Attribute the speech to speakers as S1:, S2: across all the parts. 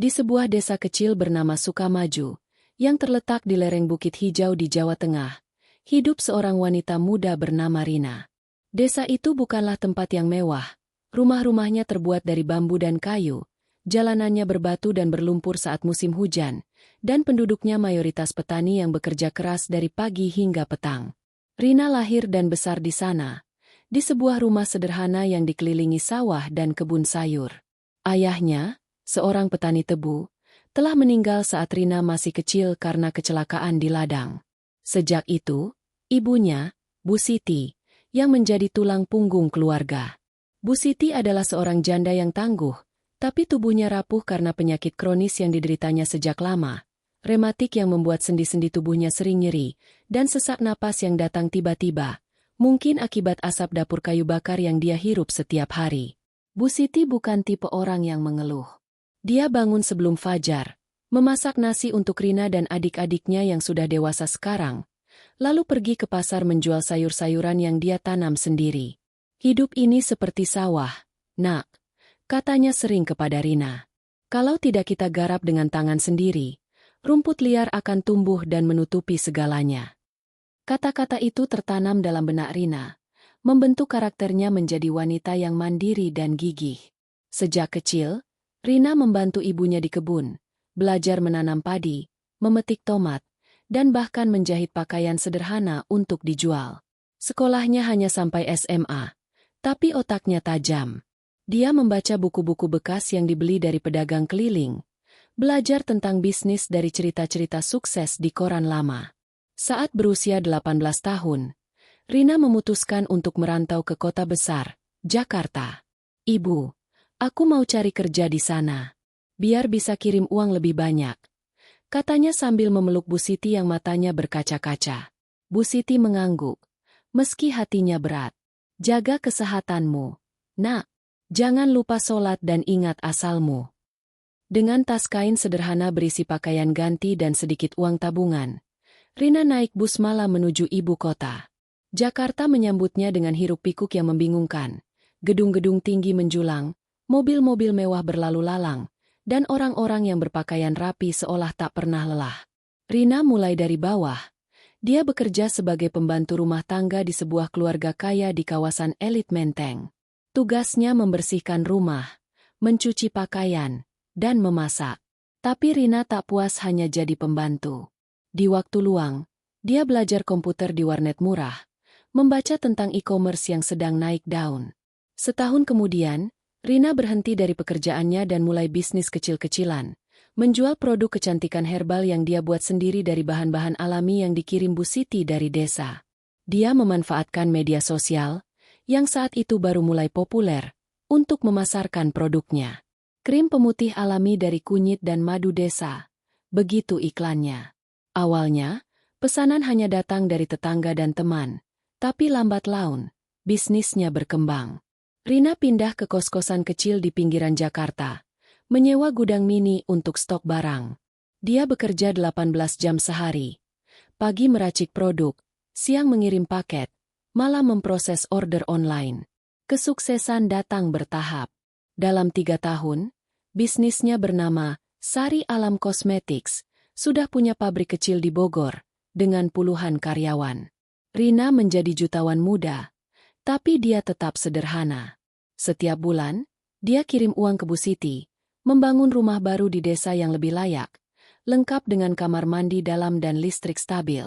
S1: Di sebuah desa kecil bernama Sukamaju, yang terletak di lereng Bukit Hijau di Jawa Tengah, hidup seorang wanita muda bernama Rina. Desa itu bukanlah tempat yang mewah. Rumah-rumahnya terbuat dari bambu dan kayu, jalanannya berbatu dan berlumpur saat musim hujan, dan penduduknya mayoritas petani yang bekerja keras dari pagi hingga petang. Rina lahir dan besar di sana, di sebuah rumah sederhana yang dikelilingi sawah dan kebun sayur. Ayahnya, seorang petani tebu, telah meninggal saat Rina masih kecil karena kecelakaan di ladang. Sejak itu, ibunya, Bu Siti, yang menjadi tulang punggung keluarga. Bu Siti adalah seorang janda yang tangguh, tapi tubuhnya rapuh karena penyakit kronis yang dideritanya sejak lama, rematik yang membuat sendi-sendi tubuhnya sering nyeri, dan sesak napas yang datang tiba-tiba, mungkin akibat asap dapur kayu bakar yang dia hirup setiap hari. Bu Siti bukan tipe orang yang mengeluh. Dia bangun sebelum fajar, memasak nasi untuk Rina dan adik-adiknya yang sudah dewasa sekarang, lalu pergi ke pasar menjual sayur-sayuran yang dia tanam sendiri. Hidup ini seperti sawah, nak, katanya sering kepada Rina. Kalau tidak kita garap dengan tangan sendiri, rumput liar akan tumbuh dan menutupi segalanya. Kata-kata itu tertanam dalam benak Rina, membentuk karakternya menjadi wanita yang mandiri dan gigih. Sejak kecil, Rina membantu ibunya di kebun, belajar menanam padi, memetik tomat, dan bahkan menjahit pakaian sederhana untuk dijual. Sekolahnya hanya sampai SMA, tapi otaknya tajam. Dia membaca buku-buku bekas yang dibeli dari pedagang keliling, belajar tentang bisnis dari cerita-cerita sukses di koran lama. Saat berusia 18 tahun, Rina memutuskan untuk merantau ke kota besar, Jakarta. Ibu, aku mau cari kerja di sana, biar bisa kirim uang lebih banyak, katanya sambil memeluk Bu Siti yang matanya berkaca-kaca. Bu Siti mengangguk, meski hatinya berat. Jaga kesehatanmu, nak. Jangan lupa sholat dan ingat asalmu. Dengan tas kain sederhana berisi pakaian ganti dan sedikit uang tabungan, Rina naik bus malam menuju ibu kota. Jakarta menyambutnya dengan hiruk-pikuk yang membingungkan. Gedung-gedung tinggi menjulang, mobil-mobil mewah berlalu lalang, dan orang-orang yang berpakaian rapi seolah tak pernah lelah. Rina mulai dari bawah. Dia bekerja sebagai pembantu rumah tangga di sebuah keluarga kaya di kawasan elit Menteng. Tugasnya membersihkan rumah, mencuci pakaian, dan memasak. Tapi Rina tak puas hanya jadi pembantu. Di waktu luang, dia belajar komputer di warnet murah, membaca tentang e-commerce yang sedang naik daun. Setahun kemudian, Rina berhenti dari pekerjaannya dan mulai bisnis kecil-kecilan, menjual produk kecantikan herbal yang dia buat sendiri dari bahan-bahan alami yang dikirim Bu Siti dari desa. Dia memanfaatkan media sosial, yang saat itu baru mulai populer, untuk memasarkan produknya. Krim pemutih alami dari kunyit dan madu desa. Begitu iklannya. Awalnya, pesanan hanya datang dari tetangga dan teman, tapi lambat laun, bisnisnya berkembang. Rina pindah ke kos-kosan kecil di pinggiran Jakarta, menyewa gudang mini untuk stok barang. Dia bekerja 18 jam sehari. Pagi meracik produk, siang mengirim paket, malam memproses order online. Kesuksesan datang bertahap. Dalam 3 tahun, bisnisnya bernama Sari Alam Cosmetics, sudah punya pabrik kecil di Bogor, dengan puluhan karyawan. Rina menjadi jutawan muda, tapi dia tetap sederhana. Setiap bulan, dia kirim uang ke Bu Siti, membangun rumah baru di desa yang lebih layak, lengkap dengan kamar mandi dalam dan listrik stabil.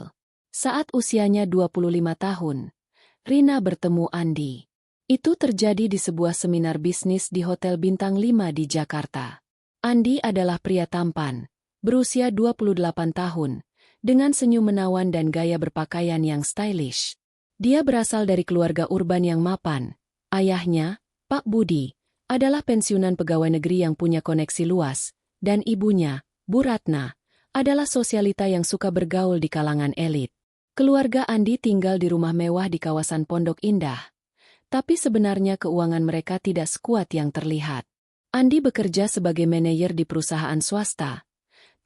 S1: Saat usianya 25 tahun, Rina bertemu Andi. Itu terjadi di sebuah seminar bisnis di Hotel Bintang 5 di Jakarta. Andi adalah pria tampan, berusia 28 tahun, dengan senyum menawan dan gaya berpakaian yang stylish. Dia berasal dari keluarga urban yang mapan. Ayahnya, Pak Budi, adalah pensiunan pegawai negeri yang punya koneksi luas, dan ibunya, Bu Ratna, adalah sosialita yang suka bergaul di kalangan elit. Keluarga Andi tinggal di rumah mewah di kawasan Pondok Indah, tapi sebenarnya keuangan mereka tidak sekuat yang terlihat. Andi bekerja sebagai manajer di perusahaan swasta,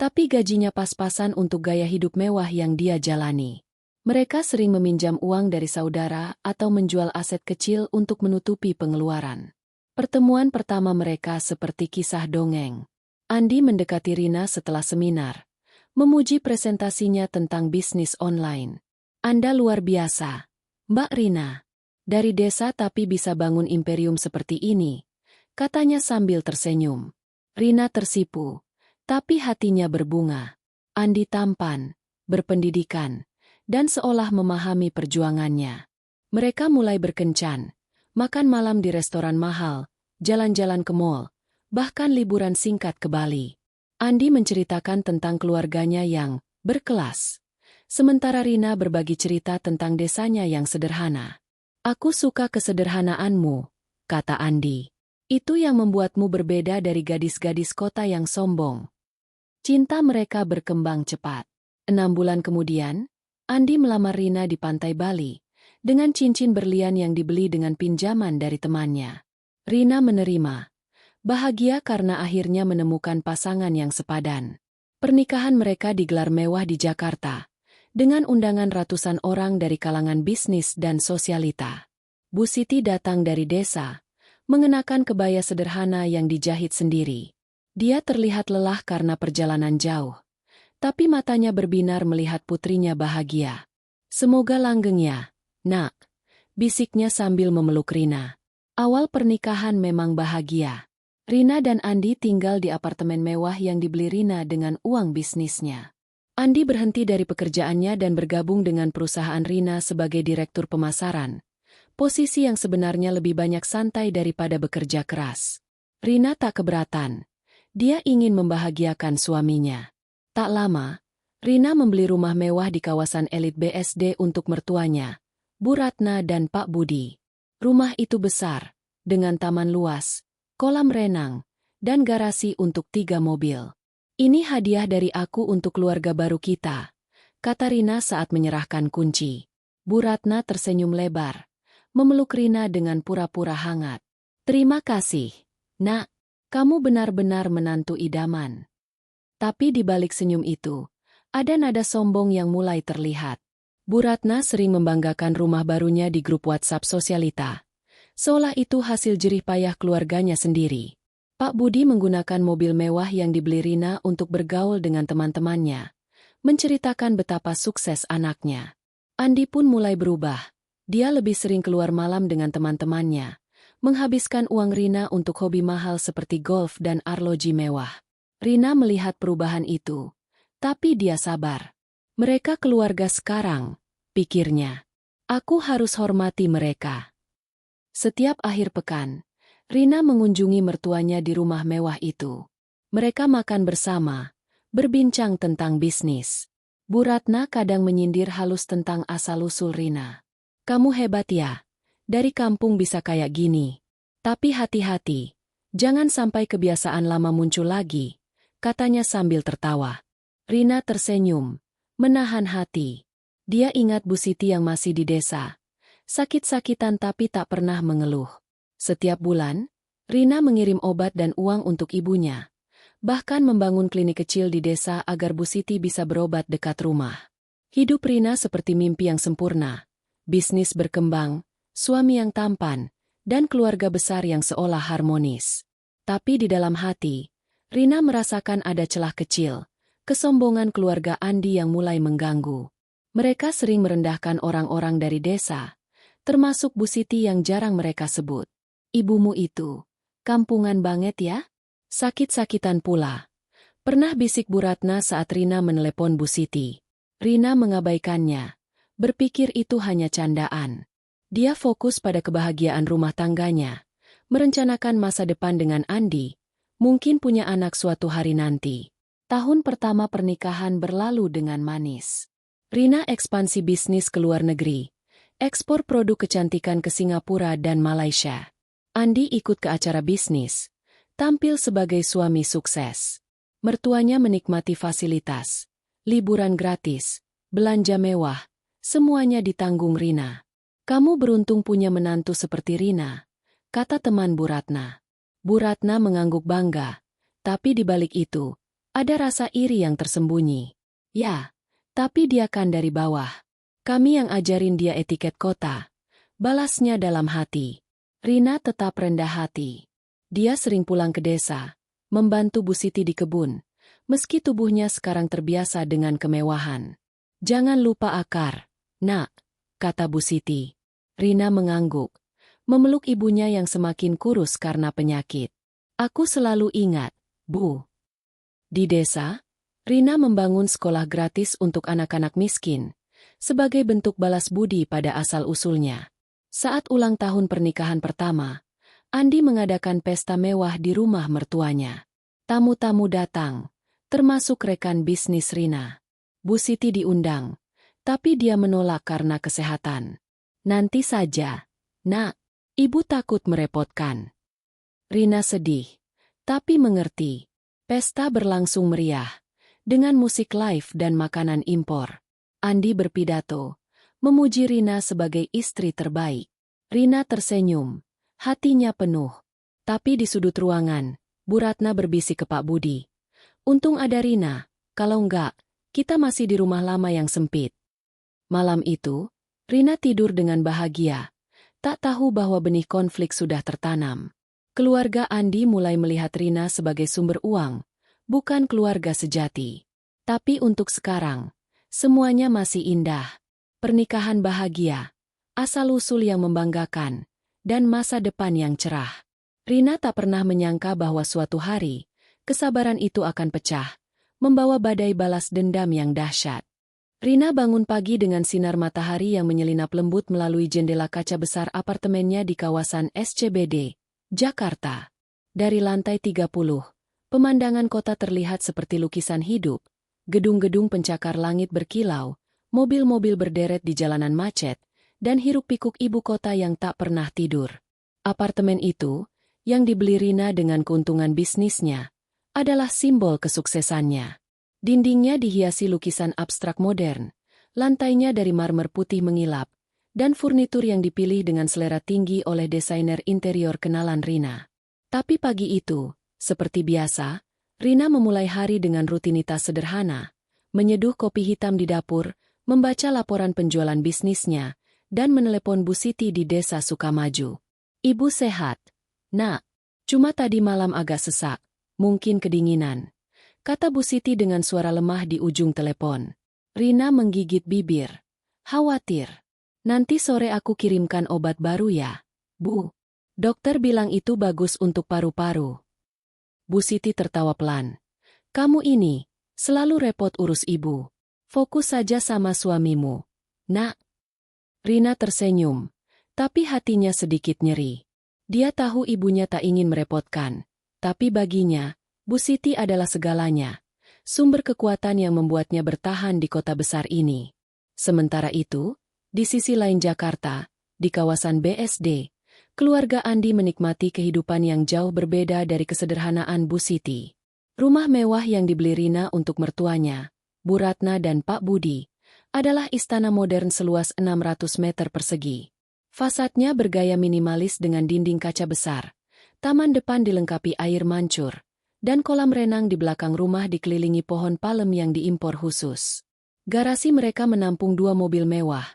S1: tapi gajinya pas-pasan untuk gaya hidup mewah yang dia jalani. Mereka sering meminjam uang dari saudara atau menjual aset kecil untuk menutupi pengeluaran. Pertemuan pertama mereka seperti kisah dongeng. Andi mendekati Rina setelah seminar, memuji presentasinya tentang bisnis online. Anda luar biasa, Mbak Rina. Dari desa tapi bisa bangun imperium seperti ini, katanya sambil tersenyum. Rina tersipu, tapi hatinya berbunga. Andi tampan, berpendidikan, dan seolah memahami perjuangannya. Mereka mulai berkencan, makan malam di restoran mahal, jalan-jalan ke mall, bahkan liburan singkat ke Bali. Andi menceritakan tentang keluarganya yang berkelas. Sementara Rina berbagi cerita tentang desanya yang sederhana. Aku suka kesederhanaanmu, kata Andi. Itu yang membuatmu berbeda dari gadis-gadis kota yang sombong. Cinta mereka berkembang cepat. 6 bulan kemudian, Andi melamar Rina di pantai Bali, dengan cincin berlian yang dibeli dengan pinjaman dari temannya. Rina menerima. Bahagia karena akhirnya menemukan pasangan yang sepadan. Pernikahan mereka digelar mewah di Jakarta, dengan undangan ratusan orang dari kalangan bisnis dan sosialita. Bu Siti datang dari desa, mengenakan kebaya sederhana yang dijahit sendiri. Dia terlihat lelah karena perjalanan jauh, tapi matanya berbinar melihat putrinya bahagia. Semoga langgeng ya, nak, bisiknya sambil memeluk Rina. Awal pernikahan memang bahagia. Rina dan Andi tinggal di apartemen mewah yang dibeli Rina dengan uang bisnisnya. Andi berhenti dari pekerjaannya dan bergabung dengan perusahaan Rina sebagai direktur pemasaran, posisi yang sebenarnya lebih banyak santai daripada bekerja keras. Rina tak keberatan. Dia ingin membahagiakan suaminya. Tak lama, Rina membeli rumah mewah di kawasan elit BSD untuk mertuanya, Bu Ratna dan Pak Budi. Rumah itu besar, dengan taman luas, kolam renang, dan garasi untuk 3 mobil. Ini hadiah dari aku untuk keluarga baru kita, kata Rina saat menyerahkan kunci. Bu Ratna tersenyum lebar, memeluk Rina dengan pura-pura hangat. Terima kasih, nak, kamu benar-benar menantu idaman. Tapi di balik senyum itu, ada nada sombong yang mulai terlihat. Bu Ratna sering membanggakan rumah barunya di grup WhatsApp sosialita, seolah itu hasil jerih payah keluarganya sendiri. Pak Budi menggunakan mobil mewah yang dibeli Rina untuk bergaul dengan teman-temannya, menceritakan betapa sukses anaknya. Andi pun mulai berubah. Dia lebih sering keluar malam dengan teman-temannya, menghabiskan uang Rina untuk hobi mahal seperti golf dan arloji mewah. Rina melihat perubahan itu, tapi dia sabar. Mereka keluarga sekarang, pikirnya. Aku harus hormati mereka. Setiap akhir pekan, Rina mengunjungi mertuanya di rumah mewah itu. Mereka makan bersama, berbincang tentang bisnis. Bu Ratna kadang menyindir halus tentang asal-usul Rina. Kamu hebat ya, dari kampung bisa kayak gini. Tapi hati-hati, jangan sampai kebiasaan lama muncul lagi, katanya sambil tertawa. Rina tersenyum, menahan hati. Dia ingat Bu Siti yang masih di desa. Sakit-sakitan tapi tak pernah mengeluh. Setiap bulan, Rina mengirim obat dan uang untuk ibunya. Bahkan membangun klinik kecil di desa agar Bu Siti bisa berobat dekat rumah. Hidup Rina seperti mimpi yang sempurna. Bisnis berkembang, suami yang tampan, dan keluarga besar yang seolah harmonis. Tapi di dalam hati, Rina merasakan ada celah kecil, kesombongan keluarga Andi yang mulai mengganggu. Mereka sering merendahkan orang-orang dari desa, termasuk Bu Siti yang jarang mereka sebut. Ibumu itu, kampungan banget ya? Sakit-sakitan pula. Pernah bisik Bu Ratna saat Rina menelepon Bu Siti. Rina mengabaikannya, berpikir itu hanya candaan. Dia fokus pada kebahagiaan rumah tangganya, merencanakan masa depan dengan Andi, mungkin punya anak suatu hari nanti. Tahun pertama pernikahan berlalu dengan manis. Rina ekspansi bisnis ke luar negeri, ekspor produk kecantikan ke Singapura dan Malaysia. Andi ikut ke acara bisnis, tampil sebagai suami sukses. Mertuanya menikmati fasilitas, liburan gratis, belanja mewah, semuanya ditanggung Rina. Kamu beruntung punya menantu seperti Rina, kata teman Bu Ratna. Bu Ratna mengangguk bangga, tapi di balik itu, ada rasa iri yang tersembunyi. Ya, tapi dia kan dari bawah. Kami yang ajarin dia etiket kota. Balasnya dalam hati. Rina tetap rendah hati. Dia sering pulang ke desa, membantu Bu Siti di kebun, meski tubuhnya sekarang terbiasa dengan kemewahan. "Jangan lupa akar, Nak," kata Bu Siti. Rina mengangguk, memeluk ibunya yang semakin kurus karena penyakit. "Aku selalu ingat, Bu." Di desa, Rina membangun sekolah gratis untuk anak-anak miskin, sebagai bentuk balas budi pada asal-usulnya. Saat ulang tahun pernikahan pertama, Andi mengadakan pesta mewah di rumah mertuanya. Tamu-tamu datang, termasuk rekan bisnis Rina. Bu Siti diundang, tapi dia menolak karena kesehatan. "Nanti saja, Nak. Ibu takut merepotkan." Rina sedih, tapi mengerti. Pesta berlangsung meriah, dengan musik live dan makanan impor. Andi berpidato, memuji Rina sebagai istri terbaik. Rina tersenyum, hatinya penuh. Tapi di sudut ruangan, Bu Ratna berbisik ke Pak Budi. "Untung ada Rina, kalau enggak, kita masih di rumah lama yang sempit." Malam itu, Rina tidur dengan bahagia, tak tahu bahwa benih konflik sudah tertanam. Keluarga Andi mulai melihat Rina sebagai sumber uang, bukan keluarga sejati. Tapi untuk sekarang, semuanya masih indah. Pernikahan bahagia, asal-usul yang membanggakan, dan masa depan yang cerah. Rina tak pernah menyangka bahwa suatu hari, kesabaran itu akan pecah, membawa badai balas dendam yang dahsyat. Rina bangun pagi dengan sinar matahari yang menyelinap lembut melalui jendela kaca besar apartemennya di kawasan SCBD, Jakarta. Dari lantai 30, pemandangan kota terlihat seperti lukisan hidup. Gedung-gedung pencakar langit berkilau, mobil-mobil berderet di jalanan macet, dan hiruk-pikuk ibu kota yang tak pernah tidur. Apartemen itu, yang dibeli Rina dengan keuntungan bisnisnya, adalah simbol kesuksesannya. Dindingnya dihiasi lukisan abstrak modern, lantainya dari marmer putih mengilap, dan furnitur yang dipilih dengan selera tinggi oleh desainer interior kenalan Rina. Tapi pagi itu, seperti biasa, Rina memulai hari dengan rutinitas sederhana, menyeduh kopi hitam di dapur, membaca laporan penjualan bisnisnya, dan menelepon Bu Siti di desa Sukamaju. "Ibu sehat, Nak. Cuma tadi malam agak sesak, mungkin kedinginan," kata Bu Siti dengan suara lemah di ujung telepon. Rina menggigit bibir. "Khawatir. Nanti sore aku kirimkan obat baru ya, Bu. Dokter bilang itu bagus untuk paru-paru." Bu Siti tertawa pelan. "Kamu ini, selalu repot urus ibu. Fokus saja sama suamimu, Nak." Rina tersenyum, tapi hatinya sedikit nyeri. Dia tahu ibunya tak ingin merepotkan, tapi baginya, Bu Siti adalah segalanya, sumber kekuatan yang membuatnya bertahan di kota besar ini. Sementara itu, di sisi lain Jakarta, di kawasan BSD, keluarga Andi menikmati kehidupan yang jauh berbeda dari kesederhanaan Bu Siti. Rumah mewah yang dibeli Rina untuk mertuanya, Bu Ratna dan Pak Budi, adalah istana modern seluas 600 meter persegi. Fasadnya bergaya minimalis dengan dinding kaca besar, taman depan dilengkapi air mancur, dan kolam renang di belakang rumah dikelilingi pohon palem yang diimpor khusus. Garasi mereka menampung 2 mobil mewah,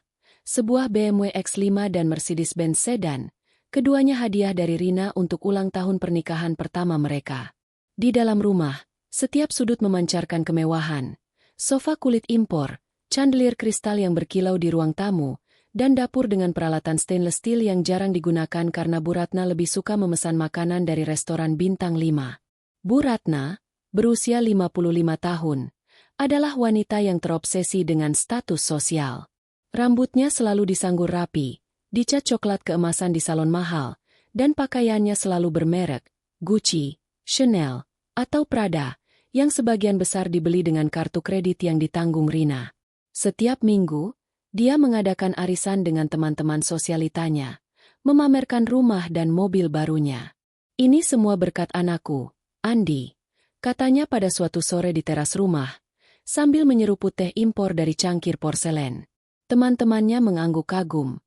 S1: sebuah BMW X5 dan Mercedes-Benz sedan, keduanya hadiah dari Rina untuk ulang tahun pernikahan pertama mereka. Di dalam rumah, setiap sudut memancarkan kemewahan, sofa kulit impor, chandelier kristal yang berkilau di ruang tamu, dan dapur dengan peralatan stainless steel yang jarang digunakan karena Bu Ratna lebih suka memesan makanan dari restoran bintang 5. Bu Ratna, berusia 55 tahun, adalah wanita yang terobsesi dengan status sosial. Rambutnya selalu disanggur rapi, dicat coklat keemasan di salon mahal, dan pakaiannya selalu bermerek, Gucci, Chanel, atau Prada, yang sebagian besar dibeli dengan kartu kredit yang ditanggung Rina. Setiap minggu, dia mengadakan arisan dengan teman-teman sosialitanya, memamerkan rumah dan mobil barunya. "Ini semua berkat anakku, Andi," katanya pada suatu sore di teras rumah, sambil menyeruput teh impor dari cangkir porselen. Teman-temannya mengangguk kagum,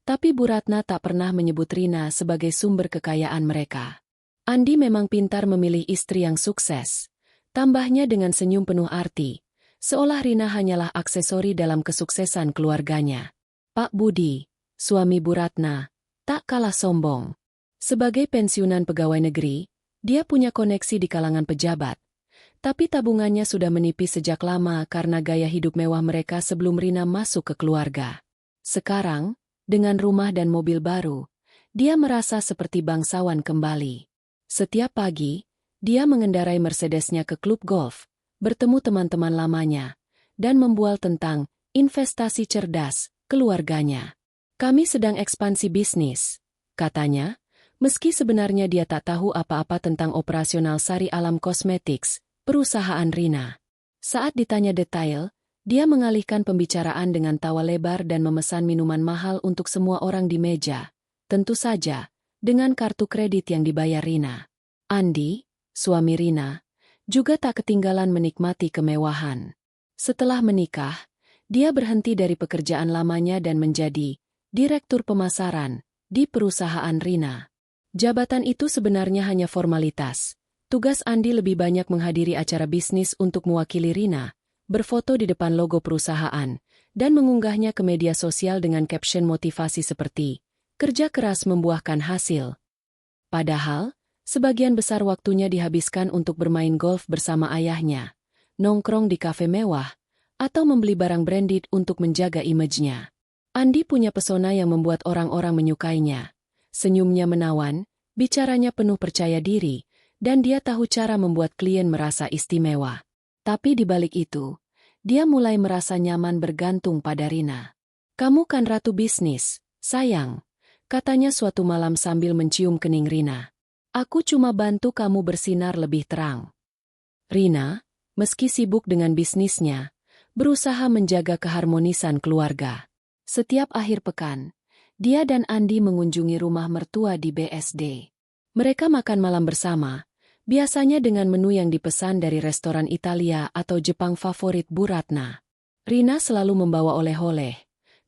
S1: tapi Bu Ratna tak pernah menyebut Rina sebagai sumber kekayaan mereka. "Andi memang pintar memilih istri yang sukses," tambahnya dengan senyum penuh arti, seolah Rina hanyalah aksesori dalam kesuksesan keluarganya. Pak Budi, suami Bu Ratna, tak kalah sombong. Sebagai pensiunan pegawai negeri, Dia punya koneksi di kalangan pejabat. Tapi tabungannya sudah menipis sejak lama karena gaya hidup mewah mereka sebelum Rina masuk ke keluarga. Sekarang, dengan rumah dan mobil baru, dia merasa seperti bangsawan kembali. Setiap pagi, dia mengendarai Mercedesnya ke klub golf, bertemu teman-teman lamanya, dan membual tentang investasi cerdas keluarganya. Kami sedang ekspansi bisnis, katanya, meski sebenarnya dia tak tahu apa-apa tentang operasional Sari Alam Cosmetics, perusahaan Rina. Saat ditanya detail, dia mengalihkan pembicaraan dengan tawa lebar dan memesan minuman mahal untuk semua orang di meja. Tentu saja, dengan kartu kredit yang dibayar Rina. Andi, suami Rina, juga tak ketinggalan menikmati kemewahan. Setelah menikah, dia berhenti dari pekerjaan lamanya dan menjadi direktur pemasaran di perusahaan Rina. Jabatan itu sebenarnya hanya formalitas. Tugas Andi lebih banyak menghadiri acara bisnis untuk mewakili Rina, berfoto di depan logo perusahaan, dan mengunggahnya ke media sosial dengan caption motivasi seperti, "Kerja keras membuahkan hasil." Padahal, sebagian besar waktunya dihabiskan untuk bermain golf bersama ayahnya, nongkrong di kafe mewah, atau membeli barang branded untuk menjaga image-nya. Andi punya pesona yang membuat orang-orang menyukainya. Senyumnya menawan, bicaranya penuh percaya diri, dan dia tahu cara membuat klien merasa istimewa. Tapi di balik itu, dia mulai merasa nyaman bergantung pada Rina. "Kamu kan ratu bisnis, sayang," katanya suatu malam sambil mencium kening Rina. "Aku cuma bantu kamu bersinar lebih terang." Rina, meski sibuk dengan bisnisnya, berusaha menjaga keharmonisan keluarga. Setiap akhir pekan, dia dan Andi mengunjungi rumah mertua di BSD. Mereka makan malam bersama, biasanya dengan menu yang dipesan dari restoran Italia atau Jepang favorit Bu Ratna. Rina selalu membawa oleh-oleh,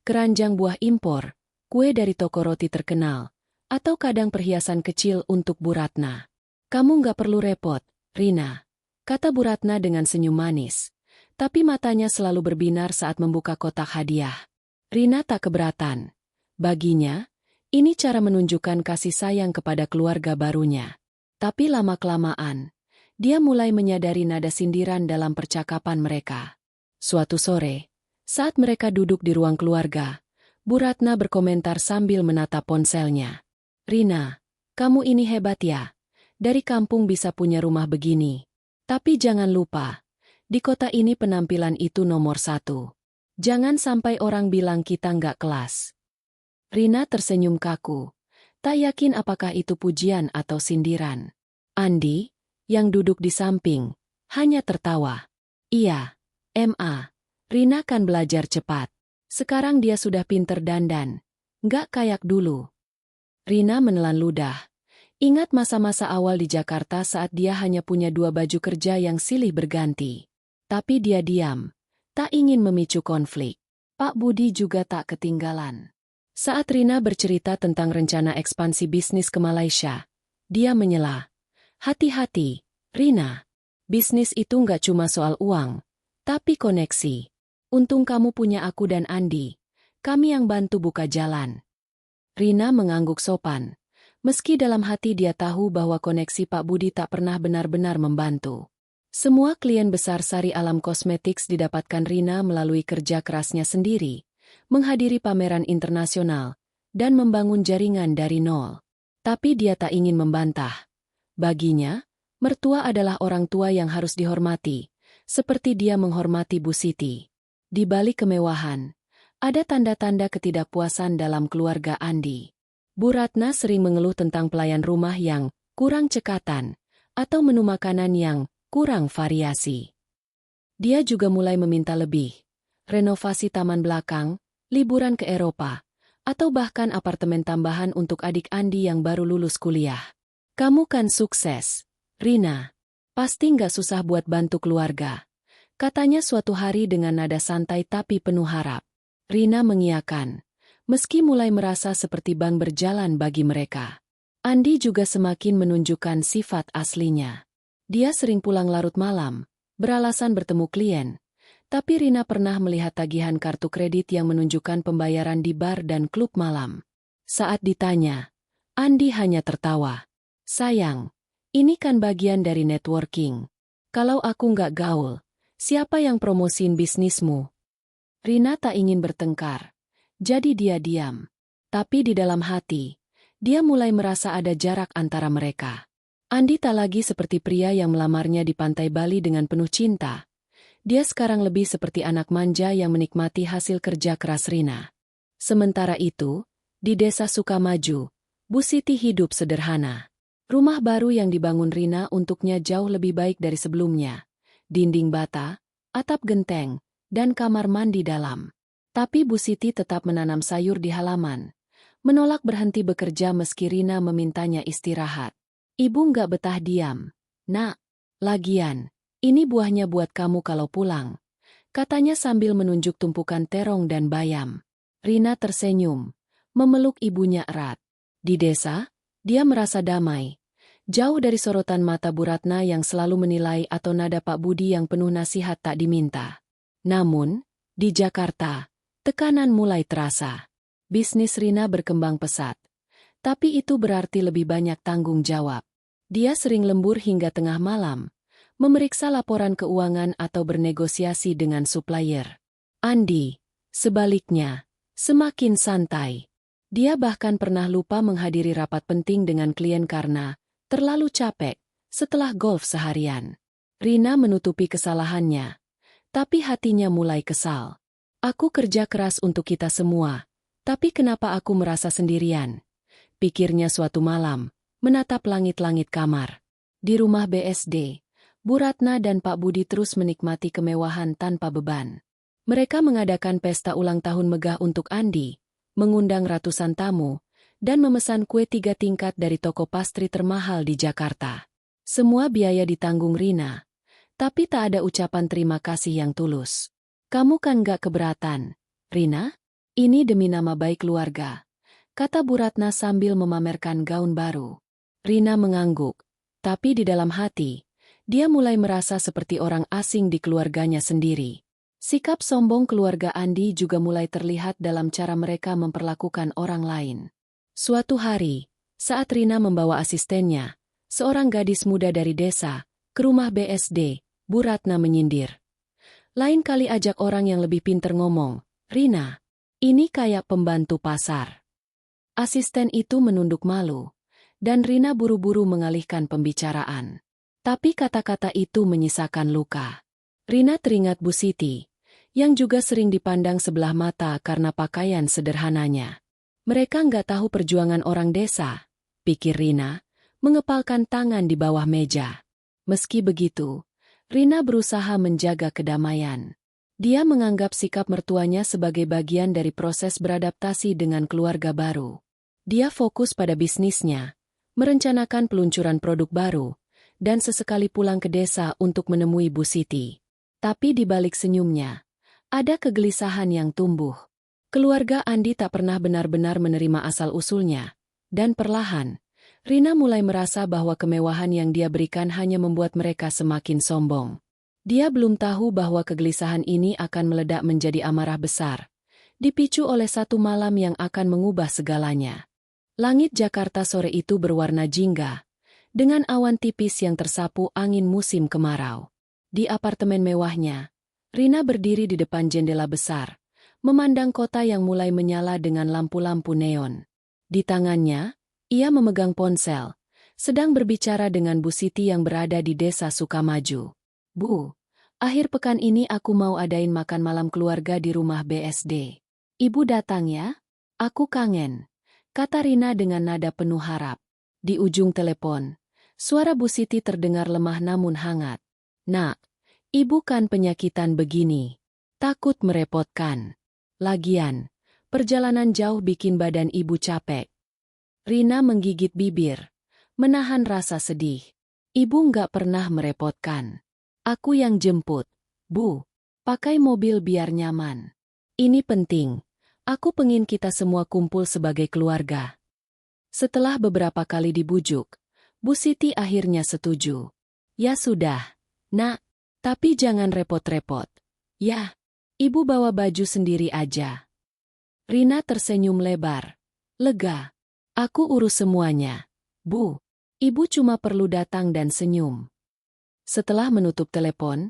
S1: keranjang buah impor, kue dari toko roti terkenal, atau kadang perhiasan kecil untuk Bu Ratna. "Kamu nggak perlu repot, Rina," kata Bu Ratna dengan senyum manis. Tapi matanya selalu berbinar saat membuka kotak hadiah. Rina tak keberatan. Baginya, ini cara menunjukkan kasih sayang kepada keluarga barunya. Tapi lama-kelamaan, dia mulai menyadari nada sindiran dalam percakapan mereka. Suatu sore, saat mereka duduk di ruang keluarga, Bu Ratna berkomentar sambil menatap ponselnya. "Rina, kamu ini hebat ya. Dari kampung bisa punya rumah begini. Tapi jangan lupa, di kota ini penampilan itu nomor 1. Jangan sampai orang bilang kita nggak kelas." Rina tersenyum kaku, tak yakin apakah itu pujian atau sindiran. Andi, yang duduk di samping, hanya tertawa. "Iya, Ma, Rina kan belajar cepat. Sekarang dia sudah pinter dandan. Nggak kayak dulu." Rina menelan ludah. Ingat masa-masa awal di Jakarta saat dia hanya punya 2 baju kerja yang silih berganti. Tapi dia diam. Tak ingin memicu konflik. Pak Budi juga tak ketinggalan. Saat Rina bercerita tentang rencana ekspansi bisnis ke Malaysia, dia menyela. "Hati-hati, Rina. Bisnis itu nggak cuma soal uang, tapi koneksi. Untung kamu punya aku dan Andi. Kami yang bantu buka jalan." Rina mengangguk sopan. Meski dalam hati dia tahu bahwa koneksi Pak Budi tak pernah benar-benar membantu. Semua klien besar Sari Alam Cosmetics didapatkan Rina melalui kerja kerasnya sendiri, menghadiri pameran internasional, dan membangun jaringan dari nol. Tapi dia tak ingin membantah. Baginya, mertua adalah orang tua yang harus dihormati, seperti dia menghormati Bu Siti. Di balik kemewahan, ada tanda-tanda ketidakpuasan dalam keluarga Andi. Bu Ratna sering mengeluh tentang pelayan rumah yang kurang cekatan, atau menu makanan yang kurang variasi. Dia juga mulai meminta lebih. Renovasi taman belakang, liburan ke Eropa, atau bahkan apartemen tambahan untuk adik Andi yang baru lulus kuliah. "Kamu kan sukses, Rina. Pasti nggak susah buat bantu keluarga," katanya suatu hari dengan nada santai tapi penuh harap. Rina mengiyakan, meski mulai merasa seperti bank berjalan bagi mereka. Andi juga semakin menunjukkan sifat aslinya. Dia sering pulang larut malam, beralasan bertemu klien. Tapi Rina pernah melihat tagihan kartu kredit yang menunjukkan pembayaran di bar dan klub malam. Saat ditanya, Andi hanya tertawa. "Sayang, Ini kan bagian dari networking. Kalau aku nggak gaul, siapa yang promosiin bisnismu? Rina tak ingin bertengkar, jadi dia diam. Tapi di dalam hati, dia mulai merasa ada jarak antara mereka. Andi tak lagi seperti pria yang melamarnya di pantai Bali dengan penuh cinta. Dia sekarang lebih seperti anak manja yang menikmati hasil kerja keras Rina. Sementara itu, di desa Sukamaju, Bu Siti hidup sederhana. Rumah baru yang dibangun Rina untuknya jauh lebih baik dari sebelumnya. Dinding bata, atap genteng, dan kamar mandi dalam. Tapi Bu Siti tetap menanam sayur di halaman. Menolak berhenti bekerja meski Rina memintanya istirahat. Ibu nggak betah diam. Nak, lagian, ini buahnya buat kamu kalau pulang. Katanya sambil menunjuk tumpukan terong dan bayam. Rina tersenyum, memeluk ibunya erat. Di desa, dia merasa damai. Jauh dari sorotan mata Bu Ratna yang selalu menilai atau nada Pak Budi yang penuh nasihat tak diminta. Namun, di Jakarta, tekanan mulai terasa. Bisnis Rina berkembang pesat. Tapi itu berarti lebih banyak tanggung jawab. Dia sering lembur hingga tengah malam, memeriksa laporan keuangan atau bernegosiasi dengan supplier. Andi, sebaliknya, semakin santai. Dia bahkan pernah lupa menghadiri rapat penting dengan klien karena terlalu capek setelah golf seharian. Rina menutupi kesalahannya, tapi hatinya mulai kesal. Aku kerja keras untuk kita semua, tapi kenapa aku merasa sendirian? Pikirnya suatu malam, menatap langit-langit kamar. Di rumah BSD, Bu Ratna dan Pak Budi terus menikmati kemewahan tanpa beban. Mereka mengadakan pesta ulang tahun megah untuk Andi, mengundang ratusan tamu, dan memesan kue 3 tingkat dari toko pastry termahal di Jakarta. Semua biaya ditanggung Rina, tapi tak ada ucapan terima kasih yang tulus. Kamu kan gak keberatan, Rina? Ini demi nama baik keluarga, kata Bu Ratna sambil memamerkan gaun baru. Rina mengangguk, tapi di dalam hati, dia mulai merasa seperti orang asing di keluarganya sendiri. Sikap sombong keluarga Andi juga mulai terlihat dalam cara mereka memperlakukan orang lain. Suatu hari, saat Rina membawa asistennya, seorang gadis muda dari desa, ke rumah BSD, Bu Ratna menyindir. Lain kali ajak orang yang lebih pinter ngomong, Rina, ini kayak pembantu pasar. Asisten itu menunduk malu, dan Rina buru-buru mengalihkan pembicaraan. Tapi kata-kata itu menyisakan luka. Rina teringat Bu Siti, yang juga sering dipandang sebelah mata karena pakaian sederhananya. Mereka nggak tahu perjuangan orang desa, pikir Rina, mengepalkan tangan di bawah meja. Meski begitu, Rina berusaha menjaga kedamaian. Dia menganggap sikap mertuanya sebagai bagian dari proses beradaptasi dengan keluarga baru. Dia fokus pada bisnisnya, merencanakan peluncuran produk baru, dan sesekali pulang ke desa untuk menemui Bu Siti. Tapi di balik senyumnya, ada kegelisahan yang tumbuh. Keluarga Andi tak pernah benar-benar menerima asal-usulnya, dan perlahan, Rina mulai merasa bahwa kemewahan yang dia berikan hanya membuat mereka semakin sombong. Dia belum tahu bahwa kegelisahan ini akan meledak menjadi amarah besar, dipicu oleh satu malam yang akan mengubah segalanya. Langit Jakarta sore itu berwarna jingga, dengan awan tipis yang tersapu angin musim kemarau. Di apartemen mewahnya, Rina berdiri di depan jendela besar, memandang kota yang mulai menyala dengan lampu-lampu neon. Di tangannya, ia memegang ponsel, sedang berbicara dengan Bu Siti yang berada di desa Sukamaju. Bu, akhir pekan ini aku mau adain makan malam keluarga di rumah BSD. Ibu datang ya? Aku kangen, kata Rina dengan nada penuh harap. Di ujung telepon, suara Bu Siti terdengar lemah namun hangat. Nak, ibu kan penyakitan begini. Takut merepotkan. Lagian, perjalanan jauh bikin badan ibu capek. Rina menggigit bibir, menahan rasa sedih. Ibu nggak pernah merepotkan. Aku yang jemput. Bu, pakai mobil biar nyaman. Ini penting. Aku pengin kita semua kumpul sebagai keluarga. Setelah beberapa kali dibujuk, Bu Siti akhirnya setuju. Ya sudah, Nak, tapi jangan repot-repot. Ya, ibu bawa baju sendiri aja. Rina tersenyum lebar. Lega. Aku urus semuanya, Bu. Ibu cuma perlu datang dan senyum. Setelah menutup telepon,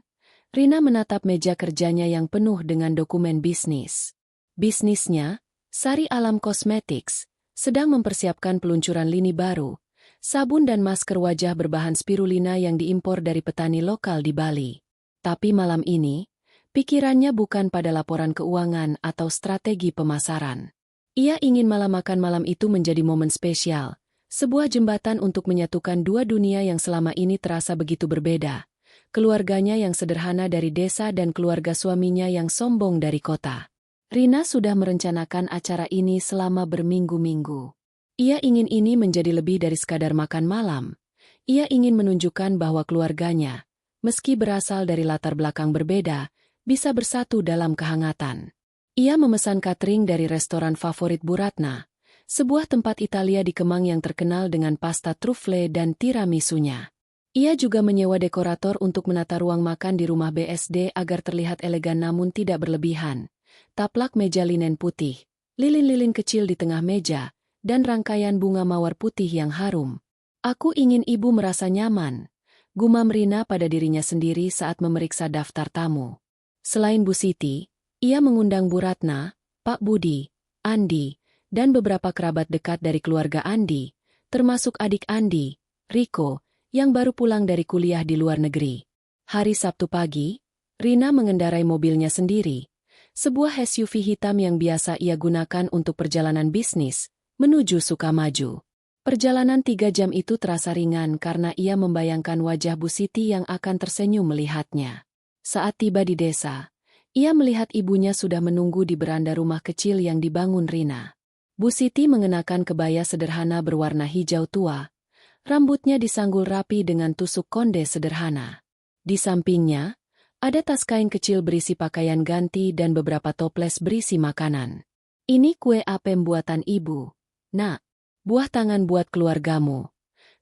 S1: Rina menatap meja kerjanya yang penuh dengan dokumen bisnis. Bisnisnya, Sari Alam Cosmetics, sedang mempersiapkan peluncuran lini baru, sabun dan masker wajah berbahan spirulina yang diimpor dari petani lokal di Bali. Tapi malam ini, pikirannya bukan pada laporan keuangan atau strategi pemasaran. Ia ingin malam makan malam itu menjadi momen spesial, sebuah jembatan untuk menyatukan dua dunia yang selama ini terasa begitu berbeda. Keluarganya yang sederhana dari desa dan keluarga suaminya yang sombong dari kota. Rina sudah merencanakan acara ini selama berminggu-minggu. Ia ingin ini menjadi lebih dari sekadar makan malam. Ia ingin menunjukkan bahwa keluarganya, meski berasal dari latar belakang berbeda, bisa bersatu dalam kehangatan. Ia memesan catering dari restoran favorit Bu Ratna, sebuah tempat Italia di Kemang yang terkenal dengan pasta truffle dan tiramisunya. Ia juga menyewa dekorator untuk menata ruang makan di rumah BSD agar terlihat elegan namun tidak berlebihan. Taplak meja linen putih, lilin-lilin kecil di tengah meja, dan rangkaian bunga mawar putih yang harum. Aku ingin ibu merasa nyaman, gumam Rina pada dirinya sendiri saat memeriksa daftar tamu. Selain Bu Siti, ia mengundang Bu Ratna, Pak Budi, Andi, dan beberapa kerabat dekat dari keluarga Andi, termasuk adik Andi, Riko, yang baru pulang dari kuliah di luar negeri. Hari Sabtu pagi, Rina mengendarai mobilnya sendiri, sebuah SUV hitam yang biasa ia gunakan untuk perjalanan bisnis, menuju Sukamaju. Perjalanan 3 jam itu terasa ringan karena ia membayangkan wajah Bu Siti yang akan tersenyum melihatnya. Saat tiba di desa, ia melihat ibunya sudah menunggu di beranda rumah kecil yang dibangun Rina. Bu Siti mengenakan kebaya sederhana berwarna hijau tua. Rambutnya disanggul rapi dengan tusuk konde sederhana. Di sampingnya, ada tas kain kecil berisi pakaian ganti dan beberapa toples berisi makanan. Ini kue apem buatan ibu. Nak, buah tangan buat keluargamu,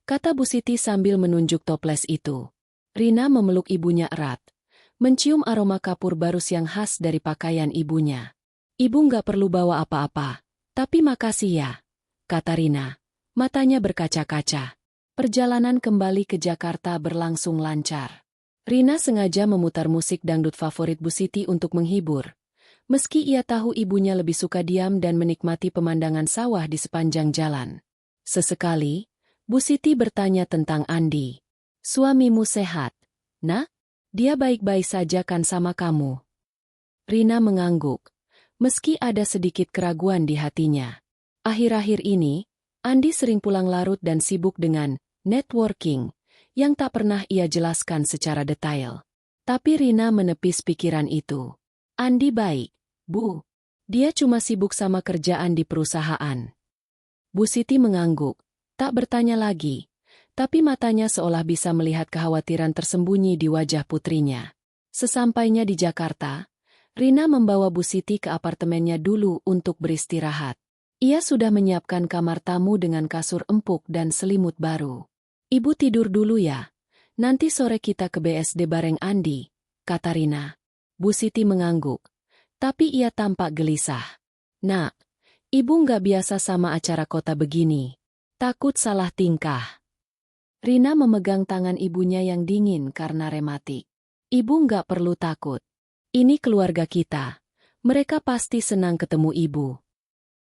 S1: kata Bu Siti sambil menunjuk toples itu. Rina memeluk ibunya erat, mencium aroma kapur barus yang khas dari pakaian ibunya. Ibu nggak perlu bawa apa-apa, tapi makasih ya, kata Rina. Matanya berkaca-kaca. Perjalanan kembali ke Jakarta berlangsung lancar. Rina sengaja memutar musik dangdut favorit Bu Siti untuk menghibur. Meski ia tahu ibunya lebih suka diam dan menikmati pemandangan sawah di sepanjang jalan. Sesekali, Bu Siti bertanya tentang Andi. Suamimu sehat, nak? Dia baik-baik saja kan sama kamu? Rina mengangguk, meski ada sedikit keraguan di hatinya. Akhir-akhir ini, Andi sering pulang larut dan sibuk dengan networking, yang tak pernah ia jelaskan secara detail. Tapi Rina menepis pikiran itu. Andi baik, Bu. Dia cuma sibuk sama kerjaan di perusahaan. Bu Siti mengangguk, tak bertanya lagi, tapi matanya seolah bisa melihat kekhawatiran tersembunyi di wajah putrinya. Sesampainya di Jakarta, Rina membawa Bu Siti ke apartemennya dulu untuk beristirahat. Ia sudah menyiapkan kamar tamu dengan kasur empuk dan selimut baru. Ibu tidur dulu ya, nanti sore kita ke BSD bareng Andi, kata Rina. Bu Siti mengangguk, tapi ia tampak gelisah. Nak, ibu nggak biasa sama acara kota begini. Takut salah tingkah. Rina memegang tangan ibunya yang dingin karena rematik. Ibu nggak perlu takut. Ini keluarga kita. Mereka pasti senang ketemu ibu.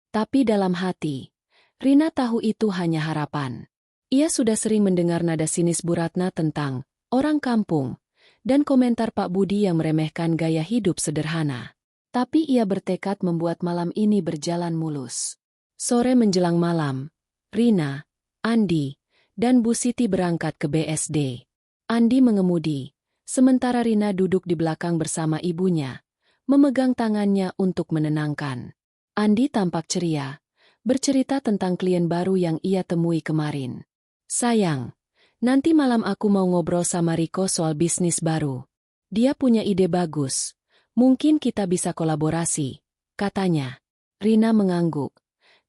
S1: Tapi dalam hati, Rina tahu itu hanya harapan. Ia sudah sering mendengar nada sinis Bu Ratna tentang orang kampung dan komentar Pak Budi yang meremehkan gaya hidup sederhana. Tapi ia bertekad membuat malam ini berjalan mulus. Sore menjelang malam, Rina, Andi, dan Bu Siti berangkat ke BSD. Andi mengemudi, sementara Rina duduk di belakang bersama ibunya, memegang tangannya untuk menenangkan. Andi tampak ceria, bercerita tentang klien baru yang ia temui kemarin. Sayang, nanti malam aku mau ngobrol sama Riko soal bisnis baru. Dia punya ide bagus. Mungkin kita bisa kolaborasi, katanya. Rina mengangguk,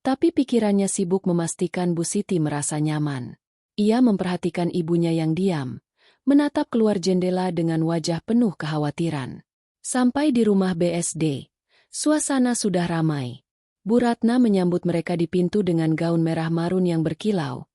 S1: tapi pikirannya sibuk memastikan Bu Siti merasa nyaman. Ia memperhatikan ibunya yang diam, menatap keluar jendela dengan wajah penuh kekhawatiran. Sampai di rumah BSD, suasana sudah ramai. Bu Ratna menyambut mereka di pintu dengan gaun merah marun yang berkilau.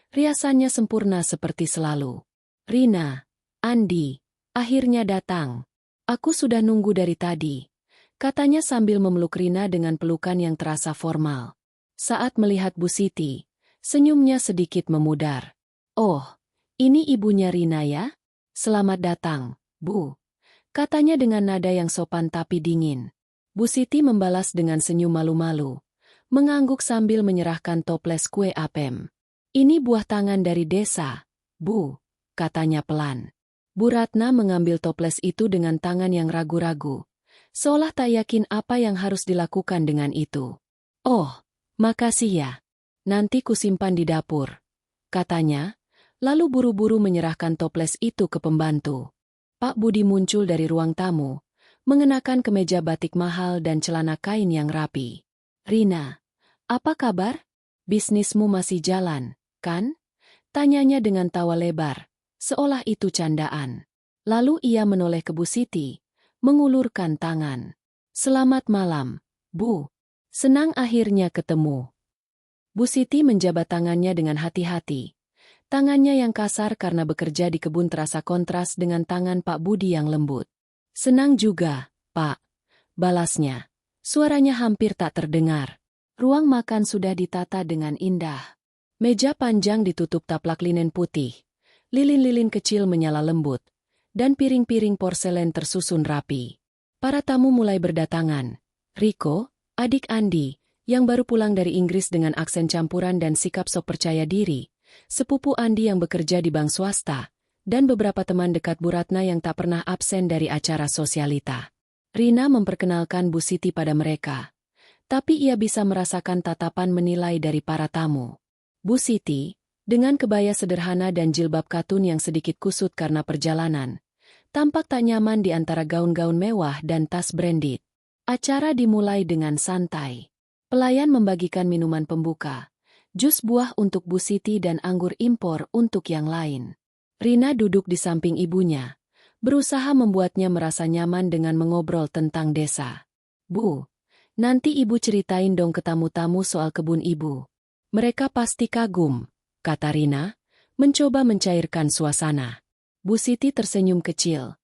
S1: Riasannya sempurna seperti selalu. Rina, Andi, akhirnya datang. Aku sudah nunggu dari tadi, katanya sambil memeluk Rina dengan pelukan yang terasa formal. Saat melihat Bu Siti, senyumnya sedikit memudar. Oh, ini ibunya Rina ya? Selamat datang, Bu. Katanya dengan nada yang sopan tapi dingin. Bu Siti membalas dengan senyum malu-malu, mengangguk sambil menyerahkan toples kue apem. Ini buah tangan dari desa, Bu, katanya pelan. Bu Ratna mengambil toples itu dengan tangan yang ragu-ragu, seolah tak yakin apa yang harus dilakukan dengan itu. Oh, makasih ya. Nanti kusimpan di dapur, katanya, lalu buru-buru menyerahkan toples itu ke pembantu. Pak Budi muncul dari ruang tamu, mengenakan kemeja batik mahal dan celana kain yang rapi. Rina, apa kabar? Bisnismu masih jalan, kan? Tanyanya dengan tawa lebar, seolah itu candaan. Lalu ia menoleh ke Bu Siti, mengulurkan tangan. Selamat malam, Bu. Senang akhirnya ketemu. Bu Siti menjabat tangannya dengan hati-hati. Tangannya yang kasar karena bekerja di kebun terasa kontras dengan tangan Pak Budi yang lembut. Senang juga, Pak. Balasnya. Suaranya hampir tak terdengar. Ruang makan sudah ditata dengan indah. Meja panjang ditutup taplak linen putih. Lilin-lilin kecil menyala lembut. Dan piring-piring porselen tersusun rapi. Para tamu mulai berdatangan. Riko, adik Andi, yang baru pulang dari Inggris dengan aksen campuran dan sikap sok percaya diri. Sepupu Andi yang bekerja di bank swasta. Dan beberapa teman dekat Bu Ratna yang tak pernah absen dari acara sosialita. Rina memperkenalkan Bu Siti pada mereka. Tapi ia bisa merasakan tatapan menilai dari para tamu. Bu Siti, dengan kebaya sederhana dan jilbab katun yang sedikit kusut karena perjalanan, tampak tak nyaman di antara gaun-gaun mewah dan tas branded. Acara dimulai dengan santai. Pelayan membagikan minuman pembuka, jus buah untuk Bu Siti dan anggur impor untuk yang lain. Rina duduk di samping ibunya, berusaha membuatnya merasa nyaman dengan mengobrol tentang desa. Bu, nanti ibu ceritain dong ke tamu-tamu soal kebun ibu. Mereka pasti kagum, kata Rina, mencoba mencairkan suasana. Bu Siti tersenyum kecil,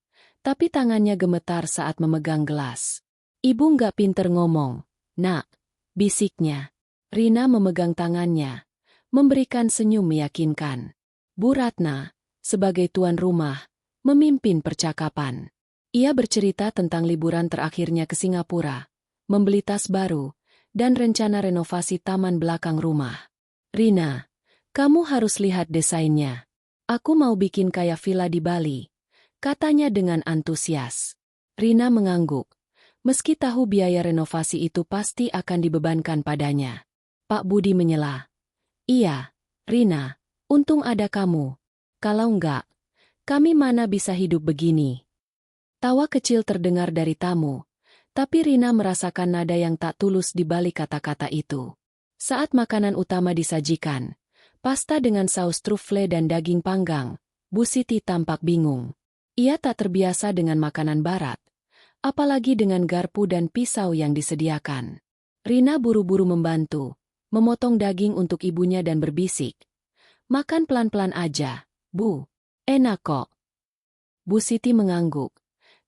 S1: tapi tangannya gemetar saat memegang gelas. Ibu nggak pinter ngomong, Nak, bisiknya. Rina memegang tangannya, memberikan senyum meyakinkan. Bu Ratna, sebagai tuan rumah, memimpin percakapan. Ia bercerita tentang liburan terakhirnya ke Singapura, membeli tas baru, dan rencana renovasi taman belakang rumah. Rina, kamu harus lihat desainnya. Aku mau bikin kayak villa di Bali, katanya dengan antusias. Rina mengangguk, meski tahu biaya renovasi itu pasti akan dibebankan padanya. Pak Budi menyela. Iya, Rina, untung ada kamu. Kalau enggak, kami mana bisa hidup begini. Tawa kecil terdengar dari tamu, tapi Rina merasakan nada yang tak tulus di balik kata-kata itu. Saat makanan utama disajikan, pasta dengan saus truffle dan daging panggang, Bu Siti tampak bingung. Ia tak terbiasa dengan makanan barat, apalagi dengan garpu dan pisau yang disediakan. Rina buru-buru membantu, memotong daging untuk ibunya dan berbisik. Makan pelan-pelan aja, Bu. Enak kok. Bu Siti mengangguk,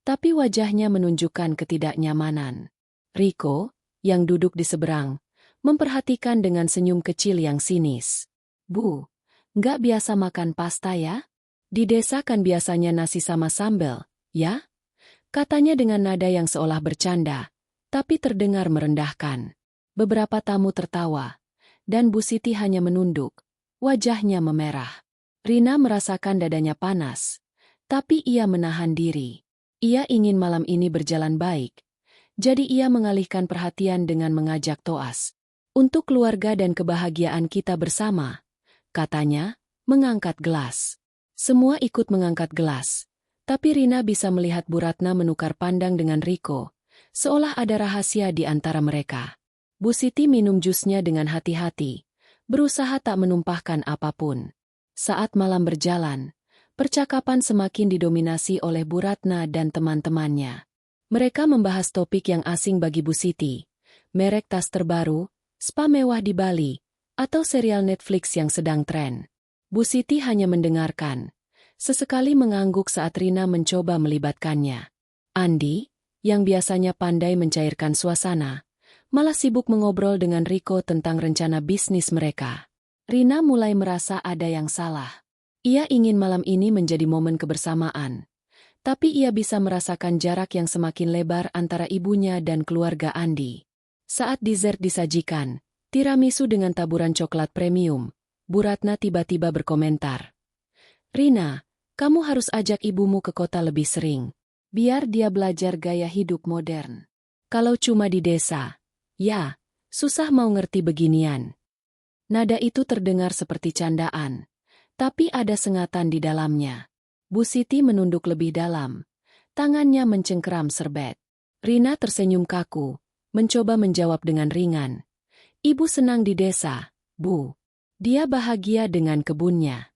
S1: tapi wajahnya menunjukkan ketidaknyamanan. Riko, yang duduk di seberang, memperhatikan dengan senyum kecil yang sinis. Bu, nggak biasa makan pasta ya? Di desa kan biasanya nasi sama sambal, ya? Katanya dengan nada yang seolah bercanda, tapi terdengar merendahkan. Beberapa tamu tertawa, dan Bu Siti hanya menunduk, wajahnya memerah. Rina merasakan dadanya panas, tapi ia menahan diri. Ia ingin malam ini berjalan baik, jadi ia mengalihkan perhatian dengan mengajak toas. Untuk keluarga dan kebahagiaan kita bersama, katanya, mengangkat gelas. Semua ikut mengangkat gelas, tapi Rina bisa melihat Bu Ratna menukar pandang dengan Riko, seolah ada rahasia di antara mereka. Bu Siti minum jusnya dengan hati-hati, berusaha tak menumpahkan apapun. Saat malam berjalan, percakapan semakin didominasi oleh Bu Ratna dan teman-temannya. Mereka membahas topik yang asing bagi Bu Siti, merek tas terbaru, spa mewah di Bali, atau serial Netflix yang sedang tren. Bu Siti hanya mendengarkan. Sesekali mengangguk saat Rina mencoba melibatkannya. Andi, yang biasanya pandai mencairkan suasana, malah sibuk mengobrol dengan Riko tentang rencana bisnis mereka. Rina mulai merasa ada yang salah. Ia ingin malam ini menjadi momen kebersamaan. Tapi ia bisa merasakan jarak yang semakin lebar antara ibunya dan keluarga Andi. Saat dessert disajikan, tiramisu dengan taburan coklat premium, Bu Ratna tiba-tiba berkomentar. Rina, kamu harus ajak ibumu ke kota lebih sering. Biar dia belajar gaya hidup modern. Kalau cuma di desa, ya, susah mau ngerti beginian. Nada itu terdengar seperti candaan, tapi ada sengatan di dalamnya. Bu Siti menunduk lebih dalam. Tangannya mencengkeram serbet. Rina tersenyum kaku, mencoba menjawab dengan ringan. Ibu senang di desa, Bu. Dia bahagia dengan kebunnya.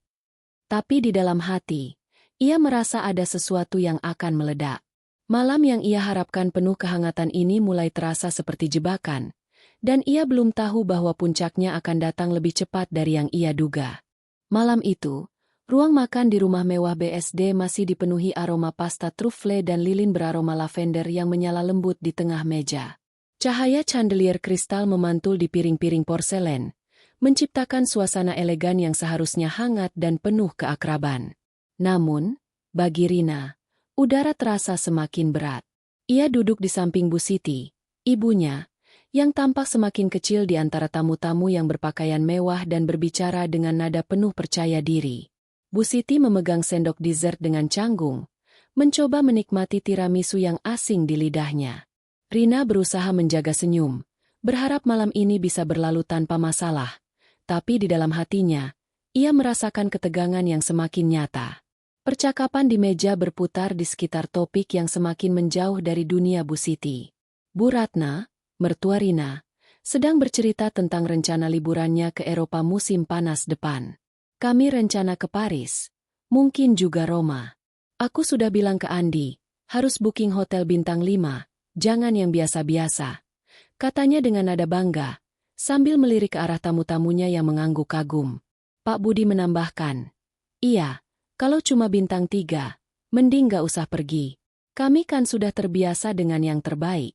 S1: Tapi di dalam hati, ia merasa ada sesuatu yang akan meledak. Malam yang ia harapkan penuh kehangatan ini mulai terasa seperti jebakan, dan ia belum tahu bahwa puncaknya akan datang lebih cepat dari yang ia duga. Malam itu, ruang makan di rumah mewah BSD masih dipenuhi aroma pasta truffle dan lilin beraroma lavender yang menyala lembut di tengah meja. Cahaya chandelier kristal memantul di piring-piring porselen, menciptakan suasana elegan yang seharusnya hangat dan penuh keakraban. Namun, bagi Rina, udara terasa semakin berat. Ia duduk di samping Bu Siti, ibunya, yang tampak semakin kecil di antara tamu-tamu yang berpakaian mewah dan berbicara dengan nada penuh percaya diri. Bu Siti memegang sendok dessert dengan canggung, mencoba menikmati tiramisu yang asing di lidahnya. Rina berusaha menjaga senyum, berharap malam ini bisa berlalu tanpa masalah. Tapi di dalam hatinya, ia merasakan ketegangan yang semakin nyata. Percakapan di meja berputar di sekitar topik yang semakin menjauh dari dunia Bu Siti. Bu Ratna, mertua Rina, sedang bercerita tentang rencana liburannya ke Eropa musim panas depan. Kami rencana ke Paris, mungkin juga Roma. Aku sudah bilang ke Andi, harus booking hotel bintang 5, jangan yang biasa-biasa. Katanya dengan nada bangga, sambil melirik ke arah tamu-tamunya yang mengangguk kagum. Pak Budi menambahkan, iya, kalau cuma bintang 3, mending gak usah pergi. Kami kan sudah terbiasa dengan yang terbaik.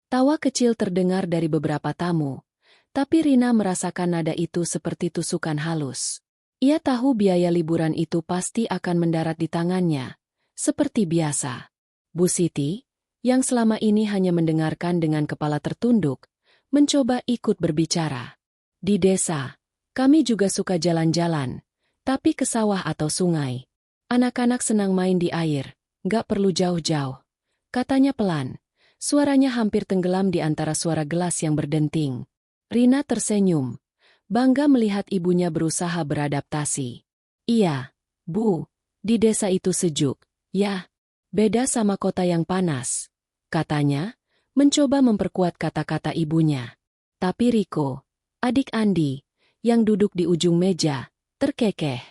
S1: Tawa kecil terdengar dari beberapa tamu, tapi Rina merasakan nada itu seperti tusukan halus. Ia tahu biaya liburan itu pasti akan mendarat di tangannya, seperti biasa. Bu Siti, yang selama ini hanya mendengarkan dengan kepala tertunduk, mencoba ikut berbicara. Di desa, kami juga suka jalan-jalan, tapi ke sawah atau sungai. Anak-anak senang main di air, gak perlu jauh-jauh. Katanya pelan, suaranya hampir tenggelam di antara suara gelas yang berdenting. Rina tersenyum, bangga melihat ibunya berusaha beradaptasi. Iya, Bu, di desa itu sejuk, ya, beda sama kota yang panas, katanya, mencoba memperkuat kata-kata ibunya. Tapi Riko, adik Andi, yang duduk di ujung meja, terkekeh.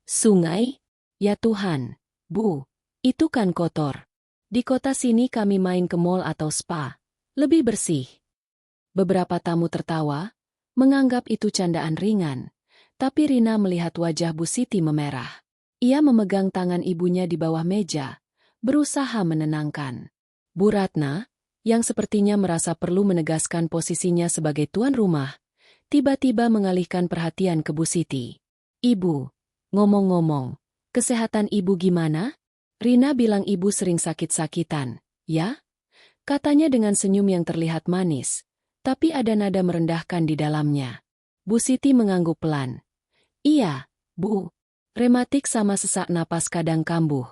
S1: Sungai? Ya Tuhan, Bu, itu kan kotor. Di kota sini kami main ke mall atau spa, lebih bersih. Beberapa tamu tertawa, menganggap itu candaan ringan, tapi Rina melihat wajah Bu Siti memerah. Ia memegang tangan ibunya di bawah meja, berusaha menenangkan. Bu Ratna, yang sepertinya merasa perlu menegaskan posisinya sebagai tuan rumah, tiba-tiba mengalihkan perhatian ke Bu Siti. Ibu, ngomong-ngomong, kesehatan ibu gimana? Rina bilang ibu sering sakit-sakitan, ya? Katanya dengan senyum yang terlihat manis, tapi ada nada merendahkan di dalamnya. Bu Siti mengangguk pelan. Iya, Bu. Rematik sama sesak napas kadang kambuh.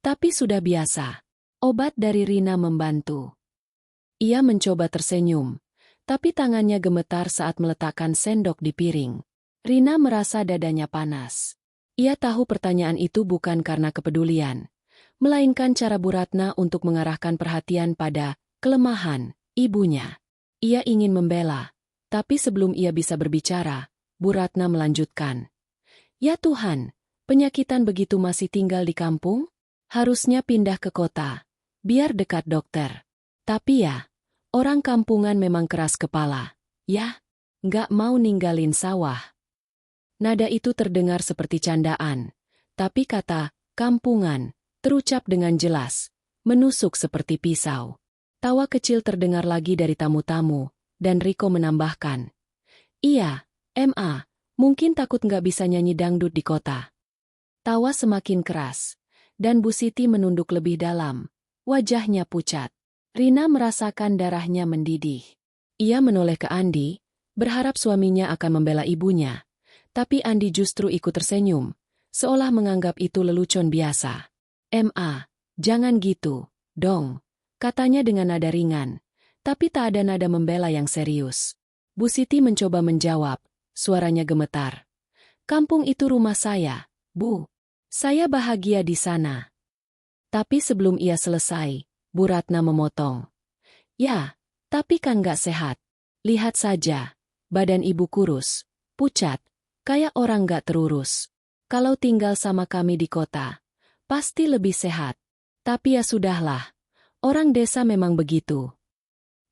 S1: Tapi sudah biasa. Obat dari Rina membantu. Ia mencoba tersenyum, tapi tangannya gemetar saat meletakkan sendok di piring. Rina merasa dadanya panas. Ia tahu pertanyaan itu bukan karena kepedulian, melainkan cara Bu Ratna untuk mengarahkan perhatian pada kelemahan ibunya. Ia ingin membela, tapi sebelum ia bisa berbicara, Bu Ratna melanjutkan. Ya Tuhan, penyakitan begitu masih tinggal di kampung? Harusnya pindah ke kota, biar dekat dokter. Tapi ya, orang kampungan memang keras kepala, ya, nggak mau ninggalin sawah. Nada itu terdengar seperti candaan, tapi kata kampungan terucap dengan jelas, menusuk seperti pisau. Tawa kecil terdengar lagi dari tamu-tamu, dan Riko menambahkan, "Iya, MA, mungkin takut nggak bisa nyanyi dangdut di kota." Tawa semakin keras, dan Bu Siti menunduk lebih dalam, wajahnya pucat. Rina merasakan darahnya mendidih. Ia menoleh ke Andi, berharap suaminya akan membela ibunya. Tapi Andi justru ikut tersenyum, seolah menganggap itu lelucon biasa. "MA, jangan gitu, dong," katanya dengan nada ringan, tapi tak ada nada membela yang serius. Bu Siti mencoba menjawab, suaranya gemetar. "Kampung itu rumah saya, Bu. Saya bahagia di sana." Tapi sebelum ia selesai, Bu Ratna memotong. "Ya, tapi kan gak sehat. Lihat saja, badan ibu kurus, pucat, kayak orang gak terurus. Kalau tinggal sama kami di kota, pasti lebih sehat. Tapi ya sudahlah, orang desa memang begitu."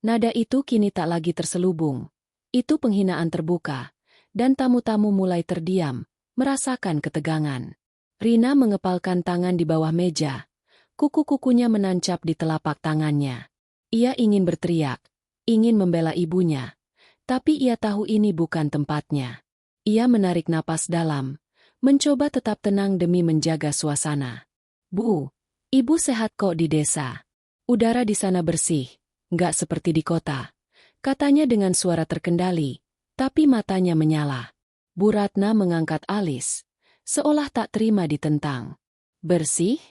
S1: Nada itu kini tak lagi terselubung. Itu penghinaan terbuka, dan tamu-tamu mulai terdiam, merasakan ketegangan. Rina mengepalkan tangan di bawah meja. Kuku-kukunya menancap di telapak tangannya. Ia ingin berteriak, ingin membela ibunya. Tapi ia tahu ini bukan tempatnya. Ia menarik napas dalam, mencoba tetap tenang demi menjaga suasana. "Bu, ibu sehat kok di desa. Udara di sana bersih, nggak seperti di kota," katanya dengan suara terkendali, tapi matanya menyala. Bu Ratna mengangkat alis, seolah tak terima ditentang. "Bersih?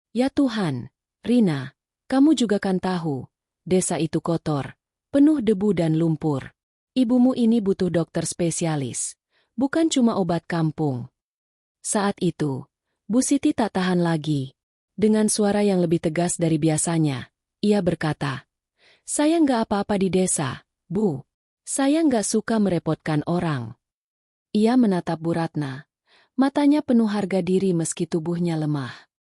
S1: Ya Tuhan, Rina, kamu juga kan tahu, desa itu kotor, penuh debu dan lumpur. Ibumu ini butuh dokter spesialis, bukan cuma obat kampung." Saat itu, Bu Siti tak tahan lagi. Dengan suara yang lebih tegas dari biasanya, ia berkata, "Saya nggak apa-apa di desa, Bu. Saya nggak suka merepotkan orang." Ia menatap Bu Ratna. Matanya penuh harga diri meski tubuhnya lemah.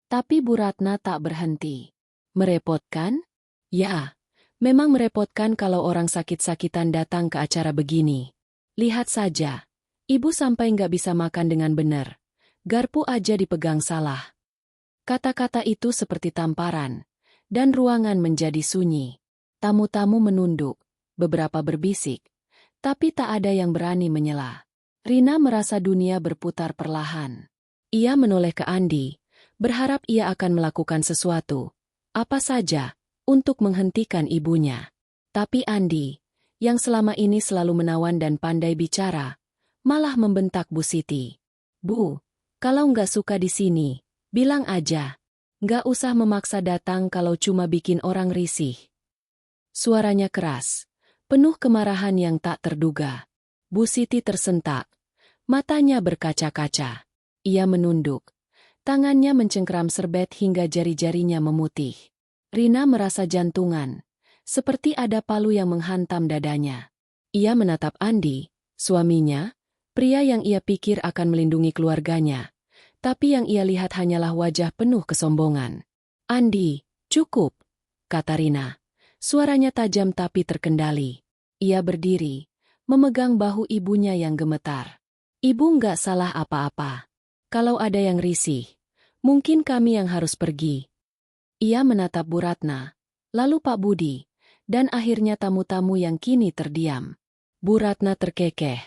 S1: Tapi Bu Ratna tak berhenti. "Merepotkan? Ya, memang merepotkan kalau orang sakit-sakitan datang ke acara begini. Lihat saja, ibu sampai nggak bisa makan dengan benar. Garpu aja dipegang salah." Kata-kata itu seperti tamparan, dan ruangan menjadi sunyi. Tamu-tamu menunduk, beberapa berbisik, tapi tak ada yang berani menyela. Rina merasa dunia berputar perlahan. Ia menoleh ke Andi, berharap ia akan melakukan sesuatu, apa saja, untuk menghentikan ibunya. Tapi Andi, yang selama ini selalu menawan dan pandai bicara, malah membentak Bu Siti. "Bu, kalau nggak suka di sini, bilang aja. Nggak usah memaksa datang kalau cuma bikin orang risih." Suaranya keras, penuh kemarahan yang tak terduga. Bu Siti tersentak, matanya berkaca-kaca. Ia menunduk. Tangannya mencengkeram serbet hingga jari-jarinya memutih. Rina merasa jantungan, seperti ada palu yang menghantam dadanya. Ia menatap Andi, suaminya, pria yang ia pikir akan melindungi keluarganya. Tapi yang ia lihat hanyalah wajah penuh kesombongan. "Andi, cukup," kata Rina. Suaranya tajam tapi terkendali. Ia berdiri, memegang bahu ibunya yang gemetar. "Ibu nggak salah apa-apa. Kalau ada yang risih, mungkin kami yang harus pergi." Ia menatap Bu Ratna, lalu Pak Budi, dan akhirnya tamu-tamu yang kini terdiam. Bu Ratna terkekeh,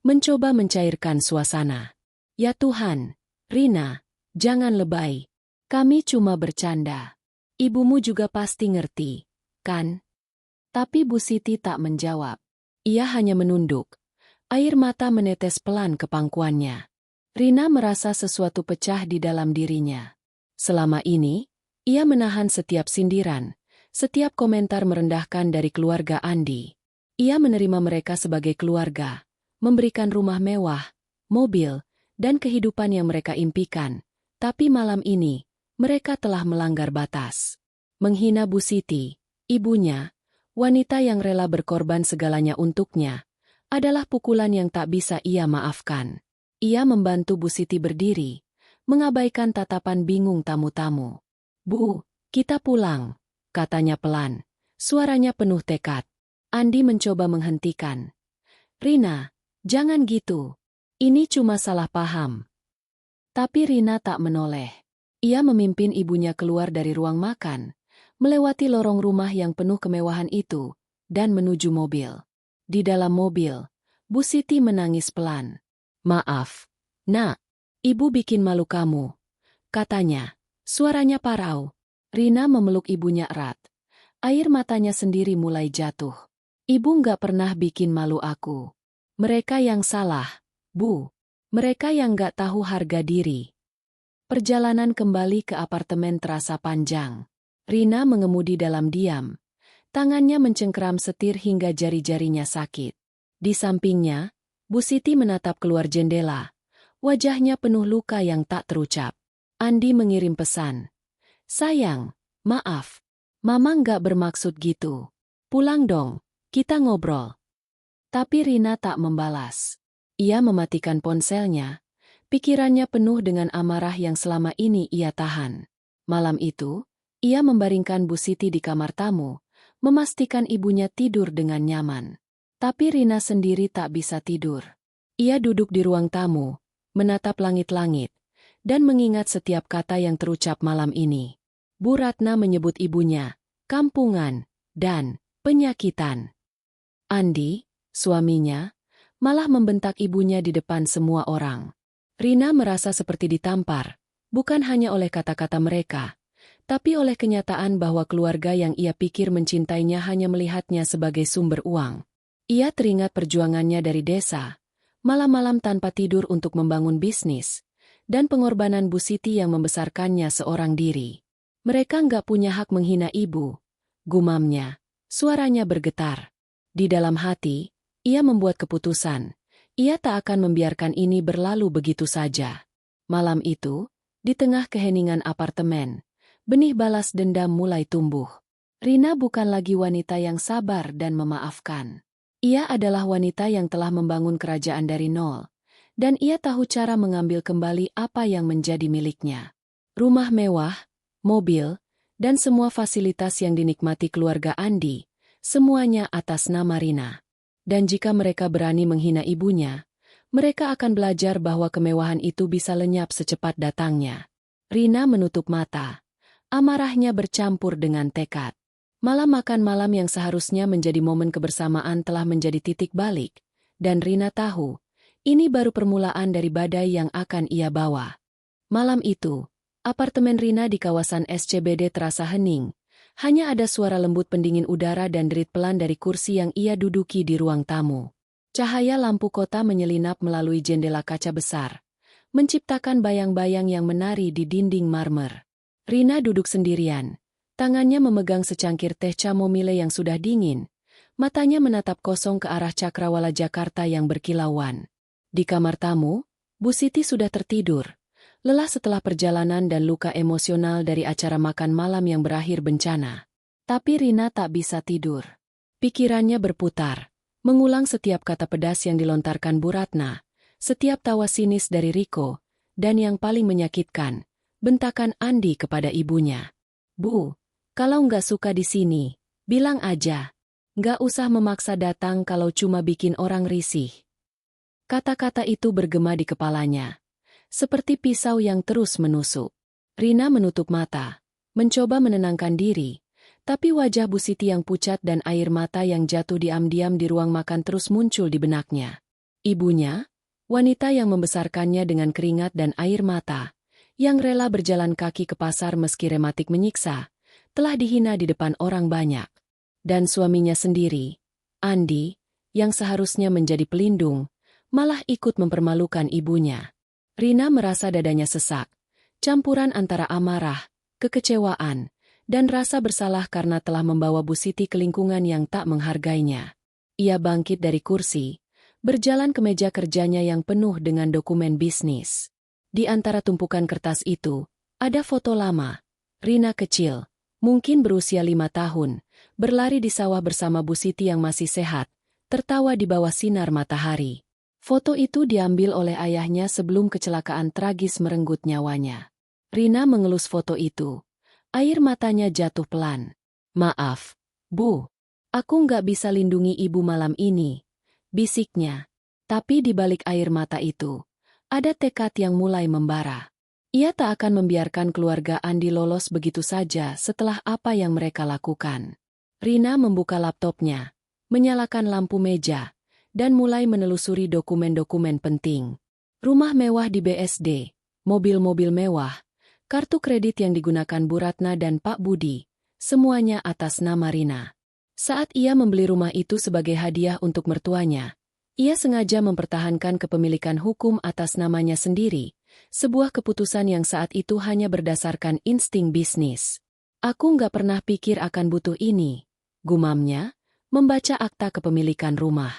S1: mencoba mencairkan suasana. "Ya Tuhan, Rina, jangan lebay. Kami cuma bercanda. Ibumu juga pasti ngerti, kan?" Tapi Bu Siti tak menjawab. Ia hanya menunduk. Air mata menetes pelan ke pangkuannya. Rina merasa sesuatu pecah di dalam dirinya. Selama ini, ia menahan setiap sindiran, setiap komentar merendahkan dari keluarga Andi. Ia menerima mereka sebagai keluarga, memberikan rumah mewah, mobil, dan kehidupan yang mereka impikan. Tapi malam ini, mereka telah melanggar batas. Menghina Bu Siti, ibunya, wanita yang rela berkorban segalanya untuknya, adalah pukulan yang tak bisa ia maafkan. Ia membantu Bu Siti berdiri, mengabaikan tatapan bingung tamu-tamu. "Bu, kita pulang," katanya pelan. Suaranya penuh tekad. Andi mencoba menghentikan. "Rina, jangan gitu. Ini cuma salah paham. Tapi Rina tak menoleh. Ia memimpin ibunya keluar dari ruang makan, melewati lorong rumah yang penuh kemewahan itu, dan menuju mobil. Di dalam mobil, Bu Siti menangis pelan. "Maaf, Nak. Ibu bikin malu kamu," katanya. Suaranya parau. Rina memeluk ibunya erat. Air matanya sendiri mulai jatuh. "Ibu nggak pernah bikin malu aku. Mereka yang salah, Bu. Mereka yang nggak tahu harga diri." Perjalanan kembali ke apartemen terasa panjang. Rina mengemudi dalam diam. Tangannya mencengkeram setir hingga jari-jarinya sakit. Di sampingnya, Bu Siti menatap keluar jendela. Wajahnya penuh luka yang tak terucap. Andi mengirim pesan. "Sayang, maaf. Mama nggak bermaksud gitu. Pulang dong, kita ngobrol." Tapi Rina tak membalas. Ia mematikan ponselnya. Pikirannya penuh dengan amarah yang selama ini ia tahan. Malam itu, ia membaringkan Bu Siti di kamar tamu, memastikan ibunya tidur dengan nyaman. Tapi Rina sendiri tak bisa tidur. Ia duduk di ruang tamu, menatap langit-langit, dan mengingat setiap kata yang terucap malam ini. Bu Ratna menyebut ibunya, kampungan, dan penyakitan. Andi, suaminya, malah membentak ibunya di depan semua orang. Rina merasa seperti ditampar, bukan hanya oleh kata-kata mereka, tapi oleh kenyataan bahwa keluarga yang ia pikir mencintainya hanya melihatnya sebagai sumber uang. Ia teringat perjuangannya dari desa, malam-malam tanpa tidur untuk membangun bisnis, dan pengorbanan Bu Siti yang membesarkannya seorang diri. "Mereka nggak punya hak menghina ibu," gumamnya. Suaranya bergetar. Di dalam hati, ia membuat keputusan. Ia tak akan membiarkan ini berlalu begitu saja. Malam itu, di tengah keheningan apartemen, benih balas dendam mulai tumbuh. Rina bukan lagi wanita yang sabar dan memaafkan. Ia adalah wanita yang telah membangun kerajaan dari nol, dan ia tahu cara mengambil kembali apa yang menjadi miliknya. Rumah mewah, mobil, dan semua fasilitas yang dinikmati keluarga Andi, semuanya atas nama Rina. Dan jika mereka berani menghina ibunya, mereka akan belajar bahwa kemewahan itu bisa lenyap secepat datangnya. Rina menutup mata. Amarahnya bercampur dengan tekad. Malam makan malam yang seharusnya menjadi momen kebersamaan telah menjadi titik balik, dan Rina tahu, ini baru permulaan dari badai yang akan ia bawa. Malam itu, apartemen Rina di kawasan SCBD terasa hening. Hanya ada suara lembut pendingin udara dan derit pelan dari kursi yang ia duduki di ruang tamu. Cahaya lampu kota menyelinap melalui jendela kaca besar, menciptakan bayang-bayang yang menari di dinding marmer. Rina duduk sendirian, tangannya memegang secangkir teh chamomile yang sudah dingin, matanya menatap kosong ke arah Cakrawala Jakarta yang berkilauan. Di kamar tamu, Bu Siti sudah tertidur. Lelah setelah perjalanan dan luka emosional dari acara makan malam yang berakhir bencana. Tapi Rina tak bisa tidur. Pikirannya berputar, mengulang setiap kata pedas yang dilontarkan Bu Ratna, setiap tawa sinis dari Riko, dan yang paling menyakitkan, bentakan Andi kepada ibunya. "Bu, kalau nggak suka di sini, bilang aja. Nggak usah memaksa datang kalau cuma bikin orang risih." Kata-kata itu bergema di kepalanya, seperti pisau yang terus menusuk. Rina menutup mata, mencoba menenangkan diri, tapi wajah Bu Siti yang pucat dan air mata yang jatuh diam-diam di ruang makan terus muncul di benaknya. Ibunya, wanita yang membesarkannya dengan keringat dan air mata, yang rela berjalan kaki ke pasar meski rematik menyiksa, telah dihina di depan orang banyak. Dan suaminya sendiri, Andi, yang seharusnya menjadi pelindung, malah ikut mempermalukan ibunya. Rina merasa dadanya sesak, campuran antara amarah, kekecewaan, dan rasa bersalah karena telah membawa Bu Siti ke lingkungan yang tak menghargainya. Ia bangkit dari kursi, berjalan ke meja kerjanya yang penuh dengan dokumen bisnis. Di antara tumpukan kertas itu, ada foto lama. Rina kecil, mungkin berusia 5 tahun, berlari di sawah bersama Bu Siti yang masih sehat, tertawa di bawah sinar matahari. Foto itu diambil oleh ayahnya sebelum kecelakaan tragis merenggut nyawanya. Rina mengelus foto itu. Air matanya jatuh pelan. "Maaf, Bu. Aku nggak bisa lindungi ibu malam ini," bisiknya. Tapi di balik air mata itu, ada tekad yang mulai membara. Ia tak akan membiarkan keluarga Andi lolos begitu saja setelah apa yang mereka lakukan. Rina membuka laptopnya, menyalakan lampu meja, dan mulai menelusuri dokumen-dokumen penting. Rumah mewah di BSD, mobil-mobil mewah, kartu kredit yang digunakan Bu Ratna dan Pak Budi, semuanya atas nama Rina. Saat ia membeli rumah itu sebagai hadiah untuk mertuanya, ia sengaja mempertahankan kepemilikan hukum atas namanya sendiri, sebuah keputusan yang saat itu hanya berdasarkan insting bisnis. Aku nggak pernah pikir akan butuh ini, gumamnya, membaca akta kepemilikan rumah.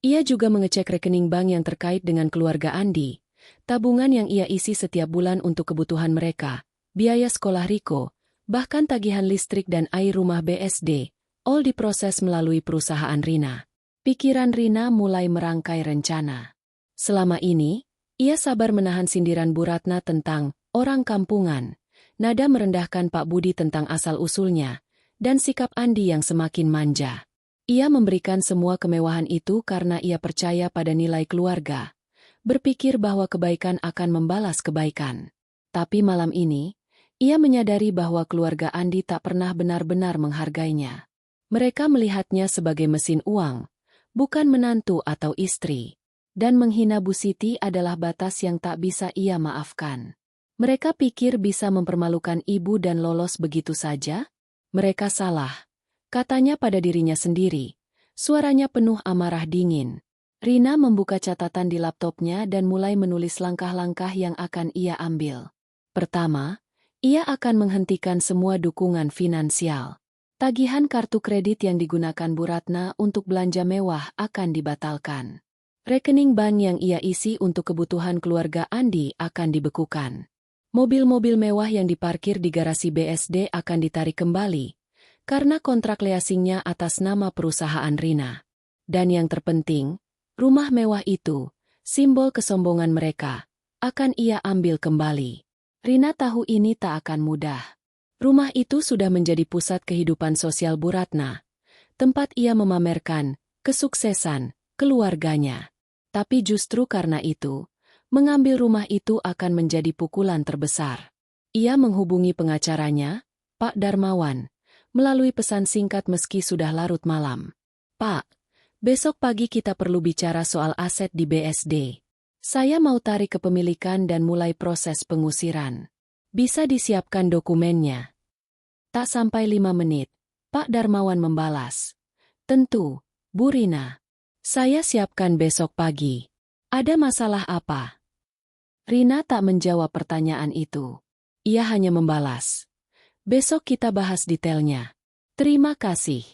S1: Ia juga mengecek rekening bank yang terkait dengan keluarga Andi, tabungan yang ia isi setiap bulan untuk kebutuhan mereka, biaya sekolah Riko, bahkan tagihan listrik dan air rumah BSD, all diproses melalui perusahaan Rina. Pikiran Rina mulai merangkai rencana. Selama ini, ia sabar menahan sindiran Bu Ratna tentang orang kampungan, nada merendahkan Pak Budi tentang asal-usulnya, dan sikap Andi yang semakin manja. Ia memberikan semua kemewahan itu karena ia percaya pada nilai keluarga, berpikir bahwa kebaikan akan membalas kebaikan. Tapi malam ini, ia menyadari bahwa keluarga Andi tak pernah benar-benar menghargainya. Mereka melihatnya sebagai mesin uang, bukan menantu atau istri. Dan menghina Bu Siti adalah batas yang tak bisa ia maafkan. Mereka pikir bisa mempermalukan ibu dan lolos begitu saja? Mereka salah, katanya pada dirinya sendiri. Suaranya penuh amarah dingin. Rina membuka catatan di laptopnya dan mulai menulis langkah-langkah yang akan ia ambil. Pertama, ia akan menghentikan semua dukungan finansial. Tagihan kartu kredit yang digunakan Bu Ratna untuk belanja mewah akan dibatalkan. Rekening bank yang ia isi untuk kebutuhan keluarga Andi akan dibekukan. Mobil-mobil mewah yang diparkir di garasi BSD akan ditarik kembali, karena kontrak leasingnya atas nama perusahaan Rina. Dan yang terpenting, rumah mewah itu, simbol kesombongan mereka, akan ia ambil kembali. Rina tahu ini tak akan mudah. Rumah itu sudah menjadi pusat kehidupan sosial Bu Ratna, tempat ia memamerkan kesuksesan keluarganya. Tapi justru karena itu, mengambil rumah itu akan menjadi pukulan terbesar. Ia menghubungi pengacaranya, Pak Darmawan, melalui pesan singkat meski sudah larut malam. Pak, besok pagi kita perlu bicara soal aset di BSD. Saya mau tarik kepemilikan dan mulai proses pengusiran. Bisa disiapkan dokumennya. Tak sampai 5 menit, Pak Darmawan membalas. Tentu, Bu Rina. Saya siapkan besok pagi. Ada masalah apa? Rina tak menjawab pertanyaan itu. Ia hanya membalas. Besok kita bahas detailnya. Terima kasih.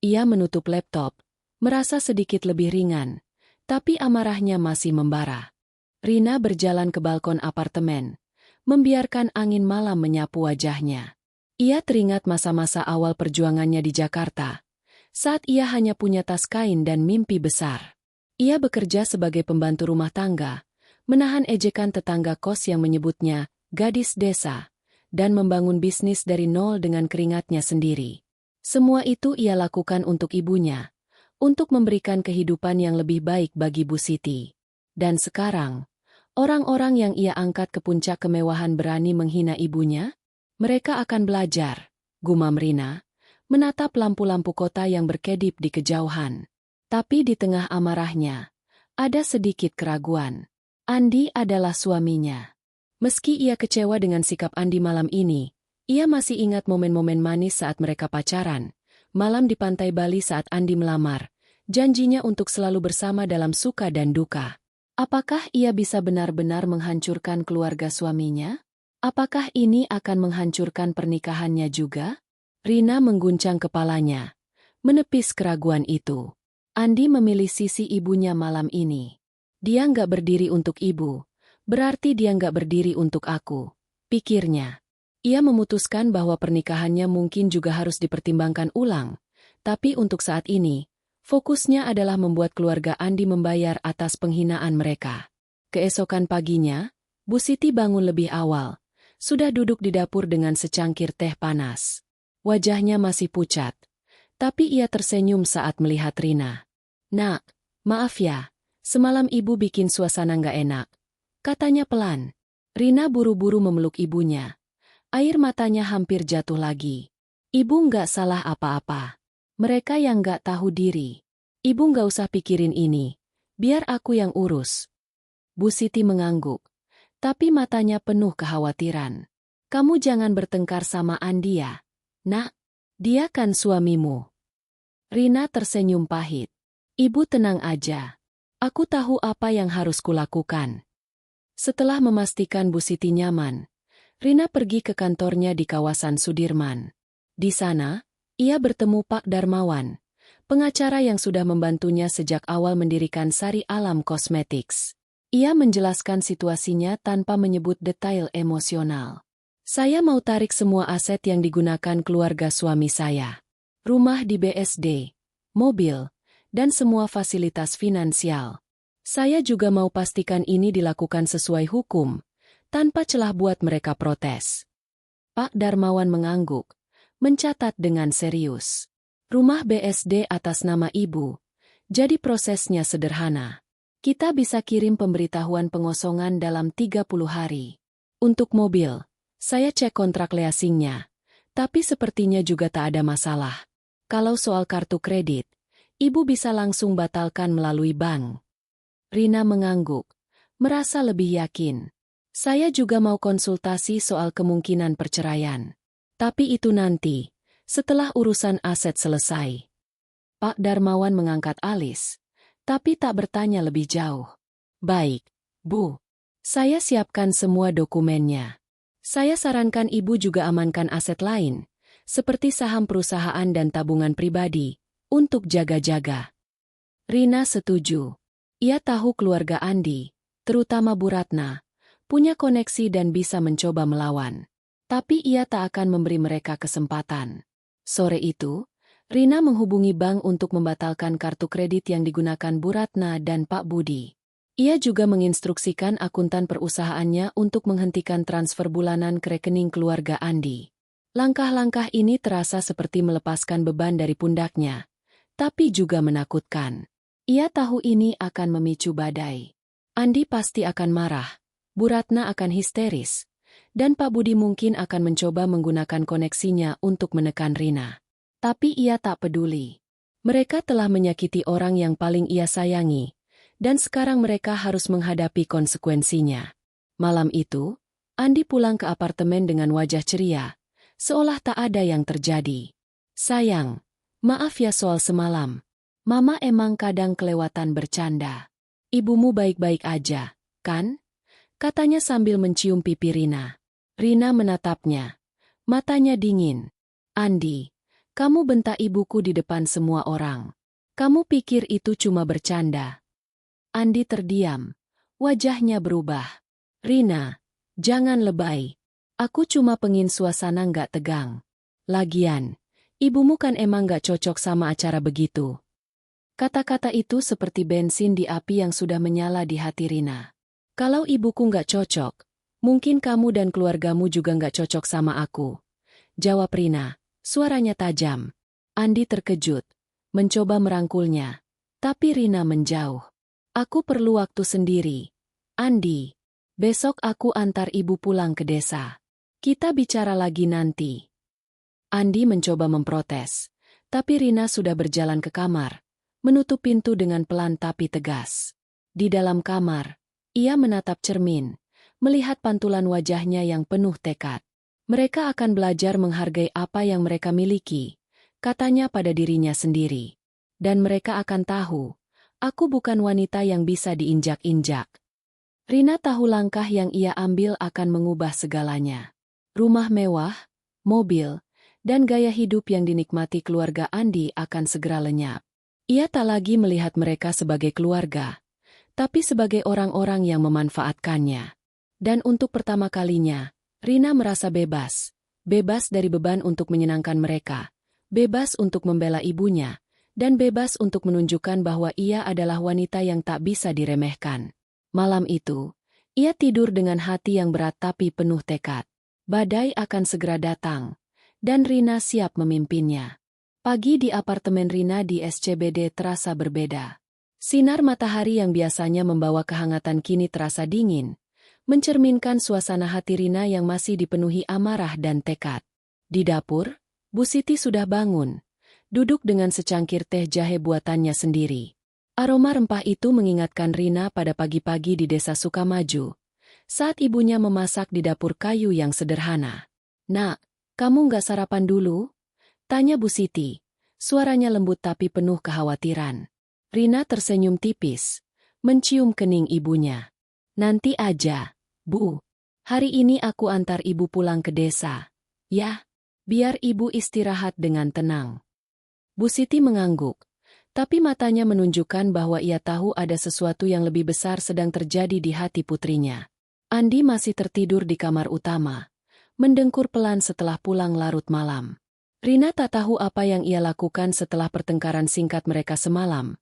S1: Ia menutup laptop, merasa sedikit lebih ringan, tapi amarahnya masih membara. Rina berjalan ke balkon apartemen, membiarkan angin malam menyapu wajahnya. Ia teringat masa-masa awal perjuangannya di Jakarta, saat ia hanya punya tas kain dan mimpi besar. Ia bekerja sebagai pembantu rumah tangga, menahan ejekan tetangga kos yang menyebutnya gadis desa, dan membangun bisnis dari nol dengan keringatnya sendiri. Semua itu ia lakukan untuk ibunya, untuk memberikan kehidupan yang lebih baik bagi Bu Siti. Dan sekarang, orang-orang yang ia angkat ke puncak kemewahan berani menghina ibunya? Mereka akan belajar, gumam Rina, menatap lampu-lampu kota yang berkedip di kejauhan. Tapi di tengah amarahnya, ada sedikit keraguan. Andi adalah suaminya. Meski ia kecewa dengan sikap Andi malam ini, ia masih ingat momen-momen manis saat mereka pacaran, malam di pantai Bali saat Andi melamar, janjinya untuk selalu bersama dalam suka dan duka. Apakah ia bisa benar-benar menghancurkan keluarga suaminya? Apakah ini akan menghancurkan pernikahannya juga? Rina mengguncang kepalanya, menepis keraguan itu. Andi memilih sisi ibunya malam ini. Dia nggak berdiri untuk ibu, berarti dia nggak berdiri untuk aku, pikirnya. Ia memutuskan bahwa pernikahannya mungkin juga harus dipertimbangkan ulang, tapi untuk saat ini, fokusnya adalah membuat keluarga Andi membayar atas penghinaan mereka. Keesokan paginya, Bu Siti bangun lebih awal, sudah duduk di dapur dengan secangkir teh panas. Wajahnya masih pucat, tapi ia tersenyum saat melihat Rina. Nak, maaf ya, Semalam ibu bikin suasana nggak enak, katanya pelan. Rina buru-buru memeluk ibunya. Air matanya hampir jatuh lagi. Ibu nggak salah apa-apa. Mereka yang nggak tahu diri. Ibu nggak usah pikirin ini. Biar aku yang urus. Bu Siti mengangguk. Tapi matanya penuh kekhawatiran. Kamu jangan bertengkar sama Andi ya. Nak, dia kan suamimu. Rina tersenyum pahit. Ibu tenang aja. Aku tahu apa yang harus kulakukan. Setelah memastikan Bu Siti nyaman, Rina pergi ke kantornya di kawasan Sudirman. Di sana, ia bertemu Pak Darmawan, pengacara yang sudah membantunya sejak awal mendirikan Sari Alam Cosmetics. Ia menjelaskan situasinya tanpa menyebut detail emosional. Saya mau tarik semua aset yang digunakan keluarga suami saya. Rumah di BSD, mobil, dan semua fasilitas finansial. Saya juga mau pastikan ini dilakukan sesuai hukum, tanpa celah buat mereka protes. Pak Darmawan mengangguk, mencatat dengan serius. Rumah BSD atas nama ibu, jadi prosesnya sederhana. Kita bisa kirim pemberitahuan pengosongan dalam 30 hari. Untuk mobil, saya cek kontrak leasingnya, tapi sepertinya juga tak ada masalah. Kalau soal kartu kredit, ibu bisa langsung batalkan melalui bank. Rina mengangguk, merasa lebih yakin. Saya juga mau konsultasi soal kemungkinan perceraian. Tapi itu nanti, setelah urusan aset selesai. Pak Darmawan mengangkat alis, tapi tak bertanya lebih jauh. Baik, Bu. Saya siapkan semua dokumennya. Saya sarankan ibu juga amankan aset lain, seperti saham perusahaan dan tabungan pribadi, untuk jaga-jaga. Rina setuju. Ia tahu keluarga Andi, terutama Bu Ratna, punya koneksi dan bisa mencoba melawan. Tapi ia tak akan memberi mereka kesempatan. Sore itu, Rina menghubungi bank untuk membatalkan kartu kredit yang digunakan Bu Ratna dan Pak Budi. Ia juga menginstruksikan akuntan perusahaannya untuk menghentikan transfer bulanan ke rekening keluarga Andi. Langkah-langkah ini terasa seperti melepaskan beban dari pundaknya, tapi juga menakutkan. Ia tahu ini akan memicu badai. Andi pasti akan marah, Bu Ratna akan histeris, dan Pak Budi mungkin akan mencoba menggunakan koneksinya untuk menekan Rina. Tapi ia tak peduli. Mereka telah menyakiti orang yang paling ia sayangi, dan sekarang mereka harus menghadapi konsekuensinya. Malam itu, Andi pulang ke apartemen dengan wajah ceria, seolah tak ada yang terjadi. Sayang, maaf ya soal semalam. Mama emang kadang kelewatan bercanda. Ibumu baik-baik aja, kan? Katanya sambil mencium pipi Rina. Rina menatapnya. Matanya dingin. Andi, kamu bentak ibuku di depan semua orang. Kamu pikir itu cuma bercanda? Andi terdiam. Wajahnya berubah. Rina, jangan lebay. Aku cuma pengin suasana nggak tegang. Lagian, ibumu kan emang nggak cocok sama acara begitu. Kata-kata itu seperti bensin di api yang sudah menyala di hati Rina. Kalau ibuku nggak cocok, mungkin kamu dan keluargamu juga nggak cocok sama aku. Jawab Rina, suaranya tajam. Andi terkejut, mencoba merangkulnya. Tapi Rina menjauh. Aku perlu waktu sendiri. Andi, besok aku antar ibu pulang ke desa. Kita bicara lagi nanti. Andi mencoba memprotes, tapi Rina sudah berjalan ke kamar, menutup pintu dengan pelan tapi tegas. Di dalam kamar, ia menatap cermin, melihat pantulan wajahnya yang penuh tekad. Mereka akan belajar menghargai apa yang mereka miliki, katanya pada dirinya sendiri. Dan mereka akan tahu, aku bukan wanita yang bisa diinjak-injak. Rina tahu langkah yang ia ambil akan mengubah segalanya. Rumah mewah, mobil, dan gaya hidup yang dinikmati keluarga Andi akan segera lenyap. Ia tak lagi melihat mereka sebagai keluarga, tapi sebagai orang-orang yang memanfaatkannya. Dan untuk pertama kalinya, Rina merasa bebas. Bebas dari beban untuk menyenangkan mereka, bebas untuk membela ibunya, dan bebas untuk menunjukkan bahwa ia adalah wanita yang tak bisa diremehkan. Malam itu, ia tidur dengan hati yang berat tapi penuh tekad. Badai akan segera datang, dan Rina siap memimpinnya. Pagi di apartemen Rina di SCBD terasa berbeda. Sinar matahari yang biasanya membawa kehangatan kini terasa dingin, mencerminkan suasana hati Rina yang masih dipenuhi amarah dan tekad. Di dapur, Bu Siti sudah bangun, duduk dengan secangkir teh jahe buatannya sendiri. Aroma rempah itu mengingatkan Rina pada pagi-pagi di desa Sukamaju, saat ibunya memasak di dapur kayu yang sederhana. "Nak, kamu nggak sarapan dulu?" tanya Bu Siti. Suaranya lembut tapi penuh kekhawatiran. Rina tersenyum tipis, mencium kening ibunya. "Nanti aja, Bu. Hari ini aku antar ibu pulang ke desa. Ya, biar ibu istirahat dengan tenang." Bu Siti mengangguk, tapi matanya menunjukkan bahwa ia tahu ada sesuatu yang lebih besar sedang terjadi di hati putrinya. Andi masih tertidur di kamar utama, mendengkur pelan setelah pulang larut malam. Rina tak tahu apa yang ia lakukan setelah pertengkaran singkat mereka semalam,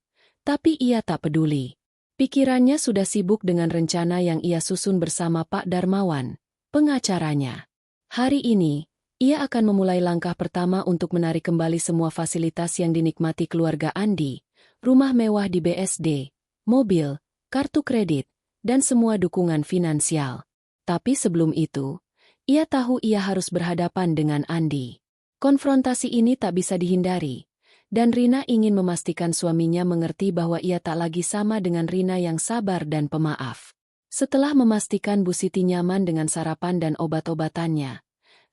S1: tapi ia tak peduli. Pikirannya sudah sibuk dengan rencana yang ia susun bersama Pak Darmawan, pengacaranya. Hari ini, ia akan memulai langkah pertama untuk menarik kembali semua fasilitas yang dinikmati keluarga Andi, rumah mewah di BSD, mobil, kartu kredit, dan semua dukungan finansial. Tapi sebelum itu, ia tahu ia harus berhadapan dengan Andi. Konfrontasi ini tak bisa dihindari, dan Rina ingin memastikan suaminya mengerti bahwa ia tak lagi sama dengan Rina yang sabar dan pemaaf. Setelah memastikan Bu Siti nyaman dengan sarapan dan obat-obatannya,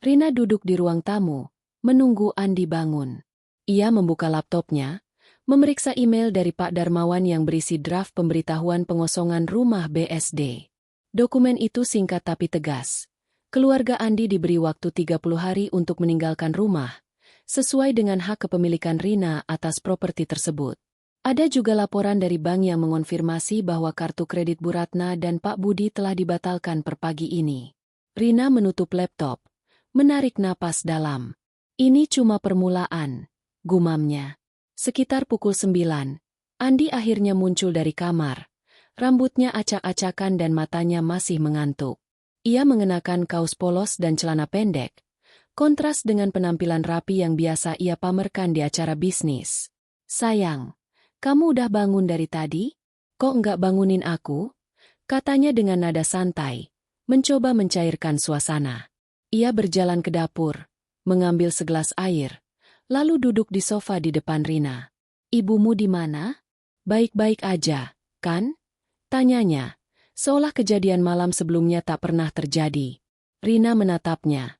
S1: Rina duduk di ruang tamu, menunggu Andi bangun. Ia membuka laptopnya, memeriksa email dari Pak Darmawan yang berisi draft pemberitahuan pengosongan rumah BSD. Dokumen itu singkat tapi tegas. Keluarga Andi diberi waktu 30 hari untuk meninggalkan rumah, sesuai dengan hak kepemilikan Rina atas properti tersebut. Ada juga laporan dari bank yang mengonfirmasi bahwa kartu kredit Bu Ratna dan Pak Budi telah dibatalkan per pagi ini. Rina menutup laptop, menarik napas dalam. "Ini cuma permulaan," gumamnya. Sekitar pukul 9, Andi akhirnya muncul dari kamar. Rambutnya acak-acakan dan matanya masih mengantuk. Ia mengenakan kaos polos dan celana pendek, kontras dengan penampilan rapi yang biasa ia pamerkan di acara bisnis. "Sayang, kamu udah bangun dari tadi? Kok nggak bangunin aku?" katanya dengan nada santai, mencoba mencairkan suasana. Ia berjalan ke dapur, mengambil segelas air, lalu duduk di sofa di depan Rina. "Ibumu di mana?" "Baik-baik aja, kan?" tanyanya, seolah kejadian malam sebelumnya tak pernah terjadi. Rina menatapnya.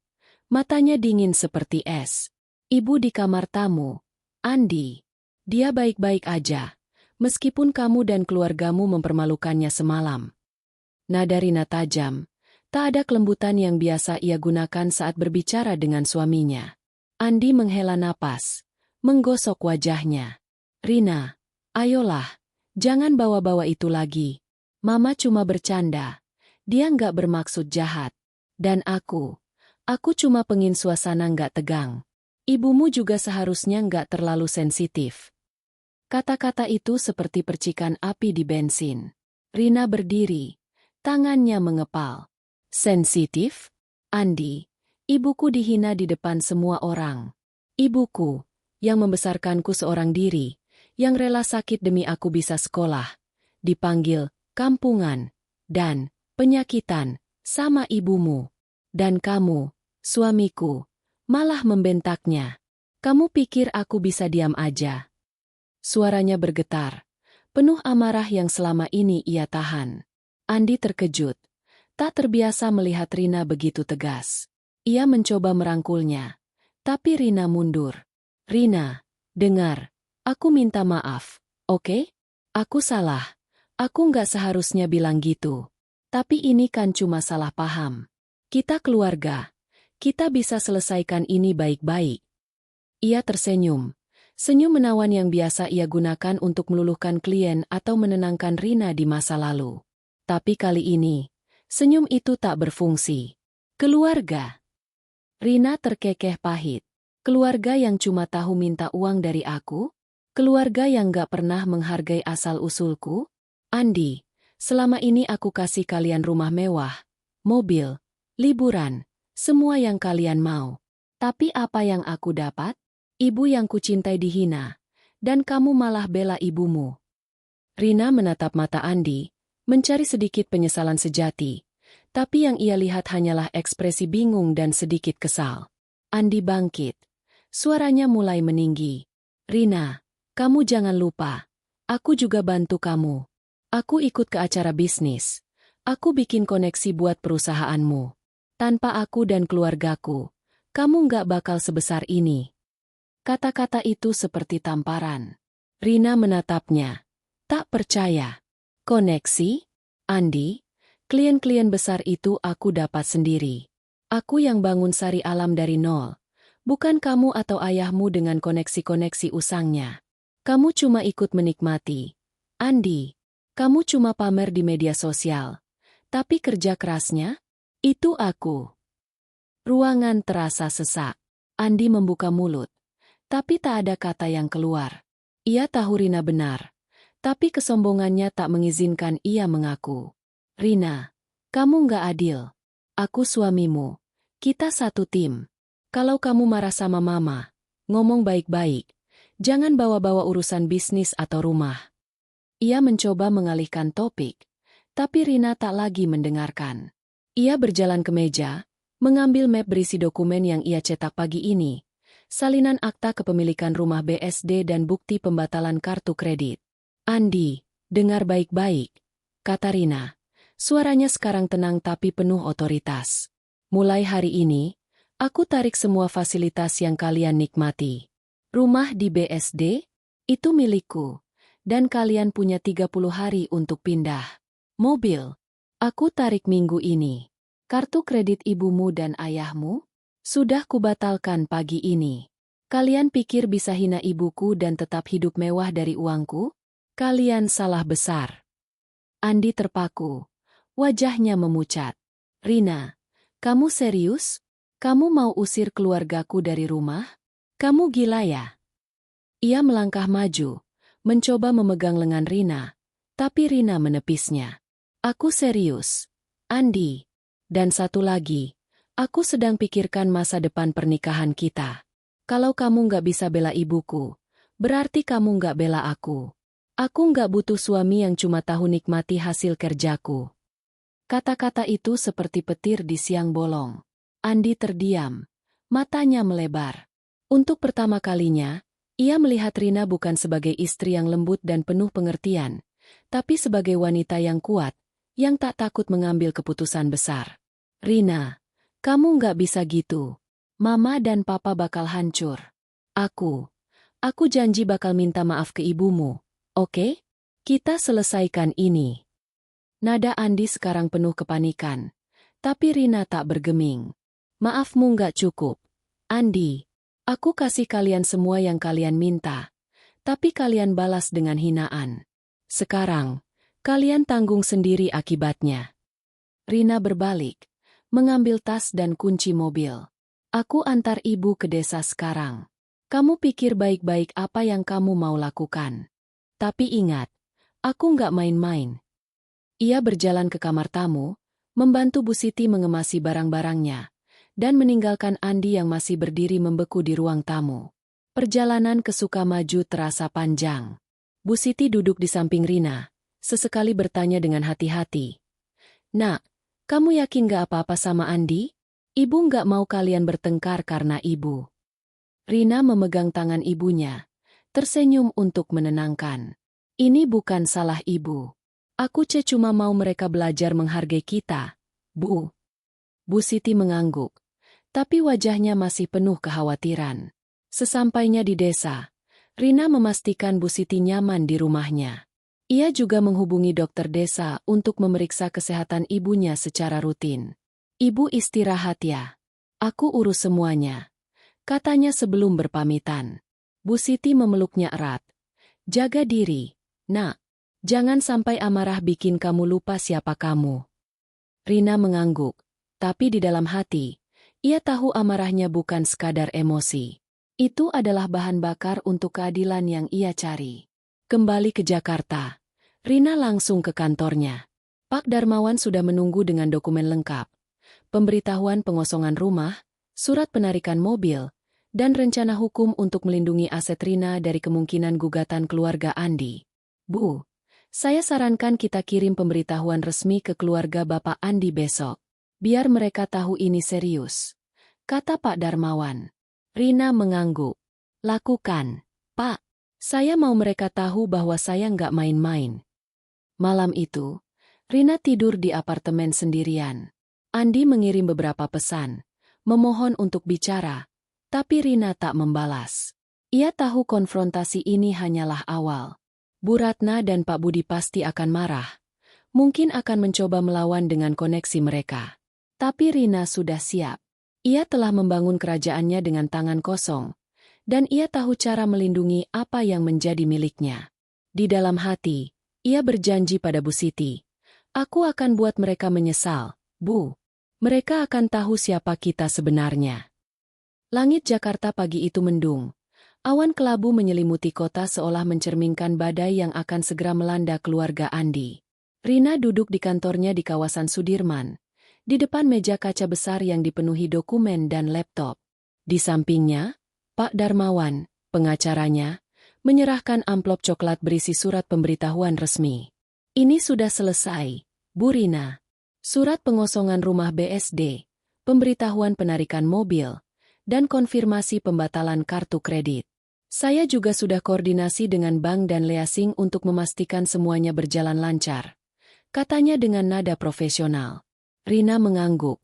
S1: Matanya dingin seperti es. "Ibu di kamar tamu, Andi. Dia baik-baik aja, meskipun kamu dan keluargamu mempermalukannya semalam." Nada Rina tajam, tak ada kelembutan yang biasa ia gunakan saat berbicara dengan suaminya. Andi menghela napas, menggosok wajahnya. "Rina, ayolah, jangan bawa-bawa itu lagi. Mama cuma bercanda. Dia nggak bermaksud jahat. Dan aku cuma pengin suasana nggak tegang. Ibumu juga seharusnya nggak terlalu sensitif." Kata-kata itu seperti percikan api di bensin. Rina berdiri, tangannya mengepal. "Sensitif? Andi, ibuku dihina di depan semua orang. Ibuku, yang membesarkanku seorang diri, yang rela sakit demi aku bisa sekolah, dipanggil kampungan, dan penyakitan, sama ibumu. Dan kamu, suamiku, malah membentaknya. Kamu pikir aku bisa diam aja?" Suaranya bergetar, penuh amarah yang selama ini ia tahan. Andi terkejut, tak terbiasa melihat Rina begitu tegas. Ia mencoba merangkulnya, tapi Rina mundur. "Rina, dengar, aku minta maaf, oke? Aku salah. Aku nggak seharusnya bilang gitu. Tapi ini kan cuma salah paham. Kita keluarga. Kita bisa selesaikan ini baik-baik." Ia tersenyum. Senyum menawan yang biasa ia gunakan untuk meluluhkan klien atau menenangkan Rina di masa lalu. Tapi kali ini, senyum itu tak berfungsi. "Keluarga." Rina terkekeh pahit. "Keluarga yang cuma tahu minta uang dari aku? Keluarga yang gak pernah menghargai asal-usulku? Andi, selama ini aku kasih kalian rumah mewah, mobil, liburan, semua yang kalian mau. Tapi apa yang aku dapat? Ibu yang kucintai dihina, dan kamu malah bela ibumu." Rina menatap mata Andi, mencari sedikit penyesalan sejati, tapi yang ia lihat hanyalah ekspresi bingung dan sedikit kesal. Andi bangkit. Suaranya mulai meninggi. Rina, kamu jangan lupa. Aku juga bantu kamu. Aku ikut ke acara bisnis. Aku bikin koneksi buat perusahaanmu. Tanpa aku dan keluargaku, kamu nggak bakal sebesar ini. Kata-kata itu seperti tamparan. Rina menatapnya. Tak percaya. Koneksi? Andi, klien-klien besar itu aku dapat sendiri. Aku yang bangun Sari Alam dari nol. Bukan kamu atau ayahmu dengan koneksi-koneksi usangnya. Kamu cuma ikut menikmati. Andi, kamu cuma pamer di media sosial. Tapi kerja kerasnya? Itu aku. Ruangan terasa sesak. Andi membuka mulut. Tapi tak ada kata yang keluar. Ia tahu Rina benar. Tapi kesombongannya tak mengizinkan ia mengaku. Rina, kamu nggak adil. Aku suamimu. Kita satu tim. Kalau kamu marah sama mama, ngomong baik-baik. Jangan bawa-bawa urusan bisnis atau rumah. Ia mencoba mengalihkan topik, tapi Rina tak lagi mendengarkan. Ia berjalan ke meja, mengambil map berisi dokumen yang ia cetak pagi ini, salinan akta kepemilikan rumah BSD dan bukti pembatalan kartu kredit. Andi, dengar baik-baik, kata Rina. Suaranya sekarang tenang tapi penuh otoritas. Mulai hari ini, aku tarik semua fasilitas yang kalian nikmati. Rumah di BSD? Itu milikku. Dan kalian punya 30 hari untuk pindah. Mobil? Aku tarik minggu ini. Kartu kredit ibumu dan ayahmu? Sudah kubatalkan pagi ini. Kalian pikir bisa hina ibuku dan tetap hidup mewah dari uangku? Kalian salah besar. Andi terpaku. Wajahnya memucat. Rina, kamu serius? Kamu mau usir keluargaku dari rumah? Kamu gila ya? Ia melangkah maju, mencoba memegang lengan Rina, tapi Rina menepisnya. Aku serius, Andi. Dan satu lagi, aku sedang pikirkan masa depan pernikahan kita. Kalau kamu nggak bisa bela ibuku, berarti kamu nggak bela aku. Aku nggak butuh suami yang cuma tahu nikmati hasil kerjaku. Kata-kata itu seperti petir di siang bolong. Andi terdiam, matanya melebar. Untuk pertama kalinya, ia melihat Rina bukan sebagai istri yang lembut dan penuh pengertian, tapi sebagai wanita yang kuat, yang tak takut mengambil keputusan besar. Rina, kamu nggak bisa gitu. Mama dan papa bakal hancur. Aku janji bakal minta maaf ke ibumu, oke? Kita selesaikan ini. Nada Andi sekarang penuh kepanikan, tapi Rina tak bergeming. Maafmu nggak cukup. Andi, aku kasih kalian semua yang kalian minta, tapi kalian balas dengan hinaan. Sekarang, kalian tanggung sendiri akibatnya. Rina berbalik, mengambil tas dan kunci mobil. Aku antar ibu ke desa sekarang. Kamu pikir baik-baik apa yang kamu mau lakukan. Tapi ingat, aku nggak main-main. Ia berjalan ke kamar tamu, membantu Bu Siti mengemasi barang-barangnya, dan meninggalkan Andi yang masih berdiri membeku di ruang tamu. Perjalanan ke Sukamaju terasa panjang. Bu Siti duduk di samping Rina, sesekali bertanya dengan hati-hati. Nak, kamu yakin gak apa-apa sama Andi? Ibu gak mau kalian bertengkar karena ibu. Rina memegang tangan ibunya, tersenyum untuk menenangkan. Ini bukan salah ibu. Aku cuma mau mereka belajar menghargai kita, Bu. Bu Siti mengangguk, tapi wajahnya masih penuh kekhawatiran. Sesampainya di desa, Rina memastikan Bu Siti nyaman di rumahnya. Ia juga menghubungi dokter desa untuk memeriksa kesehatan ibunya secara rutin. Ibu istirahat ya. Aku urus semuanya, katanya sebelum berpamitan. Bu Siti memeluknya erat. Jaga diri, Nak. Jangan sampai amarah bikin kamu lupa siapa kamu. Rina mengangguk, tapi di dalam hati, ia tahu amarahnya bukan sekadar emosi. Itu adalah bahan bakar untuk keadilan yang ia cari. Kembali ke Jakarta, Rina langsung ke kantornya. Pak Darmawan sudah menunggu dengan dokumen lengkap. Pemberitahuan pengosongan rumah, surat penarikan mobil, dan rencana hukum untuk melindungi aset Rina dari kemungkinan gugatan keluarga Andi. Bu, Saya sarankan kita kirim pemberitahuan resmi ke keluarga Bapak Andi besok. Biar mereka tahu ini serius, kata Pak Darmawan. Rina mengangguk. Lakukan, Pak. Saya mau mereka tahu bahwa saya nggak main-main. Malam itu, Rina tidur di apartemen sendirian. Andi mengirim beberapa pesan, memohon untuk bicara, tapi Rina tak membalas. Ia tahu konfrontasi ini hanyalah awal. Bu Ratna dan Pak Budi pasti akan marah. Mungkin akan mencoba melawan dengan koneksi mereka. Tapi Rina sudah siap. Ia telah membangun kerajaannya dengan tangan kosong. Dan ia tahu cara melindungi apa yang menjadi miliknya. Di dalam hati, ia berjanji pada Bu Siti. Aku akan buat mereka menyesal, Bu. Mereka akan tahu siapa kita sebenarnya. Langit Jakarta pagi itu mendung. Awan kelabu menyelimuti kota seolah mencerminkan badai yang akan segera melanda keluarga Andi. Rina duduk di kantornya di kawasan Sudirman, di depan meja kaca besar yang dipenuhi dokumen dan laptop. Di sampingnya, Pak Darmawan, pengacaranya, menyerahkan amplop coklat berisi surat pemberitahuan resmi. Ini sudah selesai, Bu Rina. Surat pengosongan rumah BSD, pemberitahuan penarikan mobil, dan konfirmasi pembatalan kartu kredit. Saya juga sudah koordinasi dengan bank dan leasing untuk memastikan semuanya berjalan lancar. Katanya dengan nada profesional. Rina mengangguk.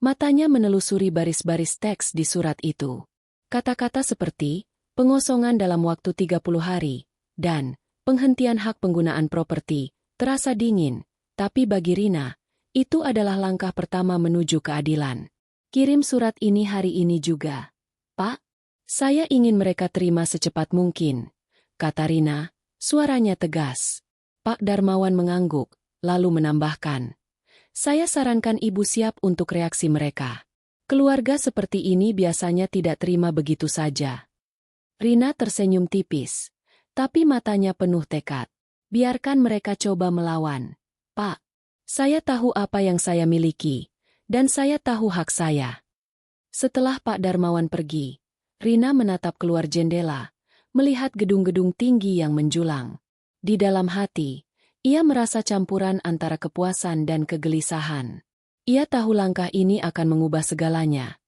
S1: Matanya menelusuri baris-baris teks di surat itu. Kata-kata seperti, pengosongan dalam waktu 30 hari, dan penghentian hak penggunaan properti, terasa dingin. Tapi bagi Rina, itu adalah langkah pertama menuju keadilan. Kirim surat ini hari ini juga. Pak, saya ingin mereka terima secepat mungkin, kata Rina, suaranya tegas. Pak Darmawan mengangguk, lalu menambahkan. Saya sarankan Ibu siap untuk reaksi mereka. Keluarga seperti ini biasanya tidak terima begitu saja. Rina tersenyum tipis, tapi matanya penuh tekad. Biarkan mereka coba melawan. Pak, saya tahu apa yang saya miliki, dan saya tahu hak saya. Setelah Pak Darmawan pergi, Rina menatap keluar jendela, melihat gedung-gedung tinggi yang menjulang. Di dalam hati, ia merasa campuran antara kepuasan dan kegelisahan. Ia tahu langkah ini akan mengubah segalanya.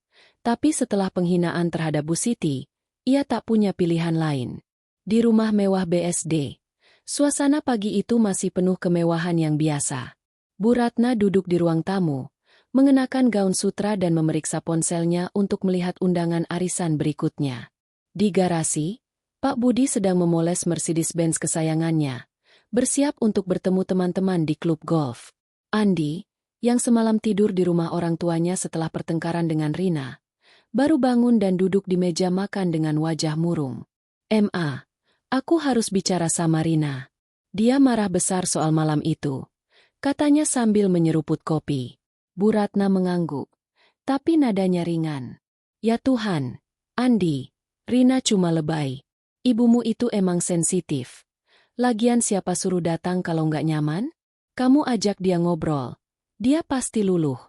S1: Tapi setelah penghinaan terhadap Bu Siti, ia tak punya pilihan lain. Di rumah mewah BSD, suasana pagi itu masih penuh kemewahan yang biasa. Bu Ratna duduk di ruang tamu, mengenakan gaun sutra dan memeriksa ponselnya untuk melihat undangan arisan berikutnya. Di garasi, Pak Budi sedang memoles Mercedes-Benz kesayangannya, bersiap untuk bertemu teman-teman di klub golf. Andi, yang semalam tidur di rumah orang tuanya setelah pertengkaran dengan Rina, baru bangun dan duduk di meja makan dengan wajah murung. "Ma, aku harus bicara sama Rina. Dia marah besar soal malam itu," katanya sambil menyeruput kopi. Bu Ratna mengangguk, tapi nadanya ringan. "Ya Tuhan, Andi, Rina cuma lebay. Ibumu itu emang sensitif. Lagian siapa suruh datang kalau nggak nyaman? Kamu ajak dia ngobrol. Dia pasti luluh."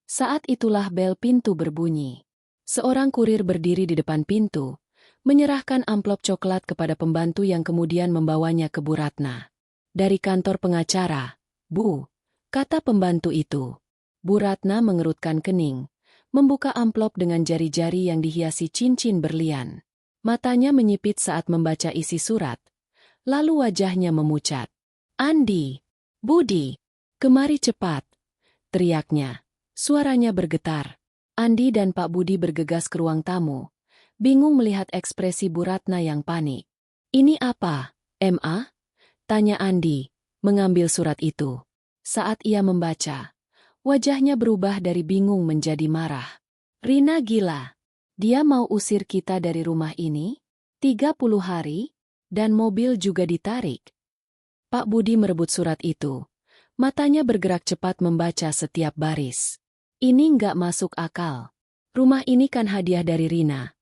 S1: Saat itulah bel pintu berbunyi. Seorang kurir berdiri di depan pintu, menyerahkan amplop coklat kepada pembantu yang kemudian membawanya ke Bu Ratna. "Dari kantor pengacara, Bu," kata pembantu itu. Bu Ratna mengerutkan kening, membuka amplop dengan jari-jari yang dihiasi cincin berlian. Matanya menyipit saat membaca isi surat, lalu wajahnya memucat. "Andi, Budi, kemari cepat," teriaknya. Suaranya bergetar. Andi dan Pak Budi bergegas ke ruang tamu, bingung melihat ekspresi Bu Ratna yang panik. "Ini apa, Ma?" tanya Andi, mengambil surat itu. Saat ia membaca, wajahnya berubah dari bingung menjadi marah. "Rina gila. Dia mau usir kita dari rumah ini? 30 hari? Dan mobil juga ditarik." Pak Budi merebut surat itu. Matanya bergerak cepat membaca setiap baris. "Ini nggak masuk akal. Rumah ini kan hadiah dari Rina.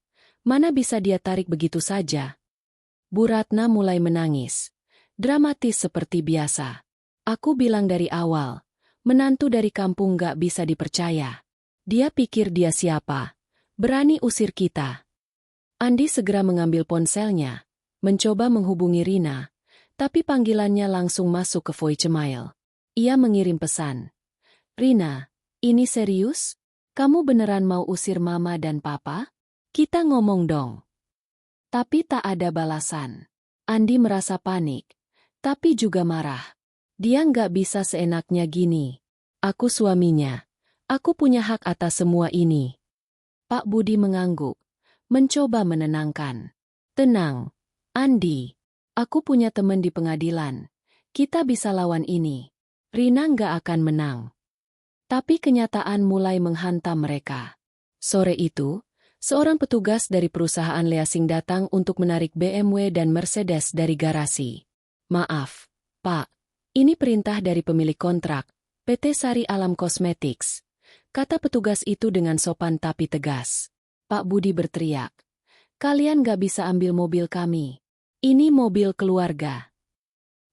S1: Mana bisa dia tarik begitu saja?" Bu Ratna mulai menangis. Dramatis seperti biasa. "Aku bilang dari awal. Menantu dari kampung gak bisa dipercaya. Dia pikir dia siapa? Berani usir kita." Andi segera mengambil ponselnya, mencoba menghubungi Rina, Tapi panggilannya langsung masuk ke voicemail. Ia mengirim pesan. Rina, ini serius? Kamu beneran mau usir mama dan papa? Kita ngomong dong. Tapi tak ada balasan. Andi merasa panik, tapi juga marah. Dia nggak bisa seenaknya gini. Aku suaminya. Aku punya hak atas semua ini. Pak Budi mengangguk, mencoba menenangkan. Tenang, Andi. Aku punya teman di pengadilan. Kita bisa lawan ini. Rina nggak akan menang. Tapi kenyataan mulai menghantam mereka. Sore itu, seorang petugas dari perusahaan leasing datang untuk menarik BMW dan Mercedes dari garasi. Maaf, Pak. Ini perintah dari pemilik kontrak, PT Sari Alam Cosmetics. Kata petugas itu dengan sopan tapi tegas. Pak Budi berteriak. Kalian gak bisa ambil mobil kami. Ini mobil keluarga.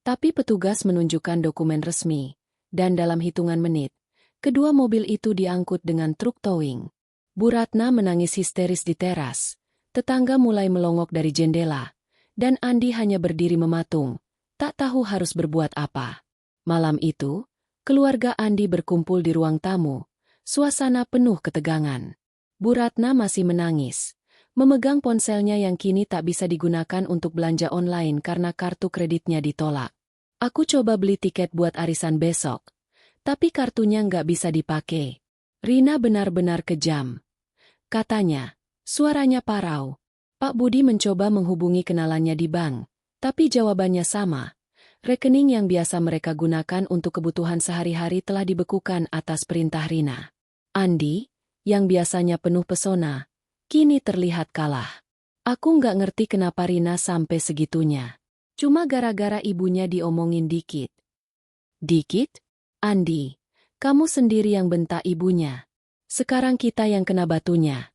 S1: Tapi petugas menunjukkan dokumen resmi, dan dalam hitungan menit, kedua mobil itu diangkut dengan truk towing. Bu Ratna menangis histeris di teras. Tetangga mulai melongok dari jendela, dan Andi hanya berdiri mematung, tak tahu harus berbuat apa. Malam itu, keluarga Andi berkumpul di ruang tamu, suasana penuh ketegangan. Bu Ratna masih menangis, memegang ponselnya yang kini tak bisa digunakan untuk belanja online karena kartu kreditnya ditolak. Aku coba beli tiket buat arisan besok, tapi kartunya nggak bisa dipakai. Rina benar-benar kejam. Katanya, suaranya parau. Pak Budi mencoba menghubungi kenalannya di bank, tapi jawabannya sama. Rekening yang biasa mereka gunakan untuk kebutuhan sehari-hari telah dibekukan atas perintah Rina. Andi, yang biasanya penuh pesona, kini terlihat kalah. Aku nggak ngerti kenapa Rina sampai segitunya. Cuma gara-gara ibunya diomongin dikit. Dikit? Andi, kamu sendiri yang bentak ibunya. Sekarang kita yang kena batunya.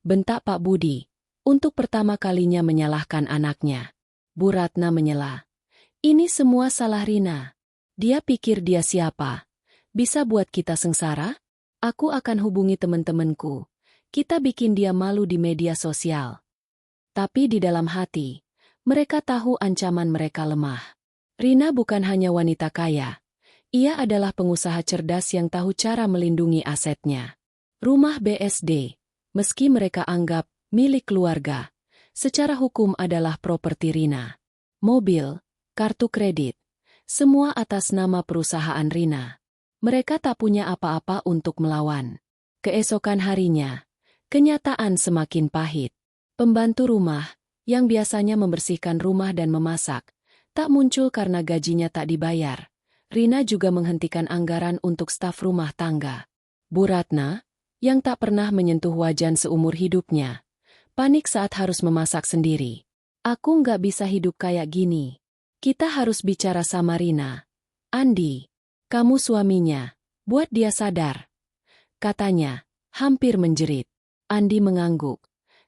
S1: Bentak Pak Budi, untuk pertama kalinya menyalahkan anaknya. Bu Ratna menyela. Ini semua salah Rina. Dia pikir dia siapa? Bisa buat kita sengsara? Aku akan hubungi teman-temanku. Kita bikin dia malu di media sosial. Tapi di dalam hati, mereka tahu ancaman mereka lemah. Rina bukan hanya wanita kaya. Ia adalah pengusaha cerdas yang tahu cara melindungi asetnya. Rumah BSD, meski mereka anggap milik keluarga, secara hukum adalah properti Rina. Mobil, kartu kredit, semua atas nama perusahaan Rina. Mereka tak punya apa-apa untuk melawan. Keesokan harinya, kenyataan semakin pahit. Pembantu rumah, yang biasanya membersihkan rumah dan memasak, tak muncul karena gajinya tak dibayar. Rina juga menghentikan anggaran untuk staf rumah tangga. Bu Ratna, yang tak pernah menyentuh wajan seumur hidupnya, panik saat harus memasak sendiri. Aku nggak bisa hidup kayak gini. Kita harus bicara sama Rina. Andi, kamu suaminya, buat dia sadar. Katanya, hampir menjerit. Andi mengangguk,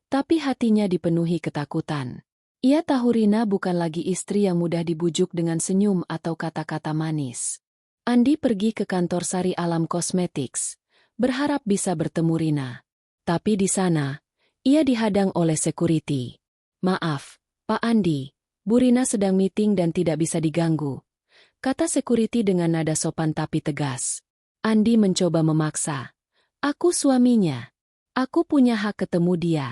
S1: tapi hatinya dipenuhi ketakutan. Ia tahu Rina bukan lagi istri yang mudah dibujuk dengan senyum atau kata-kata manis. Andi pergi ke kantor Sari Alam Cosmetics, berharap bisa bertemu Rina. Tapi di sana, ia dihadang oleh security. Maaf, Pak Andi, Bu Rina sedang meeting dan tidak bisa diganggu, kata security dengan nada sopan tapi tegas. Andi mencoba memaksa. Aku suaminya. Aku punya hak ketemu dia.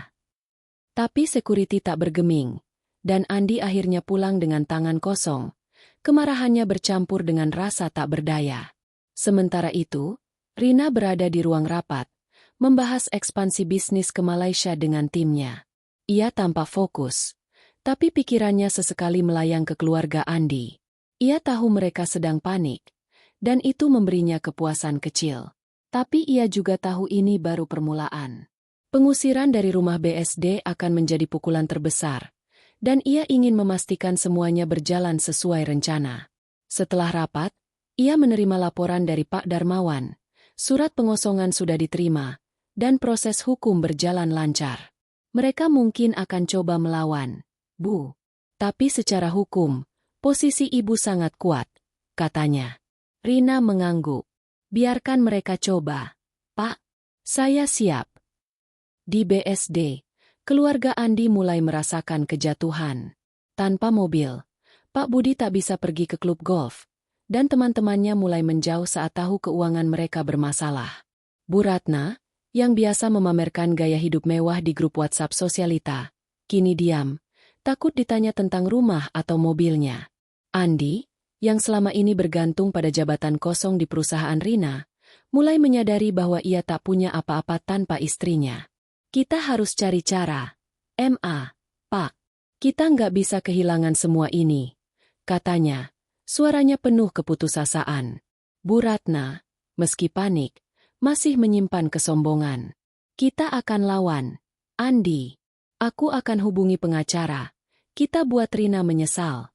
S1: Tapi security tak bergeming, dan Andi akhirnya pulang dengan tangan kosong. Kemarahannya bercampur dengan rasa tak berdaya. Sementara itu, Rina berada di ruang rapat, membahas ekspansi bisnis ke Malaysia dengan timnya. Ia tampak fokus, tapi pikirannya sesekali melayang ke keluarga Andi. Ia tahu mereka sedang panik, dan itu memberinya kepuasan kecil. Tapi ia juga tahu ini baru permulaan. Pengusiran dari rumah BSD akan menjadi pukulan terbesar, dan ia ingin memastikan semuanya berjalan sesuai rencana. Setelah rapat, ia menerima laporan dari Pak Darmawan. Surat pengosongan sudah diterima, dan proses hukum berjalan lancar. Mereka mungkin akan coba melawan, Bu. Tapi secara hukum, posisi ibu sangat kuat, katanya. Rina mengangguk. Biarkan mereka coba. Pak, saya siap. Di BSD, keluarga Andi mulai merasakan kejatuhan. Tanpa mobil, Pak Budi tak bisa pergi ke klub golf, dan teman-temannya mulai menjauh saat tahu keuangan mereka bermasalah. Bu Ratna, yang biasa memamerkan gaya hidup mewah di grup WhatsApp Sosialita, kini diam, takut ditanya tentang rumah atau mobilnya. Andi, yang selama ini bergantung pada jabatan kosong di perusahaan Rina, mulai menyadari bahwa ia tak punya apa-apa tanpa istrinya. Kita harus cari cara. Pak. Kita nggak bisa kehilangan semua ini, katanya. Suaranya penuh keputusasaan. Bu Ratna, meski panik, masih menyimpan kesombongan. Kita akan lawan. Andi. Aku akan hubungi pengacara. Kita buat Rina menyesal.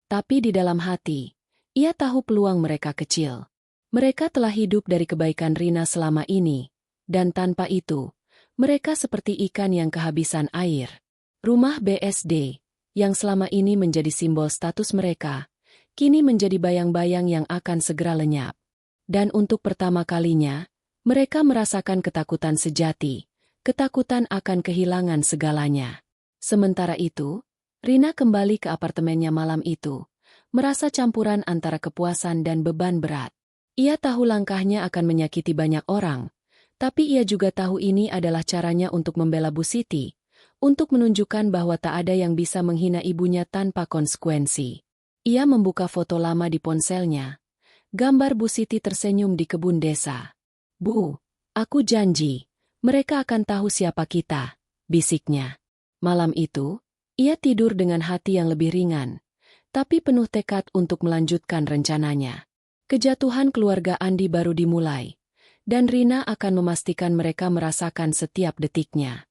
S1: Tapi di dalam hati, ia tahu peluang mereka kecil. Mereka telah hidup dari kebaikan Rina selama ini, dan tanpa itu, mereka seperti ikan yang kehabisan air. Rumah BSD, yang selama ini menjadi simbol status mereka, kini menjadi bayang-bayang yang akan segera lenyap. Dan untuk pertama kalinya, mereka merasakan ketakutan sejati, ketakutan akan kehilangan segalanya. Sementara itu, Rina kembali ke apartemennya malam itu, merasa campuran antara kepuasan dan beban berat. Ia tahu langkahnya akan menyakiti banyak orang, tapi ia juga tahu ini adalah caranya untuk membela Bu Siti, untuk menunjukkan bahwa tak ada yang bisa menghina ibunya tanpa konsekuensi. Ia membuka foto lama di ponselnya. Gambar Bu Siti tersenyum di kebun desa. Bu, aku janji, mereka akan tahu siapa kita, bisiknya. Malam itu, ia tidur dengan hati yang lebih ringan, tapi penuh tekad untuk melanjutkan rencananya. Kejatuhan keluarga Andi baru dimulai, dan Rina akan memastikan mereka merasakan setiap detiknya.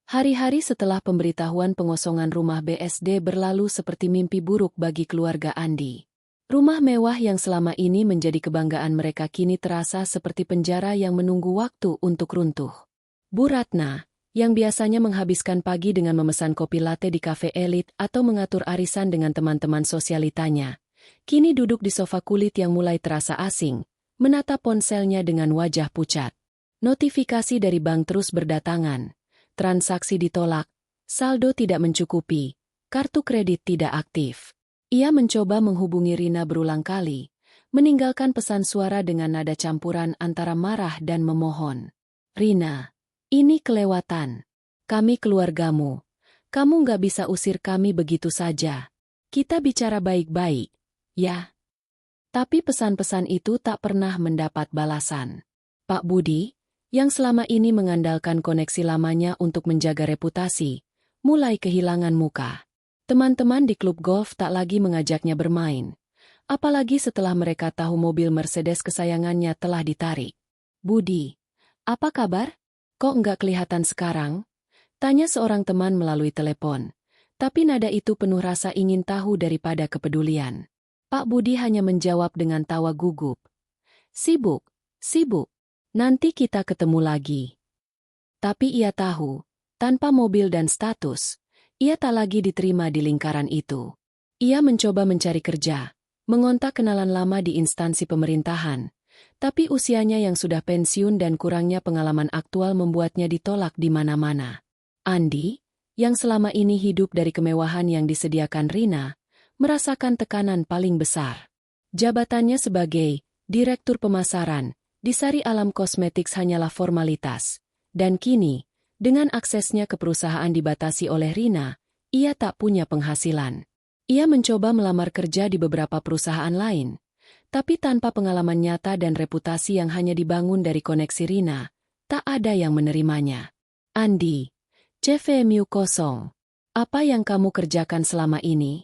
S1: Hari-hari setelah pemberitahuan pengosongan rumah BSD berlalu seperti mimpi buruk bagi keluarga Andi. Rumah mewah yang selama ini menjadi kebanggaan mereka kini terasa seperti penjara yang menunggu waktu untuk runtuh. Bu Ratna, yang biasanya menghabiskan pagi dengan memesan kopi latte di kafe elit atau mengatur arisan dengan teman-teman sosialitanya, kini duduk di sofa kulit yang mulai terasa asing, menatap ponselnya dengan wajah pucat. Notifikasi dari bank terus berdatangan. Transaksi ditolak, saldo tidak mencukupi, kartu kredit tidak aktif. Ia mencoba menghubungi Rina berulang kali, meninggalkan pesan suara dengan nada campuran antara marah dan memohon. Rina, ini kelewatan. Kami keluargamu. Kamu nggak bisa usir kami begitu saja. Kita bicara baik-baik, ya. Tapi pesan-pesan itu tak pernah mendapat balasan. Pak Budi, yang selama ini mengandalkan koneksi lamanya untuk menjaga reputasi, mulai kehilangan muka. Teman-teman di klub golf tak lagi mengajaknya bermain, apalagi setelah mereka tahu mobil Mercedes kesayangannya telah ditarik. Budi, apa kabar? Kok nggak kelihatan sekarang? Tanya seorang teman melalui telepon, tapi nada itu penuh rasa ingin tahu daripada kepedulian. Pak Budi hanya menjawab dengan tawa gugup. Sibuk. Nanti kita ketemu lagi. Tapi ia tahu, tanpa mobil dan status, ia tak lagi diterima di lingkaran itu. Ia mencoba mencari kerja, mengontak kenalan lama di instansi pemerintahan, tapi usianya yang sudah pensiun dan kurangnya pengalaman aktual membuatnya ditolak di mana-mana. Andi, yang selama ini hidup dari kemewahan yang disediakan Rina, merasakan tekanan paling besar. Jabatannya sebagai Direktur Pemasaran di Sari Alam Cosmetics hanyalah formalitas, dan kini, dengan aksesnya ke perusahaan dibatasi oleh Rina, ia tak punya penghasilan. Ia mencoba melamar kerja di beberapa perusahaan lain, tapi tanpa pengalaman nyata dan reputasi yang hanya dibangun dari koneksi Rina, tak ada yang menerimanya. Andi, CVMU kosong. Apa yang kamu kerjakan selama ini?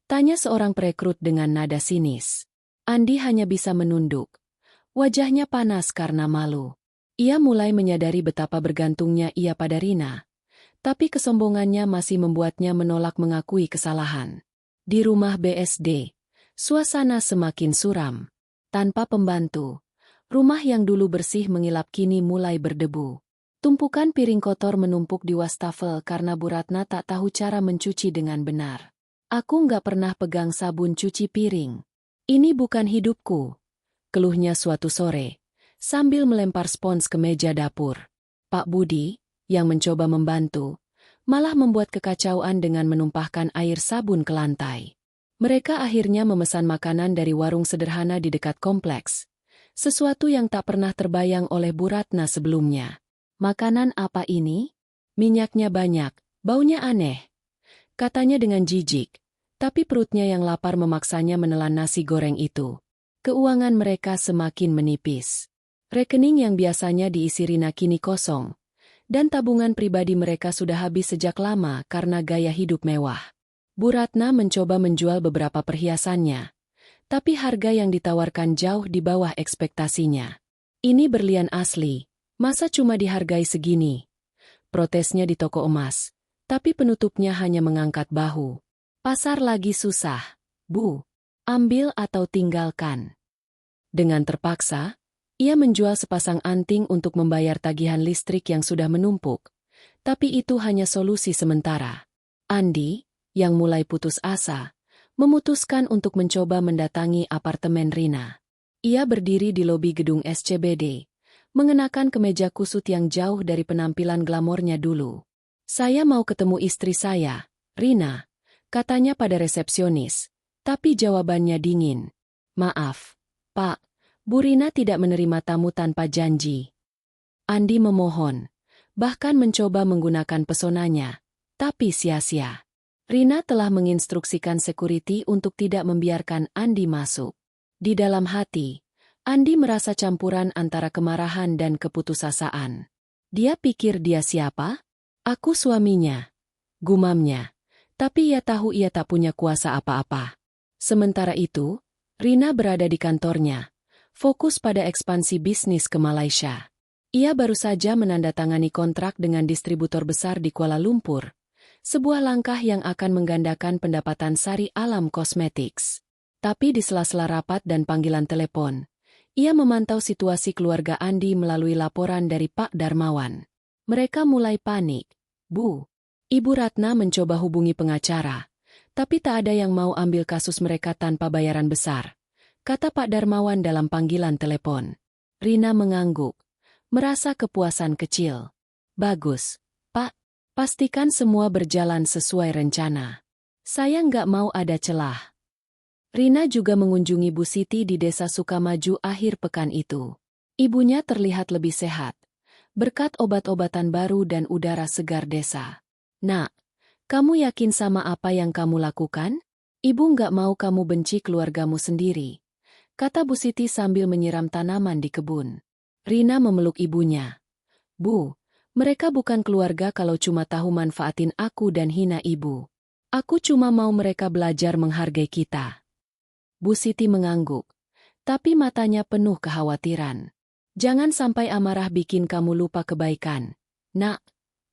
S1: Tanya seorang perekrut dengan nada sinis. Andi hanya bisa menunduk. Wajahnya panas karena malu. Ia mulai menyadari betapa bergantungnya ia pada Rina, tapi kesombongannya masih membuatnya menolak mengakui kesalahan. Di rumah BSD, suasana semakin suram. Tanpa pembantu, rumah yang dulu bersih mengilap kini mulai berdebu. Tumpukan piring kotor menumpuk di wastafel karena Bu Ratna tak tahu cara mencuci dengan benar. Aku nggak pernah pegang sabun cuci piring. Ini bukan hidupku, keluhnya suatu sore, sambil melempar spons ke meja dapur. Pak Budi, yang mencoba membantu, malah membuat kekacauan dengan menumpahkan air sabun ke lantai. Mereka akhirnya memesan makanan dari warung sederhana di dekat kompleks. Sesuatu yang tak pernah terbayang oleh Bu Ratna sebelumnya. Makanan apa ini? Minyaknya banyak, baunya aneh. Katanya dengan jijik, tapi perutnya yang lapar memaksanya menelan nasi goreng itu. Keuangan mereka semakin menipis. Rekening yang biasanya diisi Rina kini kosong. Dan tabungan pribadi mereka sudah habis sejak lama karena gaya hidup mewah. Bu Ratna mencoba menjual beberapa perhiasannya. Tapi harga yang ditawarkan jauh di bawah ekspektasinya. Ini berlian asli, masa cuma dihargai segini? Protesnya di toko emas, tapi penutupnya hanya mengangkat bahu. Pasar lagi susah, Bu. Ambil atau tinggalkan. Dengan terpaksa, ia menjual sepasang anting untuk membayar tagihan listrik yang sudah menumpuk. Tapi itu hanya solusi sementara. Andi, yang mulai putus asa, memutuskan untuk mencoba mendatangi apartemen Rina. Ia berdiri di lobi gedung SCBD, mengenakan kemeja kusut yang jauh dari penampilan glamornya dulu. Saya mau ketemu istri saya, Rina, katanya pada resepsionis, tapi jawabannya dingin. Maaf, Pak, Bu Rina tidak menerima tamu tanpa janji. Andi memohon, bahkan mencoba menggunakan pesonanya, tapi sia-sia. Rina telah menginstruksikan security untuk tidak membiarkan Andi masuk. Di dalam hati, Andi merasa campuran antara kemarahan dan keputusasaan. Dia pikir dia siapa? Aku suaminya. Gumamnya. Tapi ia tahu ia tak punya kuasa apa-apa. Sementara itu, Rina berada di kantornya, fokus pada ekspansi bisnis ke Malaysia. Ia baru saja menandatangani kontrak dengan distributor besar di Kuala Lumpur. Sebuah langkah yang akan menggandakan pendapatan Sari Alam Cosmetics. Tapi di sela-sela rapat dan panggilan telepon, ia memantau situasi keluarga Andi melalui laporan dari Pak Darmawan. Mereka mulai panik. Bu, Ibu Ratna mencoba hubungi pengacara, tapi tak ada yang mau ambil kasus mereka tanpa bayaran besar, kata Pak Darmawan dalam panggilan telepon. Rina mengangguk, merasa kepuasan kecil. Bagus, Pak. Pastikan semua berjalan sesuai rencana. Saya nggak mau ada celah. Rina juga mengunjungi Bu Siti di Desa Sukamaju akhir pekan itu. Ibunya terlihat lebih sehat, berkat obat-obatan baru dan udara segar desa. Nak, kamu yakin sama apa yang kamu lakukan? Ibu nggak mau kamu benci keluargamu sendiri, kata Bu Siti sambil menyiram tanaman di kebun. Rina memeluk ibunya. Bu, mereka bukan keluarga kalau cuma tahu manfaatin aku dan hina ibu. Aku cuma mau mereka belajar menghargai kita. Bu Siti mengangguk, tapi matanya penuh kekhawatiran. Jangan sampai amarah bikin kamu lupa kebaikan. Nak,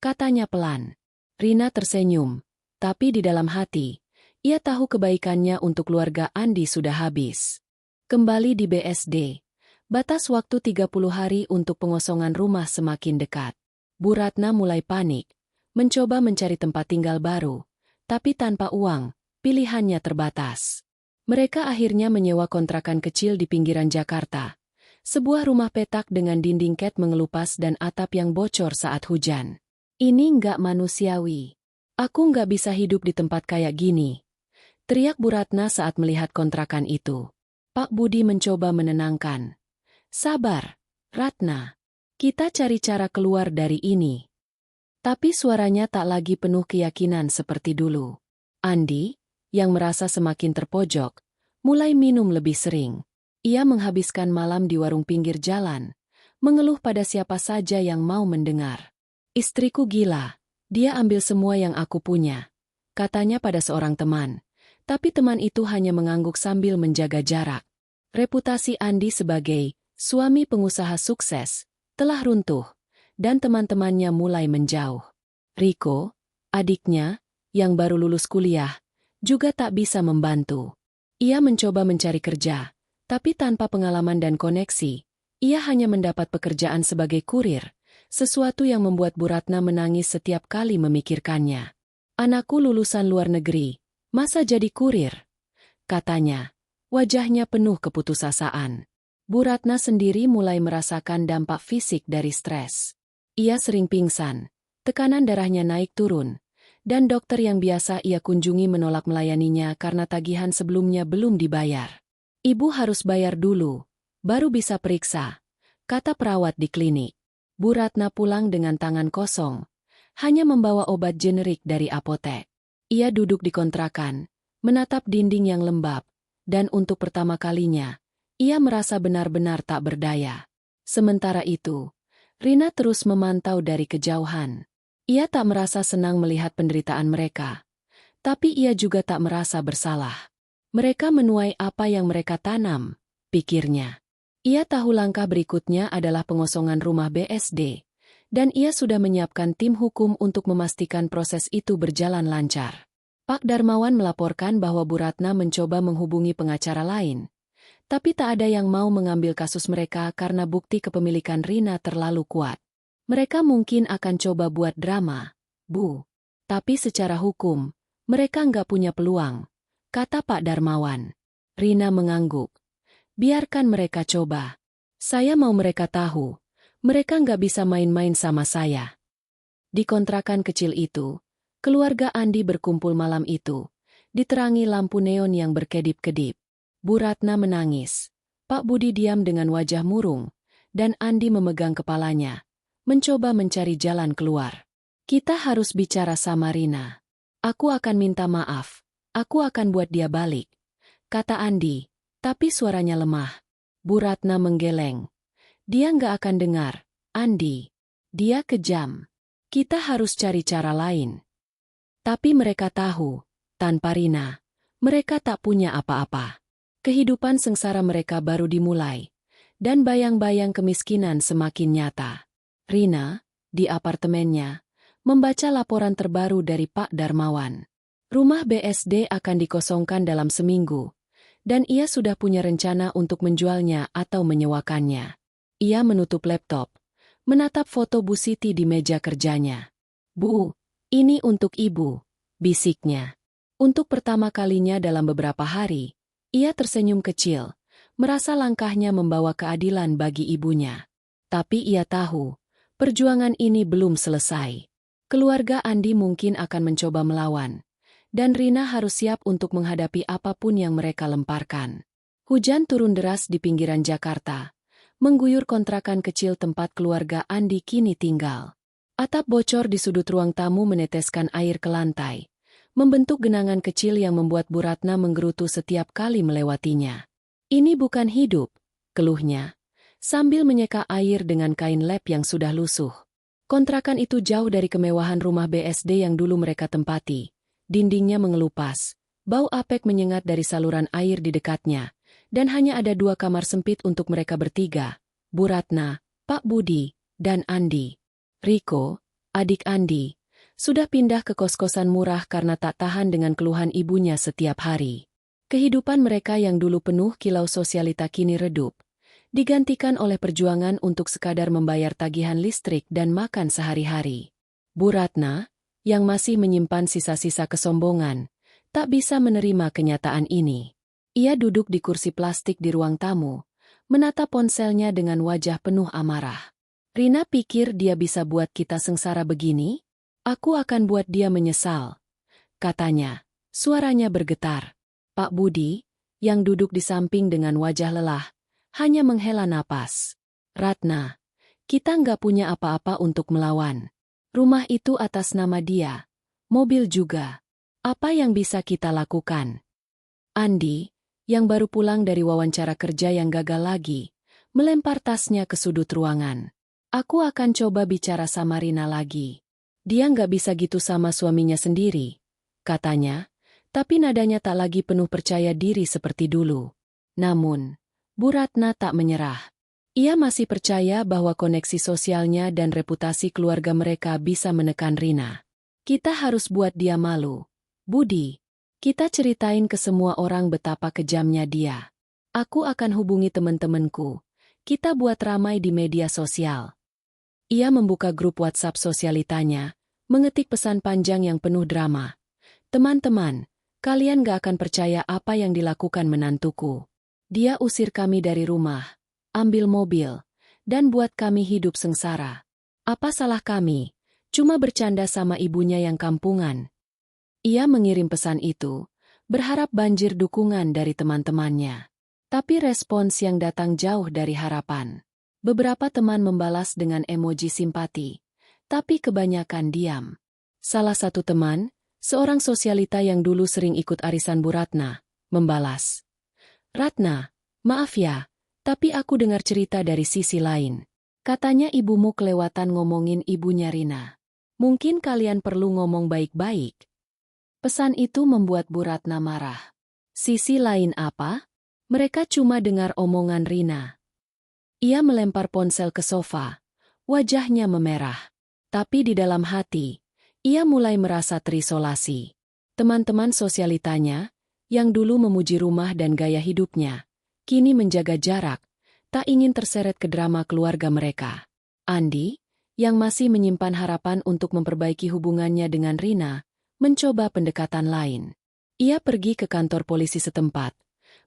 S1: katanya pelan. Rina tersenyum, tapi di dalam hati, ia tahu kebaikannya untuk keluarga Andi sudah habis. Kembali di BSD, batas waktu 30 hari untuk pengosongan rumah semakin dekat. Bu Ratna mulai panik, mencoba mencari tempat tinggal baru, tapi tanpa uang, pilihannya terbatas. Mereka akhirnya menyewa kontrakan kecil di pinggiran Jakarta, sebuah rumah petak dengan dinding cat mengelupas dan atap yang bocor saat hujan. Ini nggak manusiawi. Aku nggak bisa hidup di tempat kayak gini, teriak Bu Ratna saat melihat kontrakan itu. Pak Budi mencoba menenangkan. Sabar, Ratna. Kita cari cara keluar dari ini. Tapi suaranya tak lagi penuh keyakinan seperti dulu. Andi, yang merasa semakin terpojok, mulai minum lebih sering. Ia menghabiskan malam di warung pinggir jalan, mengeluh pada siapa saja yang mau mendengar. Istriku gila, dia ambil semua yang aku punya, katanya pada seorang teman. Tapi teman itu hanya mengangguk sambil menjaga jarak. Reputasi Andi sebagai suami pengusaha sukses telah runtuh, dan teman-temannya mulai menjauh. Riko, adiknya, yang baru lulus kuliah, juga tak bisa membantu. Ia mencoba mencari kerja, tapi tanpa pengalaman dan koneksi, ia hanya mendapat pekerjaan sebagai kurir, sesuatu yang membuat Bu Ratna menangis setiap kali memikirkannya. Anakku lulusan luar negeri, masa jadi kurir? Katanya, wajahnya penuh keputusasaan. Bu Ratna sendiri mulai merasakan dampak fisik dari stres. Ia sering pingsan, tekanan darahnya naik turun, Dan dokter yang biasa ia kunjungi menolak melayaninya karena tagihan sebelumnya belum dibayar. Ibu harus bayar dulu, baru bisa periksa, kata perawat di klinik. Bu Ratna pulang dengan tangan kosong, hanya membawa obat generik dari apotek. Ia duduk di kontrakan, menatap dinding yang lembab, dan untuk pertama kalinya, ia merasa benar-benar tak berdaya. Sementara itu, Rina terus memantau dari kejauhan. Ia tak merasa senang melihat penderitaan mereka, tapi ia juga tak merasa bersalah. Mereka menuai apa yang mereka tanam, pikirnya. Ia tahu langkah berikutnya adalah pengosongan rumah BSD, dan ia sudah menyiapkan tim hukum untuk memastikan proses itu berjalan lancar. Pak Darmawan melaporkan bahwa Bu Ratna mencoba menghubungi pengacara lain, tapi tak ada yang mau mengambil kasus mereka karena bukti kepemilikan Rina terlalu kuat. Mereka mungkin akan coba buat drama, Bu. Tapi secara hukum, mereka nggak punya peluang, kata Pak Darmawan. Rina mengangguk. Biarkan mereka coba. Saya mau mereka tahu, mereka nggak bisa main-main sama saya. Di kontrakan kecil itu, keluarga Andi berkumpul malam itu, diterangi lampu neon yang berkedip-kedip. Bu Ratna menangis. Pak Budi diam dengan wajah murung, dan Andi memegang kepalanya, mencoba mencari jalan keluar. Kita harus bicara sama Rina. Aku akan minta maaf, aku akan buat dia balik, kata Andi. Tapi suaranya lemah. Bu Ratna menggeleng. Dia nggak akan dengar, Andi. Dia kejam. Kita harus cari cara lain. Tapi mereka tahu, tanpa Rina, mereka tak punya apa-apa. Kehidupan sengsara mereka baru dimulai, dan bayang-bayang kemiskinan semakin nyata. Rina, di apartemennya, membaca laporan terbaru dari Pak Darmawan. Rumah BSD akan dikosongkan dalam seminggu. Dan ia sudah punya rencana untuk menjualnya atau menyewakannya. Ia menutup laptop, menatap foto Bu Siti di meja kerjanya. Bu, ini untuk Ibu, bisiknya. Untuk pertama kalinya dalam beberapa hari, ia tersenyum kecil, merasa langkahnya membawa keadilan bagi ibunya. Tapi ia tahu, perjuangan ini belum selesai. Keluarga Andi mungkin akan mencoba melawan. Dan Rina harus siap untuk menghadapi apapun yang mereka lemparkan. Hujan turun deras di pinggiran Jakarta, mengguyur kontrakan kecil tempat keluarga Andi kini tinggal. Atap bocor di sudut ruang tamu meneteskan air ke lantai, membentuk genangan kecil yang membuat Bu Ratna menggerutu setiap kali melewatinya. Ini bukan hidup, keluhnya, sambil menyeka air dengan kain lap yang sudah lusuh. Kontrakan itu jauh dari kemewahan rumah BSD yang dulu mereka tempati. Dindingnya mengelupas, bau apek menyengat dari saluran air di dekatnya, dan hanya ada 2 kamar sempit untuk mereka bertiga, Bu Ratna, Pak Budi, dan Andi. Riko, adik Andi, sudah pindah ke kos-kosan murah karena tak tahan dengan keluhan ibunya setiap hari. Kehidupan mereka yang dulu penuh kilau sosialita kini redup, digantikan oleh perjuangan untuk sekadar membayar tagihan listrik dan makan sehari-hari. Bu Ratna, yang masih menyimpan sisa-sisa kesombongan, tak bisa menerima kenyataan ini. Ia duduk di kursi plastik di ruang tamu, menatap ponselnya dengan wajah penuh amarah. Rina pikir dia bisa buat kita sengsara begini? Aku akan buat dia menyesal, katanya. Suaranya bergetar. Pak Budi, yang duduk di samping dengan wajah lelah, hanya menghela napas. Ratna, kita nggak punya apa-apa untuk melawan. Rumah itu atas nama dia. Mobil juga. Apa yang bisa kita lakukan? Andi, yang baru pulang dari wawancara kerja yang gagal lagi, melempar tasnya ke sudut ruangan. Aku akan coba bicara sama Rina lagi. Dia nggak bisa gitu sama suaminya sendiri, katanya, tapi nadanya tak lagi penuh percaya diri seperti dulu. Namun, Bu Ratna tak menyerah. Ia masih percaya bahwa koneksi sosialnya dan reputasi keluarga mereka bisa menekan Rina. Kita harus buat dia malu. Budi, kita ceritain ke semua orang betapa kejamnya dia. Aku akan hubungi teman-temanku. Kita buat ramai di media sosial. Ia membuka grup WhatsApp sosialitanya, mengetik pesan panjang yang penuh drama. Teman-teman, kalian gak akan percaya apa yang dilakukan menantuku. Dia usir kami dari rumah. Ambil mobil, dan buat kami hidup sengsara. Apa salah kami? Cuma bercanda sama ibunya yang kampungan, Ia mengirim pesan itu, berharap banjir dukungan dari teman-temannya. Tapi respons yang datang jauh dari harapan. Beberapa teman membalas dengan emoji simpati, tapi kebanyakan diam. Salah satu teman, seorang sosialita yang dulu sering ikut arisan Bu Ratna, membalas. "Ratna, maaf ya, tapi aku dengar cerita dari sisi lain. Katanya ibumu kelewatan ngomongin ibunya Rina. Mungkin kalian perlu ngomong baik-baik." Pesan itu membuat Bu Ratna marah. Sisi lain apa? Mereka cuma dengar omongan Rina. Ia melempar ponsel ke sofa. Wajahnya memerah. Tapi di dalam hati, ia mulai merasa terisolasi. Teman-teman sosialitanya, yang dulu memuji rumah dan gaya hidupnya, kini menjaga jarak, tak ingin terseret ke drama keluarga mereka. Andi, yang masih menyimpan harapan untuk memperbaiki hubungannya dengan Rina, mencoba pendekatan lain. Ia pergi ke kantor polisi setempat,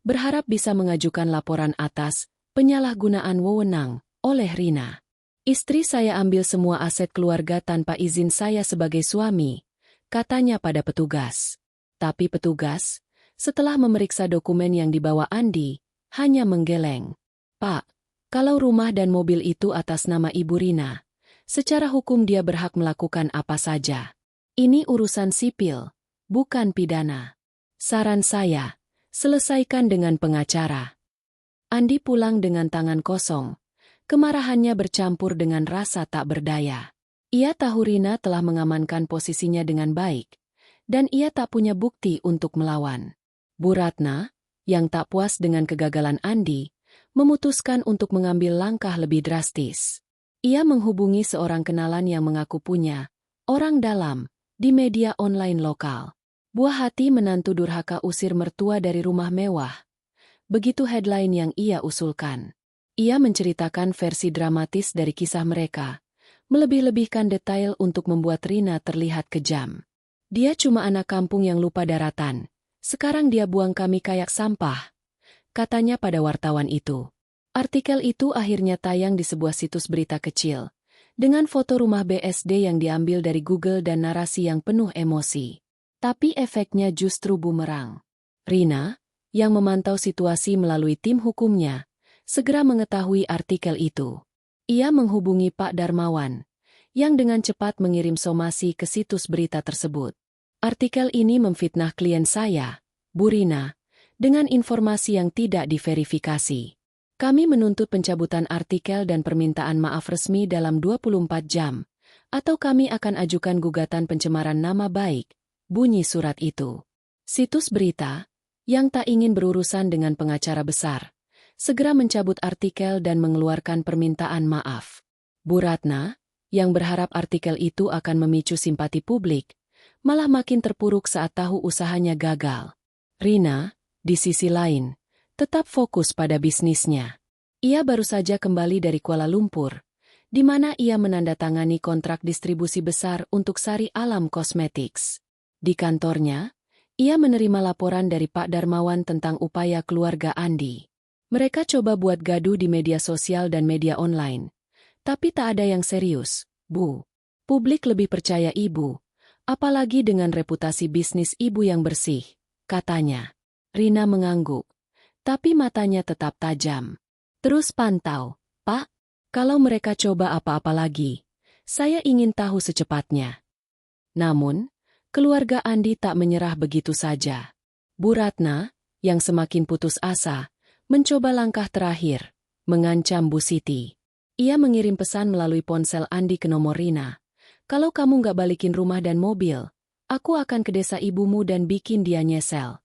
S1: berharap bisa mengajukan laporan atas penyalahgunaan wewenang oleh Rina. "Istri saya ambil semua aset keluarga tanpa izin saya sebagai suami," katanya pada petugas. Tapi petugas, setelah memeriksa dokumen yang dibawa Andi, hanya menggeleng. "Pak, kalau rumah dan mobil itu atas nama Ibu Rina, secara hukum dia berhak melakukan apa saja. Ini urusan sipil, bukan pidana. Saran saya, selesaikan dengan pengacara." Andi pulang dengan tangan kosong. Kemarahannya bercampur dengan rasa tak berdaya. Ia tahu Rina telah mengamankan posisinya dengan baik, dan ia tak punya bukti untuk melawan. Bu Ratna, yang tak puas dengan kegagalan Andi, memutuskan untuk mengambil langkah lebih drastis. Ia menghubungi seorang kenalan yang mengaku punya orang dalam di media online lokal. "Buah hati menantu durhaka usir mertua dari rumah mewah." Begitu headline yang ia usulkan. Ia menceritakan versi dramatis dari kisah mereka, melebih-lebihkan detail untuk membuat Rina terlihat kejam. "Dia cuma anak kampung yang lupa daratan. Sekarang dia buang kami kayak sampah," katanya pada wartawan itu. Artikel itu akhirnya tayang di sebuah situs berita kecil, dengan foto rumah BSD yang diambil dari Google dan narasi yang penuh emosi. Tapi efeknya justru bumerang. Rina, yang memantau situasi melalui tim hukumnya, segera mengetahui artikel itu. Ia menghubungi Pak Darmawan, yang dengan cepat mengirim somasi ke situs berita tersebut. "Artikel ini memfitnah klien saya, Bu Rina, dengan informasi yang tidak diverifikasi. Kami menuntut pencabutan artikel dan permintaan maaf resmi dalam 24 jam, atau kami akan ajukan gugatan pencemaran nama baik," bunyi surat itu. Situs berita, yang tak ingin berurusan dengan pengacara besar, segera mencabut artikel dan mengeluarkan permintaan maaf. Bu Ratna, yang berharap artikel itu akan memicu simpati publik, malah makin terpuruk saat tahu usahanya gagal. Rina, di sisi lain, tetap fokus pada bisnisnya. Ia baru saja kembali dari Kuala Lumpur, di mana ia menandatangani kontrak distribusi besar untuk Sari Alam Cosmetics. Di kantornya, ia menerima laporan dari Pak Darmawan tentang upaya keluarga Andi. Mereka coba buat gaduh di media sosial dan media online. Tapi tak ada yang serius, Bu. Publik lebih percaya Ibu, apalagi dengan reputasi bisnis Ibu yang bersih, katanya. Rina mengangguk, tapi matanya tetap tajam. "Terus pantau, Pak. Kalau mereka coba apa-apa lagi, saya ingin tahu secepatnya." Namun, keluarga Andi tak menyerah begitu saja. Bu Ratna, yang semakin putus asa, mencoba langkah terakhir, mengancam Bu Siti. Ia mengirim pesan melalui ponsel Andi ke nomor Rina. "Kalau kamu nggak balikin rumah dan mobil, aku akan ke desa ibumu dan bikin dia nyesel."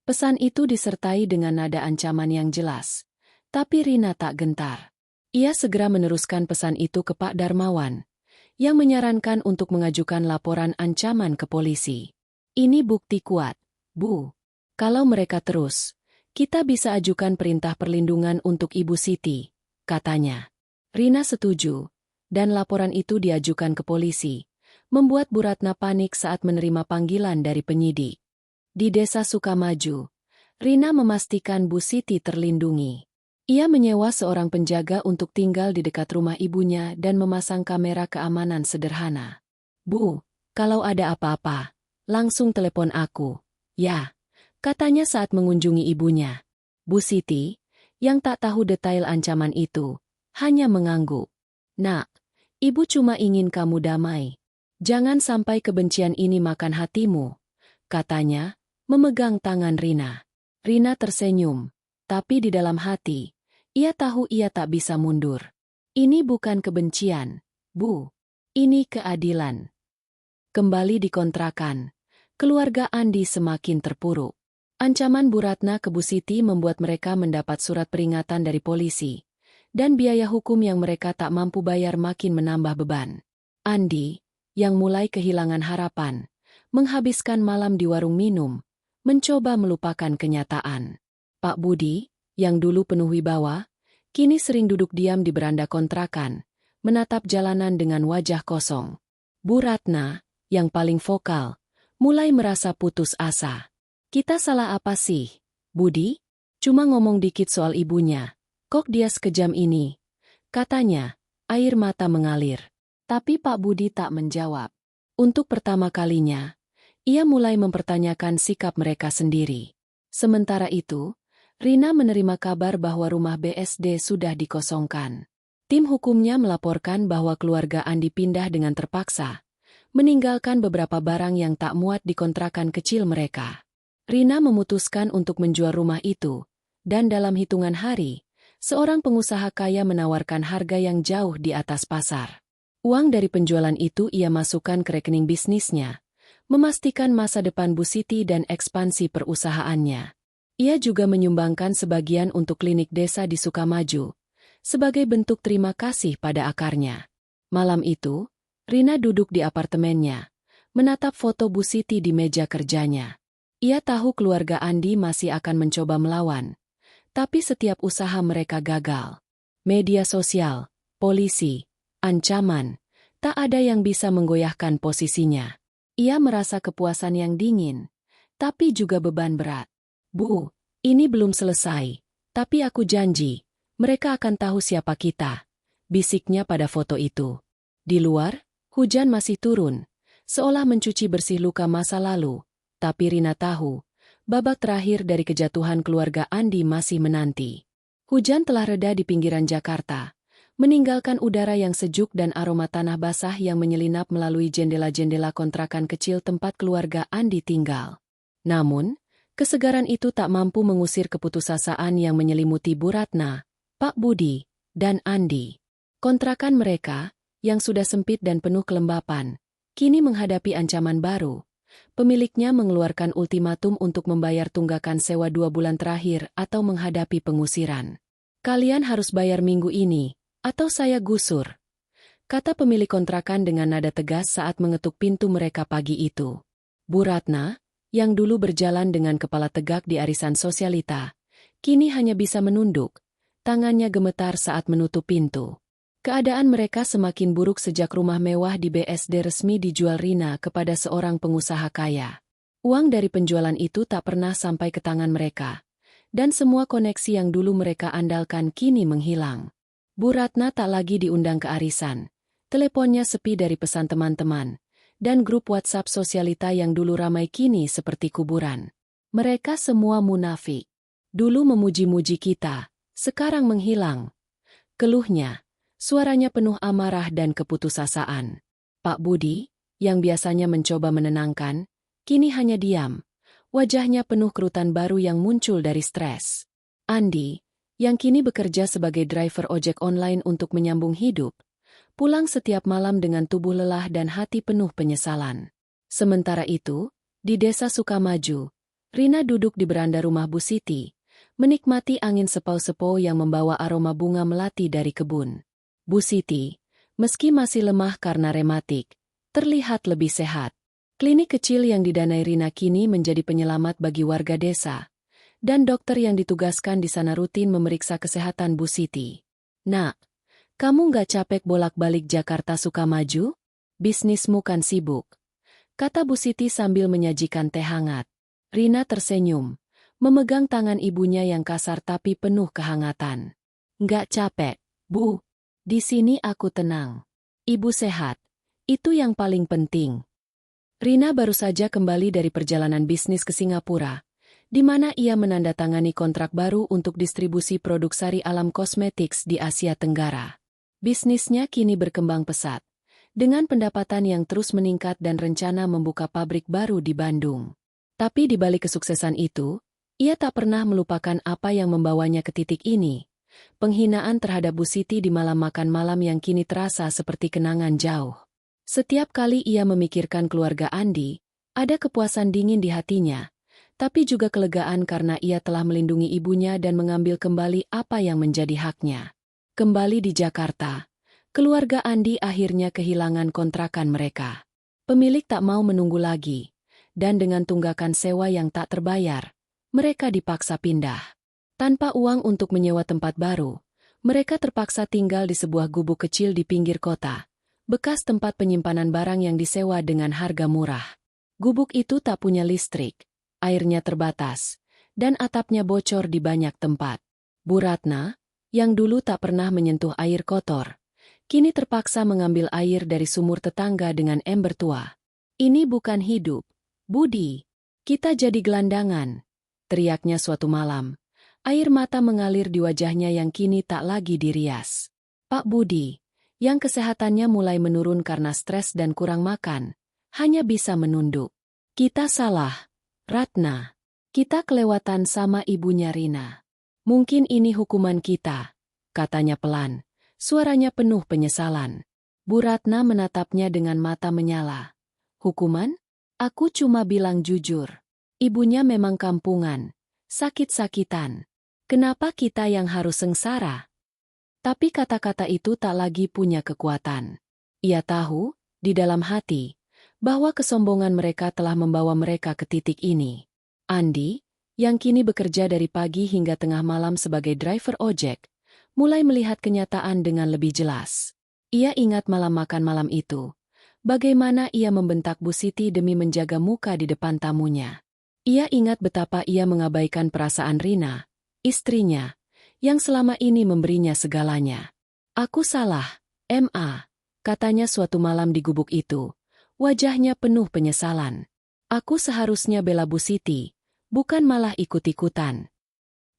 S1: Pesan itu disertai dengan nada ancaman yang jelas. Tapi Rina tak gentar. Ia segera meneruskan pesan itu ke Pak Darmawan, yang menyarankan untuk mengajukan laporan ancaman ke polisi. "Ini bukti kuat, Bu. Kalau mereka terus, kita bisa ajukan perintah perlindungan untuk Ibu Siti," katanya. Rina setuju, dan laporan itu diajukan ke polisi, membuat Bu Ratna panik saat menerima panggilan dari penyidik. Di Desa Sukamaju, Rina memastikan Bu Siti terlindungi. Ia menyewa seorang penjaga untuk tinggal di dekat rumah ibunya dan memasang kamera keamanan sederhana. "Bu, kalau ada apa-apa, langsung telepon aku. Ya, katanya saat mengunjungi ibunya. Bu Siti, yang tak tahu detail ancaman itu, hanya mengangguk. Nak, ibu cuma ingin kamu damai. Jangan sampai kebencian ini makan hatimu, katanya, memegang tangan Rina. Rina tersenyum, tapi di dalam hati, ia tahu ia tak bisa mundur. Ini bukan kebencian, Bu. Ini keadilan. Kembali dikontrakan. Keluarga Andi semakin terpuruk. Ancaman Bu Ratna ke Bu Siti membuat mereka mendapat surat peringatan dari polisi. Dan biaya hukum yang mereka tak mampu bayar makin menambah beban. Andi, yang mulai kehilangan harapan, menghabiskan malam di warung minum, mencoba melupakan kenyataan. Pak Budi, yang dulu penuh wibawa, kini sering duduk diam di beranda kontrakan, menatap jalanan dengan wajah kosong. Bu Ratna, yang paling vokal, mulai merasa putus asa. Kita salah apa sih, Budi? Cuma ngomong dikit soal ibunya. Kok dia sekejam ini? Katanya, air mata mengalir. Tapi Pak Budi tak menjawab. Untuk pertama kalinya, ia mulai mempertanyakan sikap mereka sendiri. Sementara itu, Rina menerima kabar bahwa rumah BSD sudah dikosongkan. Tim hukumnya melaporkan bahwa keluarga Andi pindah dengan terpaksa, meninggalkan beberapa barang yang tak muat di kontrakan kecil mereka. Rina memutuskan untuk menjual rumah itu, dan dalam hitungan hari, seorang pengusaha kaya menawarkan harga yang jauh di atas pasar. Uang dari penjualan itu ia masukkan ke rekening bisnisnya, memastikan masa depan Bu Siti dan ekspansi perusahaannya. Ia juga menyumbangkan sebagian untuk klinik desa di Sukamaju, sebagai bentuk terima kasih pada akarnya. Malam itu, Rina duduk di apartemennya, menatap foto Bu Siti di meja kerjanya. Ia tahu keluarga Andi masih akan mencoba melawan, tapi setiap usaha mereka gagal. Media sosial, polisi, ancaman, tak ada yang bisa menggoyahkan posisinya. Ia merasa kepuasan yang dingin, tapi juga beban berat. Bu, ini belum selesai, tapi aku janji, mereka akan tahu siapa kita, bisiknya pada foto itu. Di luar, hujan masih turun, seolah mencuci bersih luka masa lalu, tapi Rina tahu, babak terakhir dari kejatuhan keluarga Andi masih menanti. Hujan telah reda di pinggiran Jakarta, meninggalkan udara yang sejuk dan aroma tanah basah yang menyelinap melalui jendela-jendela kontrakan kecil tempat keluarga Andi tinggal. Namun, kesegaran itu tak mampu mengusir keputusasaan yang menyelimuti Bu Ratna, Pak Budi, dan Andi. Kontrakan mereka, yang sudah sempit dan penuh kelembapan, kini menghadapi ancaman baru. Pemiliknya mengeluarkan ultimatum untuk membayar tunggakan sewa 2 bulan terakhir atau menghadapi pengusiran. Kalian harus bayar minggu ini, atau saya gusur, kata pemilik kontrakan dengan nada tegas saat mengetuk pintu mereka pagi itu. Bu Ratna, yang dulu berjalan dengan kepala tegak di arisan sosialita, kini hanya bisa menunduk, tangannya gemetar saat menutup pintu. Keadaan mereka semakin buruk sejak rumah mewah di BSD resmi dijual Rina kepada seorang pengusaha kaya. Uang dari penjualan itu tak pernah sampai ke tangan mereka, dan semua koneksi yang dulu mereka andalkan kini menghilang. Bu Ratna tak lagi diundang ke arisan, teleponnya sepi dari pesan teman-teman, dan grup WhatsApp sosialita yang dulu ramai kini seperti kuburan. Mereka semua munafik. Dulu memuji-muji kita, sekarang menghilang. Keluhnya. Suaranya penuh amarah dan keputusasaan. Pak Budi, yang biasanya mencoba menenangkan, kini hanya diam. Wajahnya penuh kerutan baru yang muncul dari stres. Andi, yang kini bekerja sebagai driver ojek online untuk menyambung hidup, pulang setiap malam dengan tubuh lelah dan hati penuh penyesalan. Sementara itu, di desa Sukamaju, Rina duduk di beranda rumah Bu Siti, menikmati angin sepau-sepau yang membawa aroma bunga melati dari kebun. Bu Siti, meski masih lemah karena rematik, terlihat lebih sehat. Klinik kecil yang didanai Rina kini menjadi penyelamat bagi warga desa, dan dokter yang ditugaskan di sana rutin memeriksa kesehatan Bu Siti. Nak, kamu nggak capek bolak-balik Jakarta Sukamaju? Bisnismu kan sibuk, kata Bu Siti sambil menyajikan teh hangat. Rina tersenyum, memegang tangan ibunya yang kasar tapi penuh kehangatan. Nggak capek, Bu. Di sini aku tenang. Ibu sehat. Itu yang paling penting. Rina baru saja kembali dari perjalanan bisnis ke Singapura, di mana ia menandatangani kontrak baru untuk distribusi produk Sari Alam Cosmetics di Asia Tenggara. Bisnisnya kini berkembang pesat, dengan pendapatan yang terus meningkat dan rencana membuka pabrik baru di Bandung. Tapi di balik kesuksesan itu, ia tak pernah melupakan apa yang membawanya ke titik ini. Penghinaan terhadap Bu Siti di malam makan malam yang kini terasa seperti kenangan jauh. Setiap kali ia memikirkan keluarga Andi, ada kepuasan dingin di hatinya, tapi juga kelegaan karena ia telah melindungi ibunya dan mengambil kembali apa yang menjadi haknya. Kembali di Jakarta, keluarga Andi akhirnya kehilangan kontrakan mereka. Pemilik tak mau menunggu lagi, dan dengan tunggakan sewa yang tak terbayar, mereka dipaksa pindah. Tanpa uang untuk menyewa tempat baru, mereka terpaksa tinggal di sebuah gubuk kecil di pinggir kota, bekas tempat penyimpanan barang yang disewa dengan harga murah. Gubuk itu tak punya listrik, airnya terbatas, dan atapnya bocor di banyak tempat. Bu Ratna, yang dulu tak pernah menyentuh air kotor, kini terpaksa mengambil air dari sumur tetangga dengan ember tua. "Ini bukan hidup, Budi. Kita jadi gelandangan," teriaknya suatu malam. Air mata mengalir di wajahnya yang kini tak lagi dirias. Pak Budi, yang kesehatannya mulai menurun karena stres dan kurang makan, hanya bisa menunduk. "Kita salah, Ratna. Kita kelewatan sama ibunya Rina. Mungkin ini hukuman kita," katanya pelan. Suaranya penuh penyesalan. Bu Ratna menatapnya dengan mata menyala. "Hukuman? Aku cuma bilang jujur. Ibunya memang kampungan, sakit-sakitan. Kenapa kita yang harus sengsara?" Tapi kata-kata itu tak lagi punya kekuatan. Ia tahu, di dalam hati, bahwa kesombongan mereka telah membawa mereka ke titik ini. Andi, yang kini bekerja dari pagi hingga tengah malam sebagai driver ojek, mulai melihat kenyataan dengan lebih jelas. Ia ingat malam makan malam itu, bagaimana ia membentak Bu Siti demi menjaga muka di depan tamunya. Ia ingat betapa ia mengabaikan perasaan Rina, istrinya, yang selama ini memberinya segalanya. "Aku salah, Ma," katanya suatu malam di gubuk itu, wajahnya penuh penyesalan. "Aku seharusnya bela Bu Siti, bukan malah ikut-ikutan."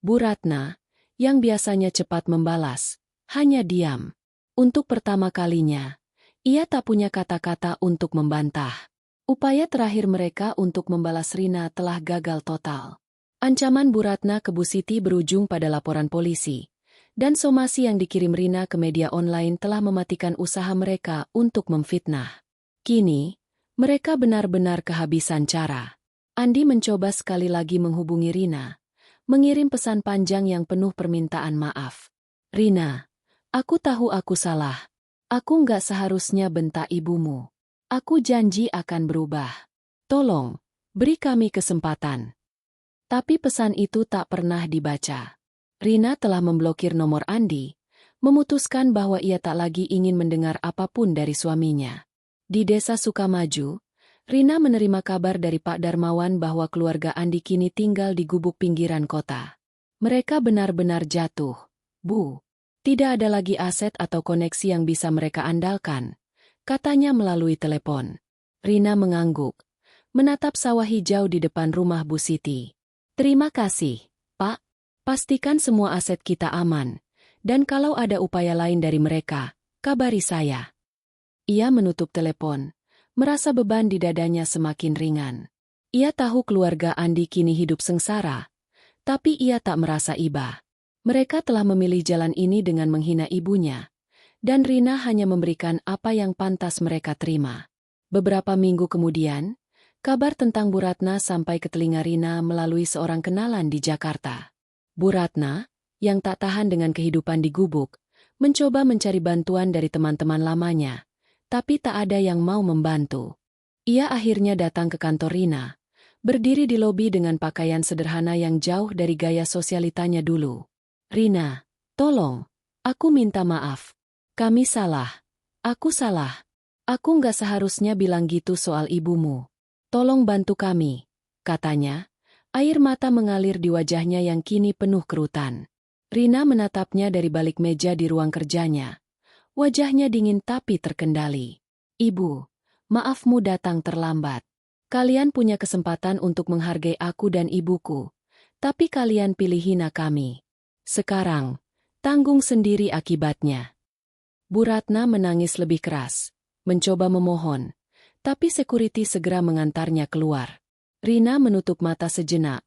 S1: Bu Ratna, yang biasanya cepat membalas, hanya diam. Untuk pertama kalinya, ia tak punya kata-kata untuk membantah. Upaya terakhir mereka untuk membalas Rina telah gagal total. Ancaman Bu Ratna ke Bu Siti berujung pada laporan polisi, dan somasi yang dikirim Rina ke media online telah mematikan usaha mereka untuk memfitnah. Kini, mereka benar-benar kehabisan cara. Andi mencoba sekali lagi menghubungi Rina, mengirim pesan panjang yang penuh permintaan maaf. "Rina, aku tahu aku salah. Aku nggak seharusnya bentak ibumu. Aku janji akan berubah. Tolong, beri kami kesempatan." Tapi pesan itu tak pernah dibaca. Rina telah memblokir nomor Andi, memutuskan bahwa ia tak lagi ingin mendengar apapun dari suaminya. Di desa Sukamaju, Rina menerima kabar dari Pak Darmawan bahwa keluarga Andi kini tinggal di gubuk pinggiran kota. Mereka benar-benar jatuh, Bu. Tidak ada lagi aset atau koneksi yang bisa mereka andalkan, katanya melalui telepon. Rina mengangguk, menatap sawah hijau di depan rumah Bu Siti. "Terima kasih, Pak. Pastikan semua aset kita aman, dan kalau ada upaya lain dari mereka, kabari saya." Ia menutup telepon, merasa beban di dadanya semakin ringan. Ia tahu keluarga Andi kini hidup sengsara, tapi ia tak merasa iba. Mereka telah memilih jalan ini dengan menghina ibunya, dan Rina hanya memberikan apa yang pantas mereka terima. Beberapa minggu kemudian, kabar tentang Bu Ratna sampai ke telinga Rina melalui seorang kenalan di Jakarta. Bu Ratna, yang tak tahan dengan kehidupan di gubuk, mencoba mencari bantuan dari teman-teman lamanya, tapi tak ada yang mau membantu. Ia akhirnya datang ke kantor Rina, berdiri di lobi dengan pakaian sederhana yang jauh dari gaya sosialitanya dulu. "Rina, tolong, aku minta maaf. Kami salah. Aku salah. Aku nggak seharusnya bilang gitu soal ibumu. Tolong bantu kami," katanya. Air mata mengalir di wajahnya yang kini penuh kerutan. Rina menatapnya dari balik meja di ruang kerjanya. Wajahnya dingin tapi terkendali. "Ibu, maafmu datang terlambat. Kalian punya kesempatan untuk menghargai aku dan ibuku, tapi kalian pilih hina kami. Sekarang, tanggung sendiri akibatnya. Bu Ratna menangis lebih keras, mencoba memohon, tapi security segera mengantarnya keluar. Rina menutup mata sejenak,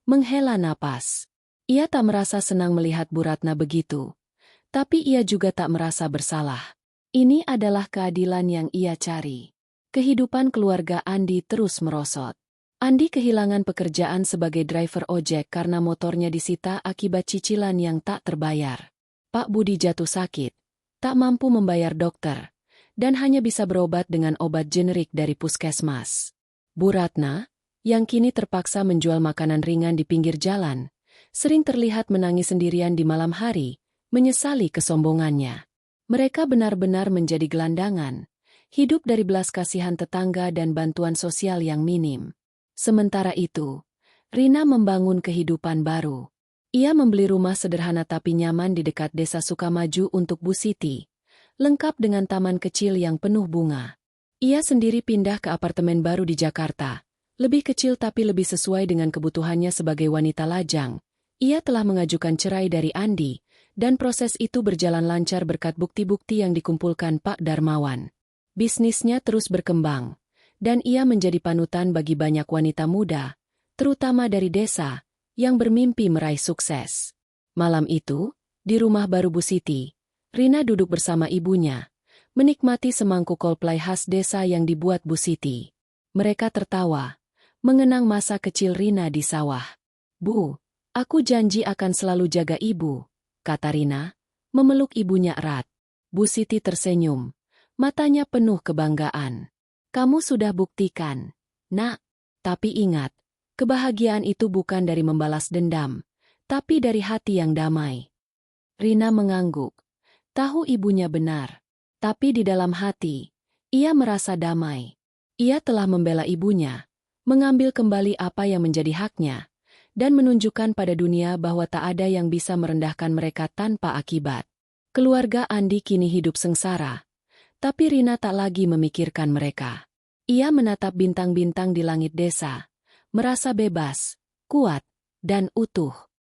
S1: menghela napas. Ia tak merasa senang melihat Bu Ratna begitu, tapi ia juga tak merasa bersalah. Ini adalah keadilan yang ia cari. Kehidupan keluarga Andi terus merosot. Andi kehilangan pekerjaan sebagai driver ojek karena motornya disita akibat cicilan yang tak terbayar. Pak Budi jatuh sakit, tak mampu membayar dokter, dan hanya bisa berobat dengan obat generik dari puskesmas. Bu Ratna, yang kini terpaksa menjual makanan ringan di pinggir jalan, sering terlihat menangis sendirian di malam hari, menyesali kesombongannya. Mereka benar-benar menjadi gelandangan, hidup dari belas kasihan tetangga dan bantuan sosial yang minim. Sementara itu, Rina membangun kehidupan baru. Ia membeli rumah sederhana tapi nyaman di dekat desa Sukamaju untuk Bu Siti, lengkap dengan taman kecil yang penuh bunga. Ia sendiri pindah ke apartemen baru di Jakarta, lebih kecil tapi lebih sesuai dengan kebutuhannya sebagai wanita lajang. Ia telah mengajukan cerai dari Andi, dan proses itu berjalan lancar berkat bukti-bukti yang dikumpulkan Pak Darmawan. Bisnisnya terus berkembang, dan ia menjadi panutan bagi banyak wanita muda, terutama dari desa, yang bermimpi meraih sukses. Malam itu, di rumah baru Bu Siti, Rina duduk bersama ibunya, menikmati semangkuk kolplay khas desa yang dibuat Bu Siti. Mereka tertawa, mengenang masa kecil Rina di sawah. "Bu, aku janji akan selalu jaga ibu," kata Rina, memeluk ibunya erat. Bu Siti tersenyum, matanya penuh kebanggaan. "Kamu sudah buktikan, Nak. Tapi ingat, kebahagiaan itu bukan dari membalas dendam, tapi dari hati yang damai." Rina mengangguk. Tahu ibunya benar, tapi di dalam hati, ia merasa damai. Ia telah membela ibunya, mengambil kembali apa yang menjadi haknya, dan menunjukkan pada dunia bahwa tak ada yang bisa merendahkan mereka tanpa akibat. Keluarga Andi kini hidup sengsara, tapi Rina tak lagi memikirkan mereka. Ia menatap bintang-bintang di langit desa, merasa bebas, kuat, dan utuh.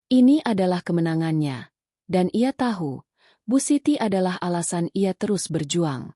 S1: Ini adalah kemenangannya, dan ia tahu, Bu Siti adalah alasan ia terus berjuang.